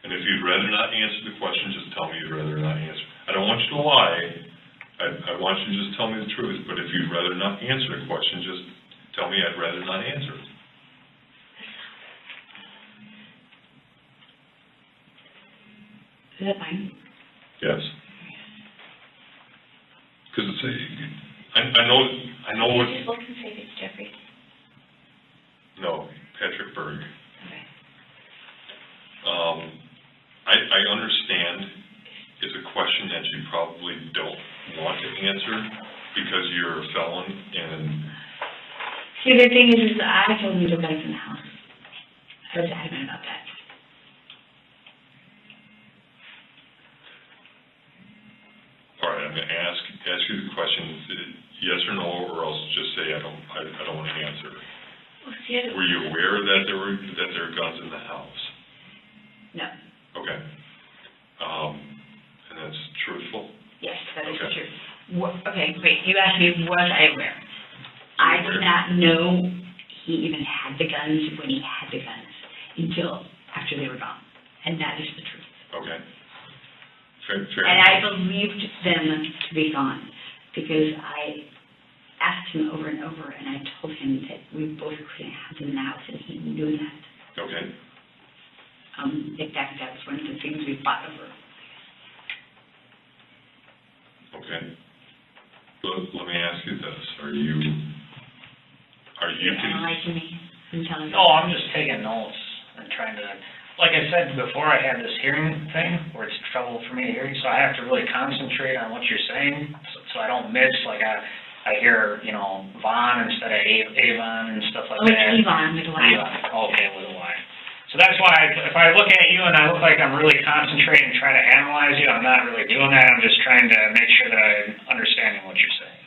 And if you'd rather not answer the question, just tell me you'd rather not answer. I don't want you to lie. I want you to just tell me the truth, but if you'd rather not answer the question, just tell me I'd rather not answer it. Is that fine? Yes. Because I know what... Just look and see if it's Jeffrey. No, Patrick Berg. Okay. I understand it's a question that you probably don't want to answer because you're a felon and... See, the thing is I told him to go back in the house. I was adamant about that. All right, I'm going to ask you the question, yes or no, or else just say I don't want to answer. Well, see, Were you aware that there are guns in the house? No. Okay. And that's truthful? Yes, that is Okay. true. Okay, wait, you asked me, was I aware? I did not know he even had the guns when he had the guns until after they were gone. And that is the truth. Okay. Fair And I believed them to be gone because I asked asked him over and over, and I told him that we both couldn't have him in the house, and he knew that. Okay. In fact, that's one of the things we fought over. Okay. Let me ask you this, are you You're analyzing me and telling me. No, I'm just taking notes and trying to, like I said before, I had this hearing thing where it's trouble for me to hear you, so I have to really concentrate on what you're saying, so I don't miss, like I hear, you know, Vaughn instead of Avon and stuff like that. It's Yvonne with a Y. Okay, with a Y. So that's why if I look at you and I look like I'm really concentrating and trying to analyze you, I'm not really doing that. I'm just trying to make sure that I'm understanding what you're saying.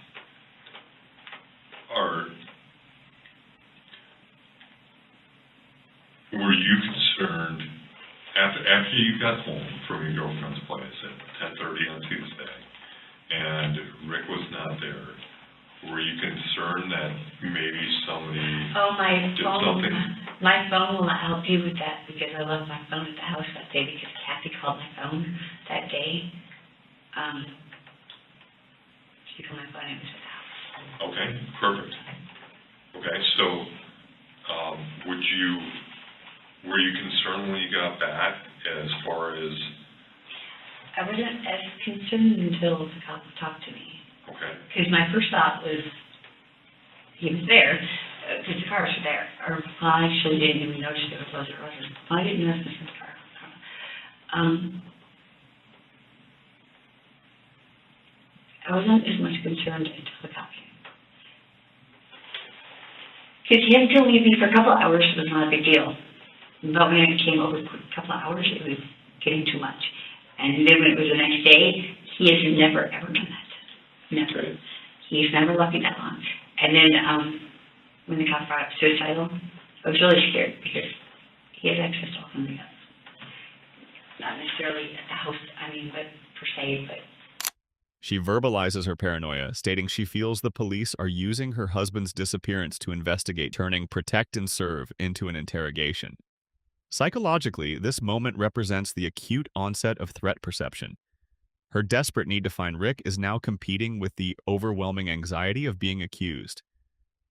Were you concerned, after you got home from your girlfriend's place at 10:30 on Tuesday, and Rick was not there, were you concerned that maybe somebody Oh, did something? my phone will not help you with that, because I left my phone at the house that day, because Kathy called my phone that day. She called my phone, and it was at the house. Okay, perfect. Okay, so, were you concerned when you got back as far as? I wasn't as concerned until the cop talked to me. Okay. Because my first thought was, he was there, because the cars were there. Or, well, I actually didn't even notice if it was or wasn't. Well, I didn't notice the car. I wasn't as much concerned until the cop came. Because he had to leave me for a couple of hours, so it was not a big deal. But when it came over a couple of hours, it was getting too much. And then when it was the next day, he has never, ever done that. Never. He's never left me that long. And then when the cop brought up suicidal, I was really scared because he has access to all kinds of guns. Not necessarily at the house, but per se, but. She verbalizes her paranoia, stating she feels the police are using her husband's disappearance to investigate, turning protect and serve into an interrogation. Psychologically, this moment represents the acute onset of threat perception. Her desperate need to find Rick is now competing with the overwhelming anxiety of being accused.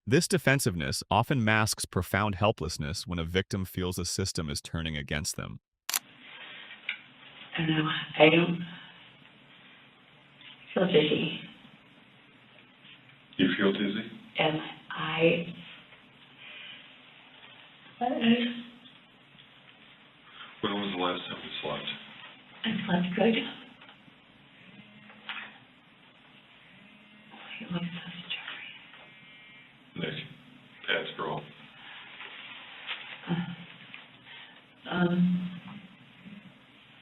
This defensiveness often masks profound helplessness when a victim feels a system is turning against them. I know, I don't feel dizzy. You feel dizzy? And When was the last time you slept? I slept good. Look at this, Jeffrey. Nick, Pat's girl.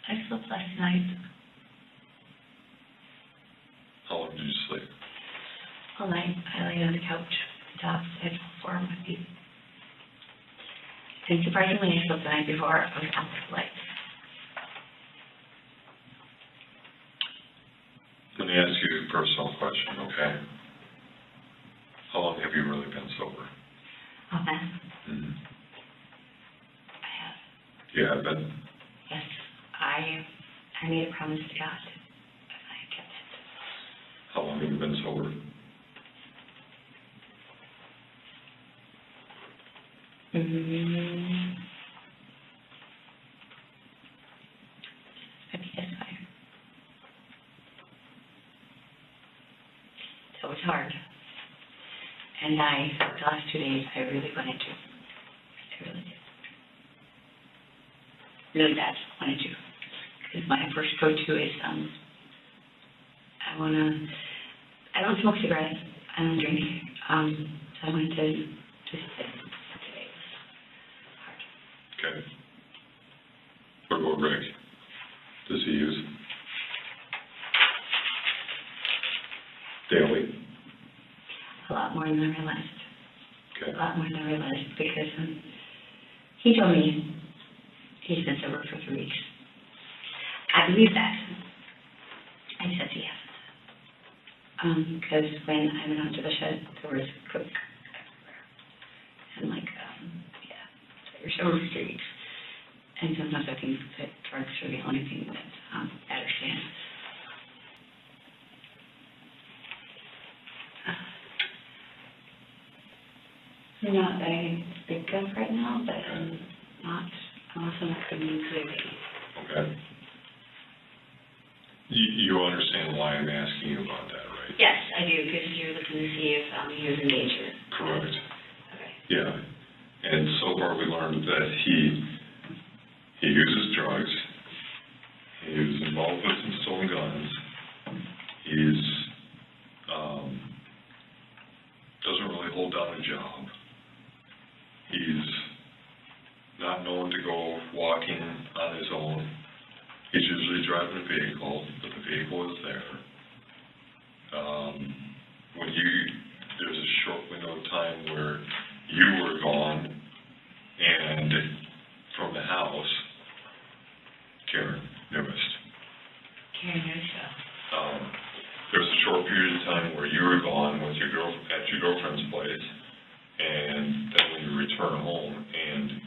I slept last night. How long did you sleep? All night. I lay on the couch, tops, head four on my feet. And surprisingly, I slept the night before. I was up late. Let me ask you a personal question, okay? How long have you really been sober? Oh, man. Mm-hmm. I have. You have been? Yes. I made a promise to God, and I kept it. How long have you been sober? I think that's fine. So it was hard. And the last 2 days, I really wanted to. I really did. Really bad, wanted to. Because my first go-to is, I don't smoke cigarettes, I don't drink. So I wanted to just sit today. Hard. Okay. What about Rick? Does he use? Daily? A lot more than I realized. Okay. A lot more than I realized, because he told me he's been sober for 3 weeks. I believe that. I said he hasn't. Because when I went onto the shed, there was coke everywhere. And so you're sober for 3 weeks. And sometimes I think that drugs are the only thing that I understand. Not that I can think of right now, but not awesome clearly. Okay. You understand why I'm asking you about that, right? Yes, I do, because you're looking to see if he was in danger. Correct. Okay. Yeah. And so far we learned that he uses drugs. He's involved with some stolen guns. He's, doesn't really hold down a job. He's not known to go walking on his own. He's usually driving a vehicle, but the vehicle is there. There's a short window of time where you were gone, and from the house, Karen noticed. Karen knows There was a short period of time where you were gone with your at your girlfriend's place, and then when you return home, and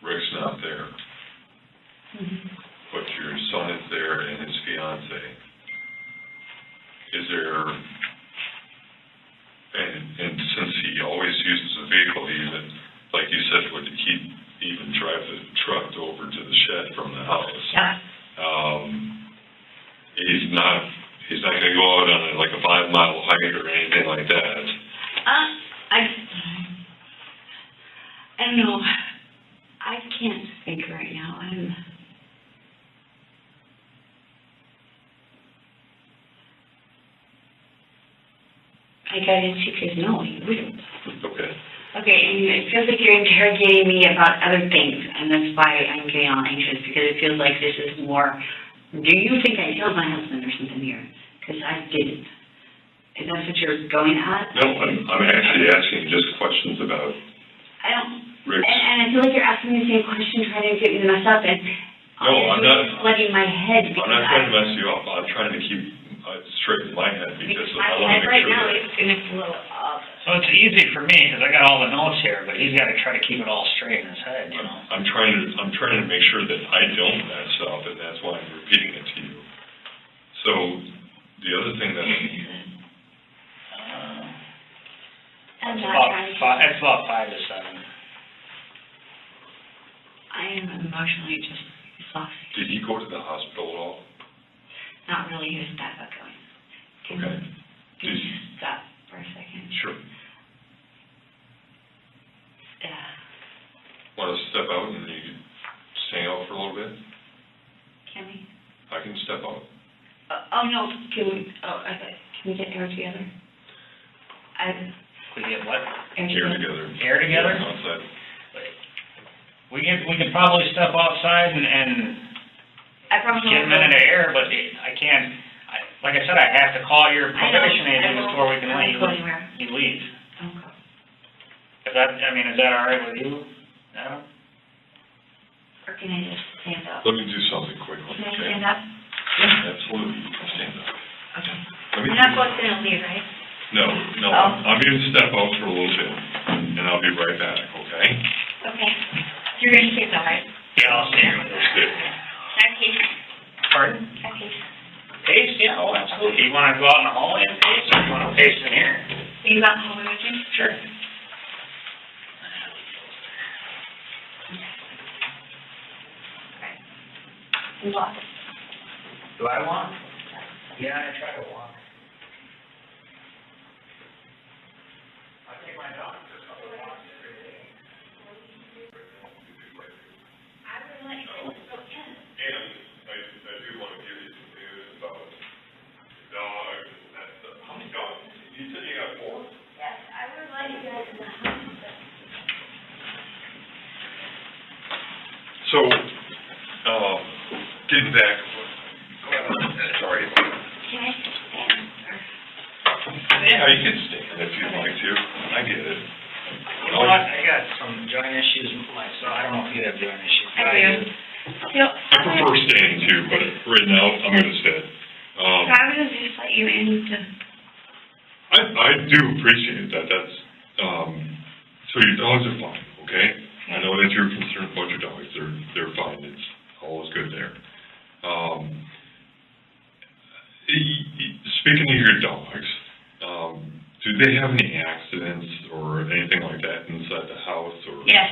Rick's not there. Mm-hmm. But your son is there and his fiance. Is there, and since he always uses a vehicle, even, like you said, he even drives a truck over to the shed from the house. Yeah. He's not gonna go out on like a 5-mile hike or anything like that. I don't know. I can't think right now. I got into because no, you wouldn't. Okay. Okay, and it feels like you're interrogating me about other things, and that's why I'm getting all anxious, because it feels like this is more, do you think I killed my husband or something here? Because I didn't. Is that what you're going at? No, I'm actually asking just questions about I don't, Rick's. and I feel like you're asking me the same question, trying to get me to mess up, and No, I'm not. flooding my head because I'm not trying to mess you up. I'm trying to keep straight in my head because my I want to head make right sure now that. it's a little off. So it's easy for me, because I got all the notes here, but he's gotta try to keep it all straight in his head, you know? I'm trying to make sure that I don't mess up, and that's why I'm repeating it to you. So the other thing that I'm It's not about trying to. it's about 5 to 7. I am emotionally just exhausted. did he go to the hospital at all? Not really, he was bad about going. Okay. Can you just stop for a second? Sure. Yeah. Want to step out and you can stay out for a little bit? Can we? I can step out. Oh, no, can we get air together? We get what? Air Here together. together. Air together? Outside. We can probably step outside and I probably get a minute of air, but I can't, like I said, I have to call your probation agent before we can let go anywhere. you leave. Okay. Is that all right with you, Adam? Or can I just stand up? Let me do something quickly, Can I okay? stand up? Absolutely, stand up. Okay. Let me You're not both gonna leave, right? No, Oh. I'm going to step out for a little bit, and I'll be right back, okay? Okay. You're gonna stay though, right? Yeah, I'll stay here with this. Good. Can I pace? Pardon? Can I pace? Pace? Yeah, oh, absolutely. You wanna go out in the hallway and pace, or you wanna pace in here? Can you go out in the hallway with me? Sure. You walk. Do I walk? Yeah, I try to walk. I take my dog for a couple of walks every day. I would like to go in. And I do want to give you some news about dogs and that stuff. How many dogs? You said you got 4? Yes, I would like to go in the house. So, getting back, sorry. Can I stand? Yeah, you can stand if you'd like to. I get it. You know what, I got some joint issues myself, I don't know if you have joint issues. I do. I prefer standing too, but right now, I'm going to sit. So I would have just let you in to. I do appreciate that. That's, so your dogs are fine, okay? I know that you're concerned about your dogs. They're fine. It's all is good there. Speaking of your dogs, do do they have any accidents or anything like that inside the house, or? Yes.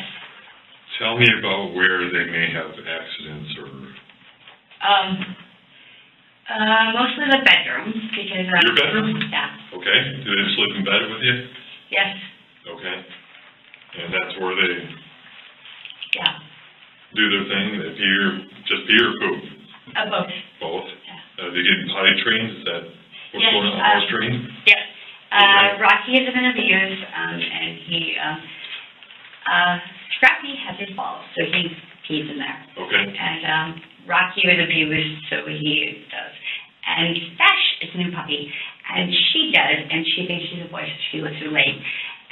Tell me about where they may have accidents or. Mostly the bedroom, because, Your bedroom? yeah, Okay, do they sleep in bed with you? yes, Okay, and that's where they yeah, do their thing, they pee or poop? both, Both? yeah. They getting potty trained, is that what's Yes, going on, house trained? Yep. Okay. Rocky has been abused, and he, Scrappy has his balls, so he pees in there. Okay, And, Rocky was abused, so he does. And Stash is a new puppy, and she does, and she thinks she's a boy, so she lets her lay.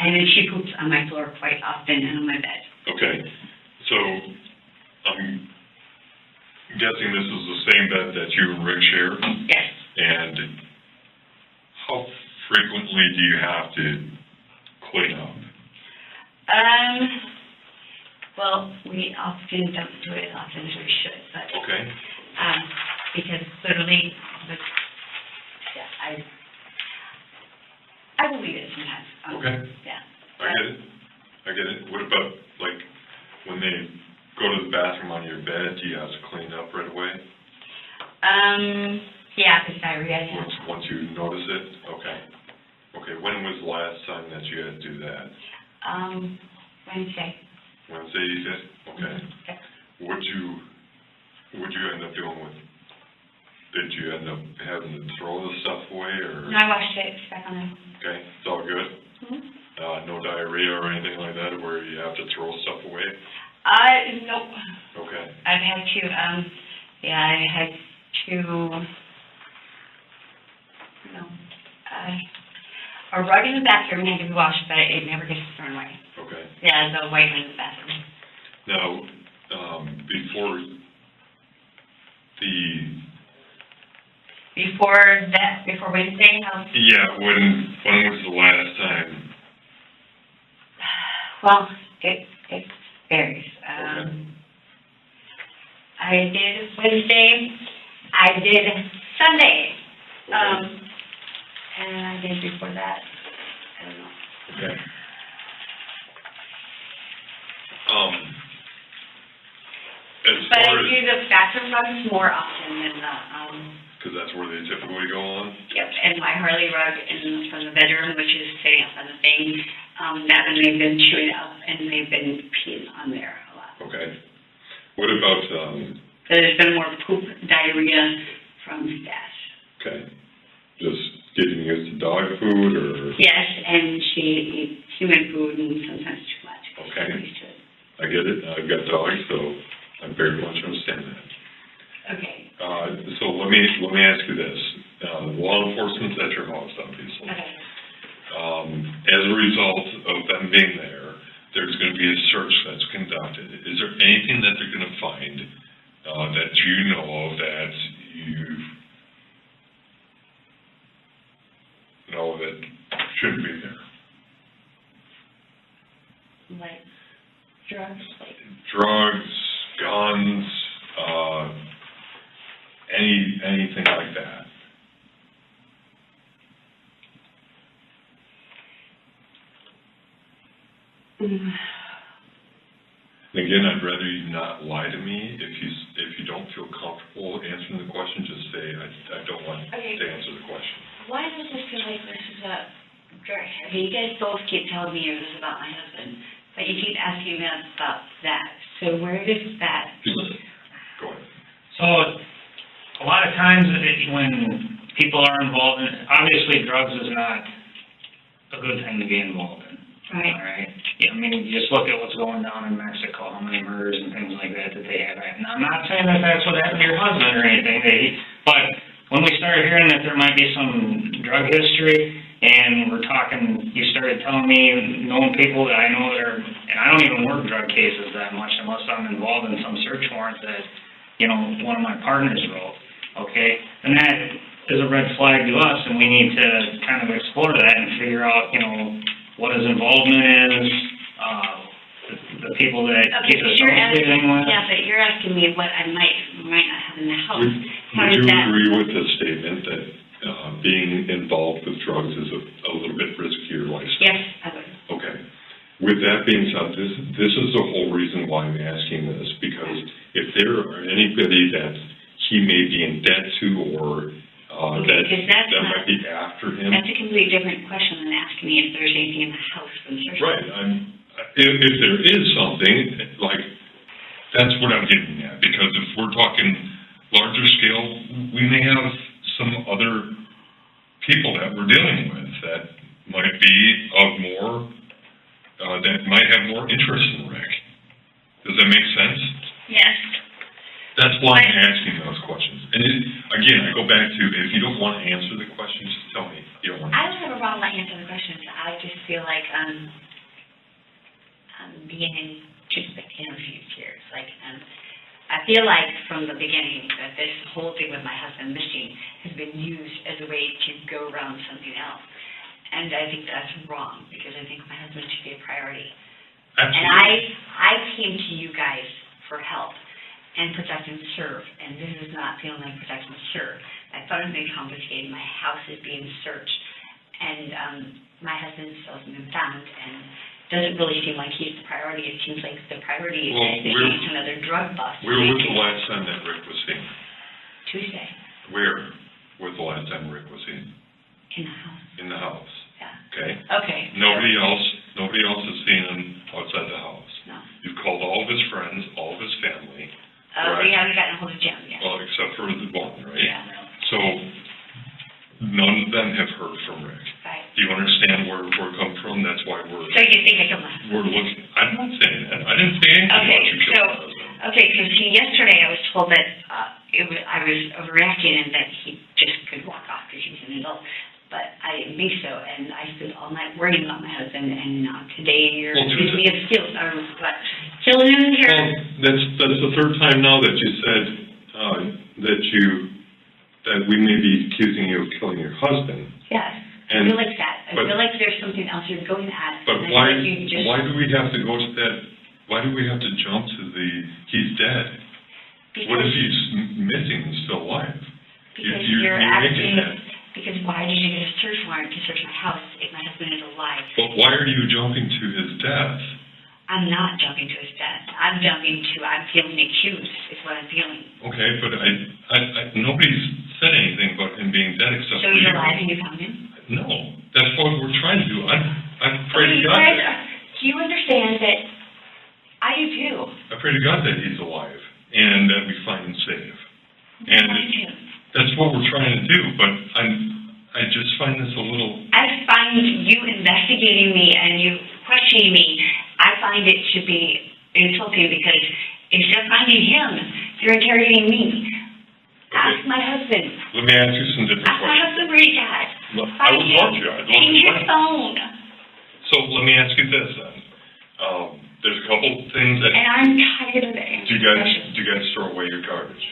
And then she poops on my floor quite often and on my bed. okay, so I'm guessing this is the same bed that you and Rick share? Yes. And how frequently do you have to clean up? Well, we often don't do it as often as we should, but, Okay, because literally, yeah, I will leave it sometimes. Okay. Yeah. I get it. What about, like, when they go to the bathroom on your bed, do you have to clean up right away? Yeah, because diarrhea, yeah. Once you notice it? Okay. Okay, when was the last time that you had to do that? Wednesday. Wednesday, you said? Okay. Okay. What'd you end up doing with, did you end up having to throw the stuff away, or? No, I washed it, it's back on there. Okay, it's all good? Mm-hmm. No diarrhea or anything like that, where you have to throw stuff away? Nope. Okay, I've had to, I had to, a rug in the bathroom had to be washed, but it never gets thrown away. okay. Yeah, the white one in the bathroom. Now, Before Wednesday, yeah, when was the last time? well, it varies. Okay. I did Wednesday, I did Sunday, Okay. and I did before that, I don't know. Okay. As But far I as, do the bathroom rugs more often than the, because that's where they typically go on? yep, and my Harley rug from the bedroom, which is sitting up on the thing, that one they've been chewing up, and they've been peeing on there a lot. Okay. What about, So there's been more poop, diarrhea from Stash. okay, just getting used to dog food, or? Yes, and she eats human food and sometimes too much. Okay. She's used to it. I get it, I've got dogs, so I very much understand that. Okay. So let me ask you this, law enforcement's at your house, obviously. Okay. As a result of them being there, there's gonna be a search that's conducted. Is there anything that they're gonna find, that you know of that you know that shouldn't be there? Like drugs, like. Drugs, guns, anything like that? Mm. And again, I'd rather you not lie to me. If you don't feel comfortable answering the question, just say, I don't want Okay. to answer the question. Why does this feel like this is a drug? Okay, you guys both keep telling me this is about my husband, but you keep asking me about that. So where does that? Go ahead. So, a lot of times when people are involved in, obviously drugs is not a good thing to be involved in. Right. All right? Yeah, I mean, you just look at what's going down in Mexico, how many murders and things like that they have. And I'm not saying that that's what happened to your husband or anything, but when we started hearing that there might be some drug history, and we're talking, you started telling me, knowing people that I know that are, and I don't even work drug cases that much unless I'm involved in some search warrant that, one of my partners wrote, okay? And that is a red flag to us, and we need to kind of explore that and figure out, what his involvement is, the people that Okay, he's but you're asking, associating with. yeah, but you're asking me what I might not have in the house. How Would does you that? agree with the statement that being involved with drugs is a little bit riskier lifestyle. Yes, I would. Okay. With that being said, this is the whole reason why I'm asking this, because if there are anybody that he may be in debt to, or that might be after him. That's a completely different question than asking me if there's anything in the house from the search. Right. If there is something, like, that's what I'm getting at, because if we're talking larger scale, we may have some other people that we're dealing with that might be of more, that might have more interest in Rick. Does that make sense? Yes. That's why I'm asking those questions. And again, I go back to, if you don't want to answer the question, just tell me you don't want to. I don't have a problem answering the questions. I just feel like I'm being interviewed here. It's like, I feel like from the beginning that this whole thing with my husband missing has been used as a way to go around something else. And I think that's wrong, because I think my husband should be a priority. Absolutely. And I came to you guys for help and protect and serve, and this is not feeling like protect and serve. I thought it was being complicated. My house is being searched, and my husband still hasn't been found, and doesn't really seem like he's the priority. It seems like the priority is that he's another drug bust. Where was the last time that Rick was seen? Tuesday. Where was the last time Rick was seen? In the house. In the house. Yeah. Okay. Okay. Nobody else has seen him outside the house. No. You've called all of his friends, all of his family. We haven't gotten a hold of Jim yet. Well, except for the one, right? Yeah. So, none of them have heard from Rick. Right. Do you understand where we're coming from? That's why So you think I don't listen? we're looking, I'm not saying that. I didn't say anything about you killing my husband. Okay, because yesterday I was told that I was overreacting and that he just could walk off because he was an adult. But I didn't think so, and I spent all night worrying about my husband, and today you're accusing me of killing him here. Well, that's the third time now that you said that we may be accusing you of killing your husband. Yes, I feel like that. I feel like there's something else you're going at. But why do we have to go to that? Why do we have to jump to he's dead? What if he's missing and still alive? Because you're making that. Because why did you get a search warrant to search my house if my husband is alive? But why are you jumping to his death? I'm not jumping to his death. I'm feeling accused is what I'm feeling. Okay, but nobody's said anything about him being dead except So for you. he's alive and you found him? No, that's what we're trying to do. I pray to God Do you understand that I do too? I pray to God that he's alive and that we find him safe. And that's what we're trying to do, but I just find this a little... I find you investigating me and you questioning me, I find it to be insulting, because instead of finding him, you're interrogating me. Ask my husband. Let me ask you some different Ask my questions. husband where he's at. I would love to. I'd love Take to his find him. phone. So let me ask you this then. There's a couple things that... And I'm tired of it. Do you guys throw away your garbage?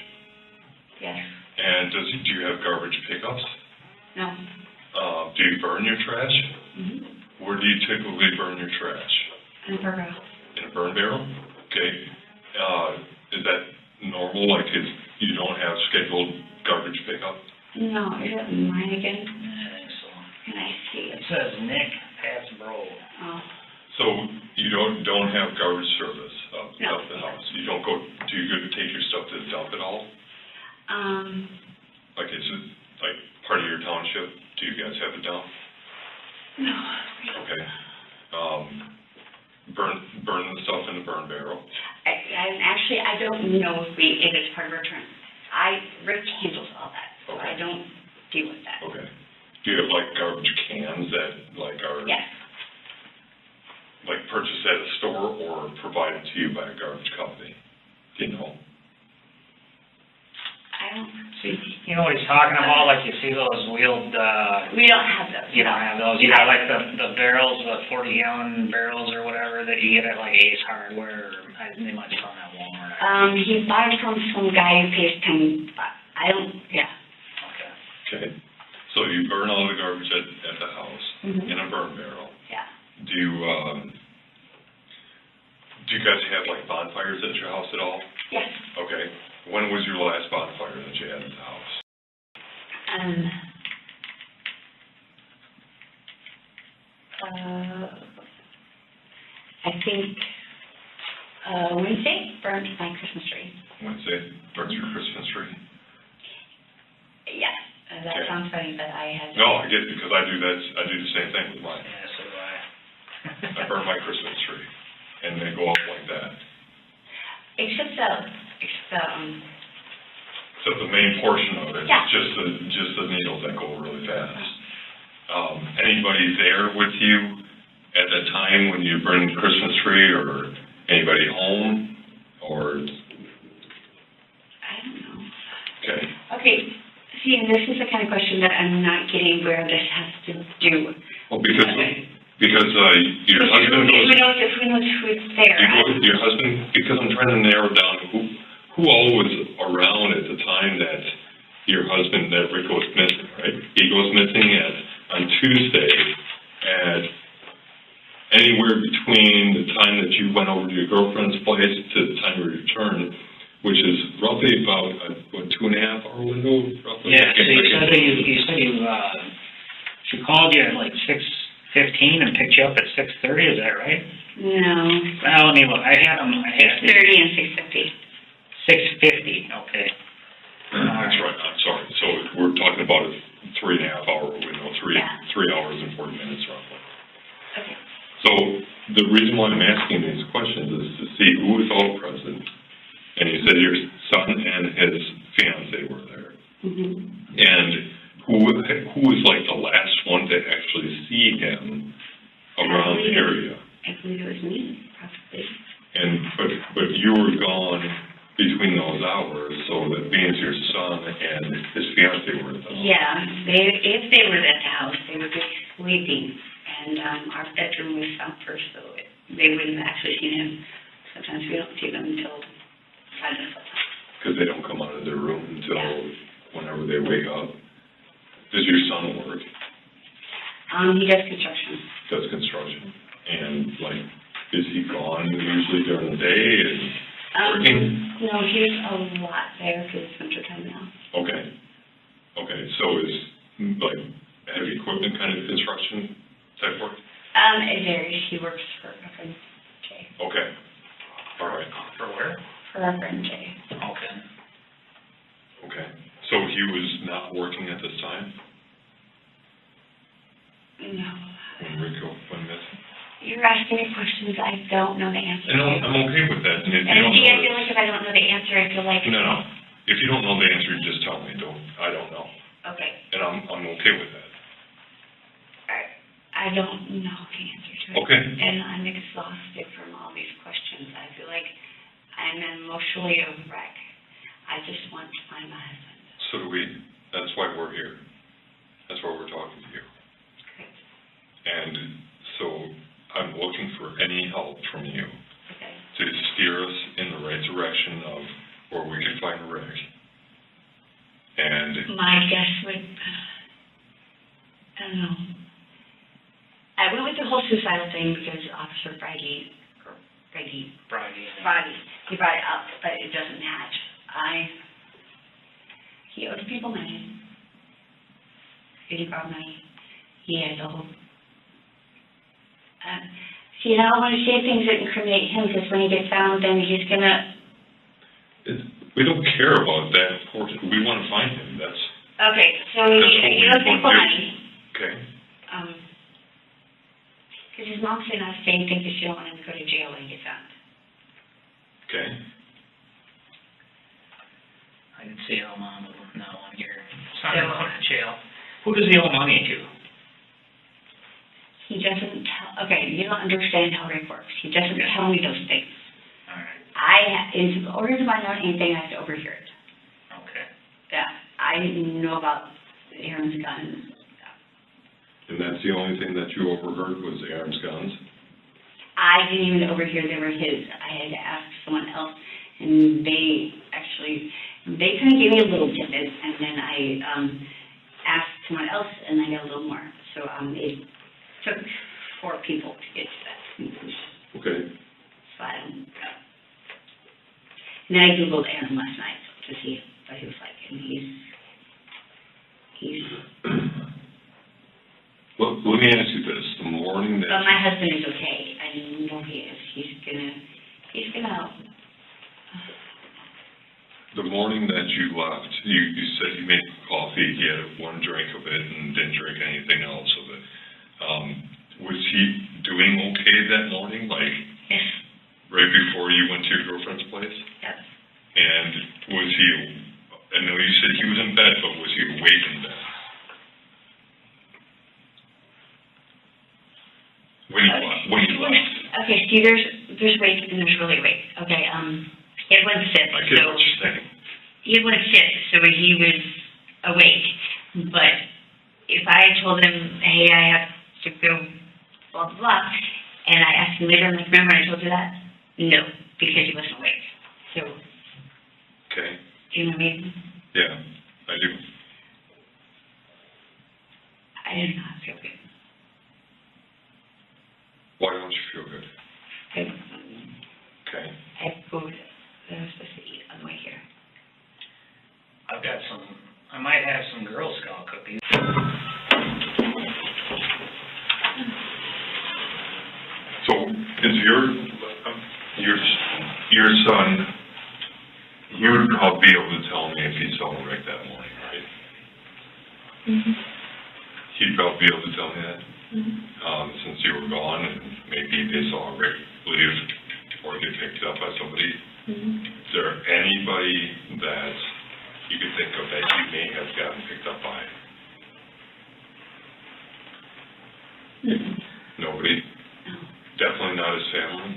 Yes. And do you have garbage pickups? No. Do you burn your trash? Mm-hmm. Where do you typically burn your trash? In a burger. In a burn barrel? Okay. Is that normal? Like, if you don't have scheduled garbage pickup? No, is that mine again? I think so. Can I see It it? says Nick Hasbro. Oh. So you don't have garbage service No. of the house? You don't go, do you go to take your stuff to the dump at all? Like, is it like part of your township? Do you guys have a dump? No. Okay. Burn the stuff in the burn barrel? I don't know if it's part of our term. Rick handles all that, so Okay. I don't deal with that. Okay. Do you have like garbage cans that like are Yes. like purchased at a store or provided to you by a garbage company? Do you know? I don't. See, you know what he's talking about, like you see those wheeled, We don't have those. you don't have those, you got like the barrels, the 40-gallon barrels or whatever that you get at like Ace Hardware, or they might be selling at Walmart. He bought it from some guy who pays yeah. Okay. So you burn all the garbage at the house Mhm. in a burn barrel. Yeah. Do you guys have like bonfires at your house at all? Yes. Okay. When was your last bonfire that you had at the house? I think, Wednesday, burnt my Christmas tree. Wednesday, burns your Christmas tree? Yeah, that Okay. sounds funny, but I had. No, I get it, because I do the same thing with mine. Yeah, so do I. I burn my Christmas tree, and they go up like that. Except So the main portion of it, Yeah. just the needles that go really fast. Anybody there with you at that time when you burned the Christmas tree, or anybody home, or? I don't know. Okay, Okay, see, and this is the kind of question that I'm not getting where this has to do. well, because your husband goes. If we know who's there. Your husband, because I'm trying to narrow down who all was around at the time that your husband, that Rick, goes missing, right? He goes missing on Tuesday at anywhere between the time that you went over to your girlfriend's place to the time you returned, which is roughly about a 2.5 hour window, roughly? Yeah, so you said she called you at like 6:15 and picked you up at 6:30, is that right? No. Well, let me look, I had 6:30 and 6:50. 6:50, okay. That's right, I'm sorry. So we're talking about a 3.5 hour window, Yeah. 3 hours and 40 minutes roughly. Okay. So the reason why I'm asking these questions is to see who was all present. And you said your son and his fiance were there. Mm-hmm. And who was like the last one to actually see him around the area? I believe it was me, probably. But you were gone between those hours, so that means your son and his fiance were at the house. Yeah, if they were at the house, they would be sleeping, and our bedroom was up first, so they wouldn't have actually seen him. Sometimes we don't see them until 5 minutes later. Because they don't come out of their room until Yeah. whenever they wake up. Does your son work? He does construction. Does construction? And like, is he gone usually during the day and working? No, he's a lot there because it's winter time now. Okay. So is like heavy equipment kind of construction type work? It varies. He works for a friend, Jay. Okay. All right. For where? For a friend, Jay. Okay. So he was not working at this time No. when Rico went missing? You're asking me questions I don't know the answer And to. I'm okay with that. And if you And don't see, I know feel like if I don't know the answer, I feel like. No. If you don't know the answer, just tell me. I don't know. Okay. And I'm okay with that. I don't know the answer to it. Okay. And I'm exhausted from all these questions. I feel like I'm emotionally a wreck. I just want to find my husband. So do we. That's why we're here. That's why we're talking to you. Okay. And so I'm looking for any help from you Okay. to steer us in the right direction of where we can find Rick. And My guess would, I don't know. I went with the whole suicidal thing because Officer Brady, he brought it up, but it doesn't match. He owes people money. He borrowed money. He has a whole, see, I don't want to say things that incriminate him because when he gets found, then he's gonna. we don't care about that portion. We want to find him. That's Okay, so what he we owes want people to do. money. Okay. Because his mom said not saying things that she don't want him to go to jail when he gets found. Okay. I didn't see how mom would not want your son to go to jail. Who does he owe money to? He doesn't tell, okay, you don't understand how Rick works. He doesn't tell me those things. All right, In order to find out anything, I have to overhear it. okay. Yeah, I didn't know about Aaron's gun. And that's the only thing that you overheard was Aaron's guns? I didn't even overhear they were his. I had to ask someone else, and they kind of gave me a little tidbit, and then I asked someone else, and I got a little more. So it took 4 people to get to that conclusion. Okay. So I don't know. And then I Googled Aaron last night to see what he was like, and he's Well, let me ask you this, the morning But that, my husband is okay. I know he is. He's gonna help. the morning that you left, you said you made coffee, he had one drink of it and didn't drink anything else of it. Was he doing okay that morning, like, Yes, right before you went to your girlfriend's place? yes. And was he, I know you said he was in bed, but was he awake in bed? When you left? Okay, see, there's awake and there's really awake. Okay, he had one sip, I get so what you're saying. he had one sip, so he was awake. But if I told him, hey, I have to go, blah, blah, blah, and I asked him later, I'm like, remember I told you that? No, because he wasn't awake. So, Okay, do you know what I mean? yeah, I do. I did not feel good. Why don't you feel good? Okay, I had food that I was supposed to eat on the way here. I might have some Girl Scout cookies. so is your son, he would probably be able to tell me if he saw Rick that morning, right? Mm-hmm. He'd probably be able to tell me that? Since you were gone, and maybe they saw Rick leave or get picked up by somebody. Is there anybody that you could think of that he may have gotten picked up by? Nobody? No. Definitely not his family?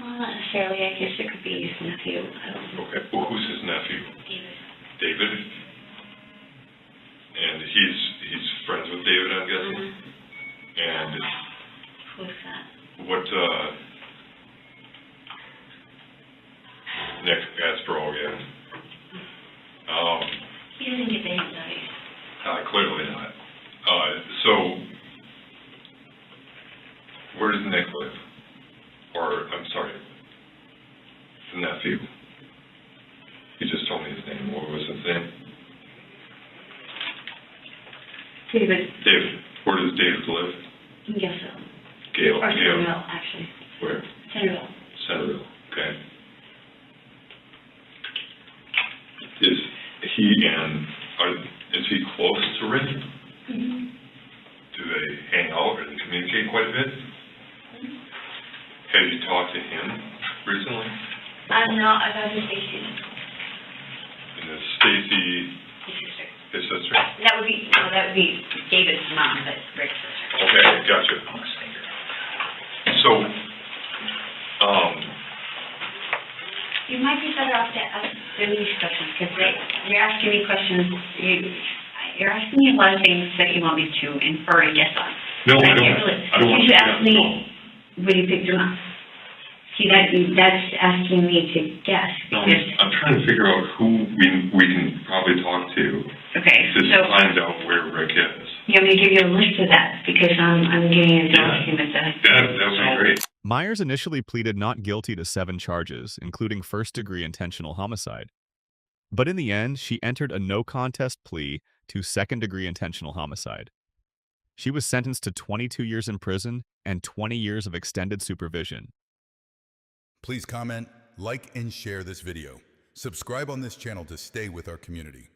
Well, not necessarily. I guess it could be his nephew. I don't know. Okay, well, who's his nephew? David. David? And he's friends with David, I'm guessing? And Who's that? what, Nick Gasparo again? He doesn't get the anxiety. Clearly not. So, where does Nick live? Or, I'm sorry, the nephew. He just told me his name. What was his name? David. David. Where does David live? Yes, so. Gail. Or Centerville, actually. Where? Centerville. Centerville. Okay. Is he close to Rick? Mm-hmm. Do they hang out and communicate quite a bit? Have you talked to him recently? No, I got his Stacy. And is Stacy His sister. his sister? That would be David's mom, but Rick's sister. Okay, gotcha. So, You might be better off to ask them these questions, because you're asking me questions, you're asking me a lot of things that you want me to infer and guess on. no, I can't really. don't want You to. should ask me, when you picked him up. See, that's asking me to guess, No, because, I'm trying to figure out who we can probably talk to okay, to so, find out where Rick is. you want me to give you a list of that, because I'm getting into asking with that. That would be great. Myers initially pleaded not guilty to 7 charges, including first-degree intentional homicide. But in the end, she entered a no-contest plea to second-degree intentional homicide. She was sentenced to 22 years in prison and 20 years of extended supervision. Please comment, like, and share this video. Subscribe on this channel to stay with our community.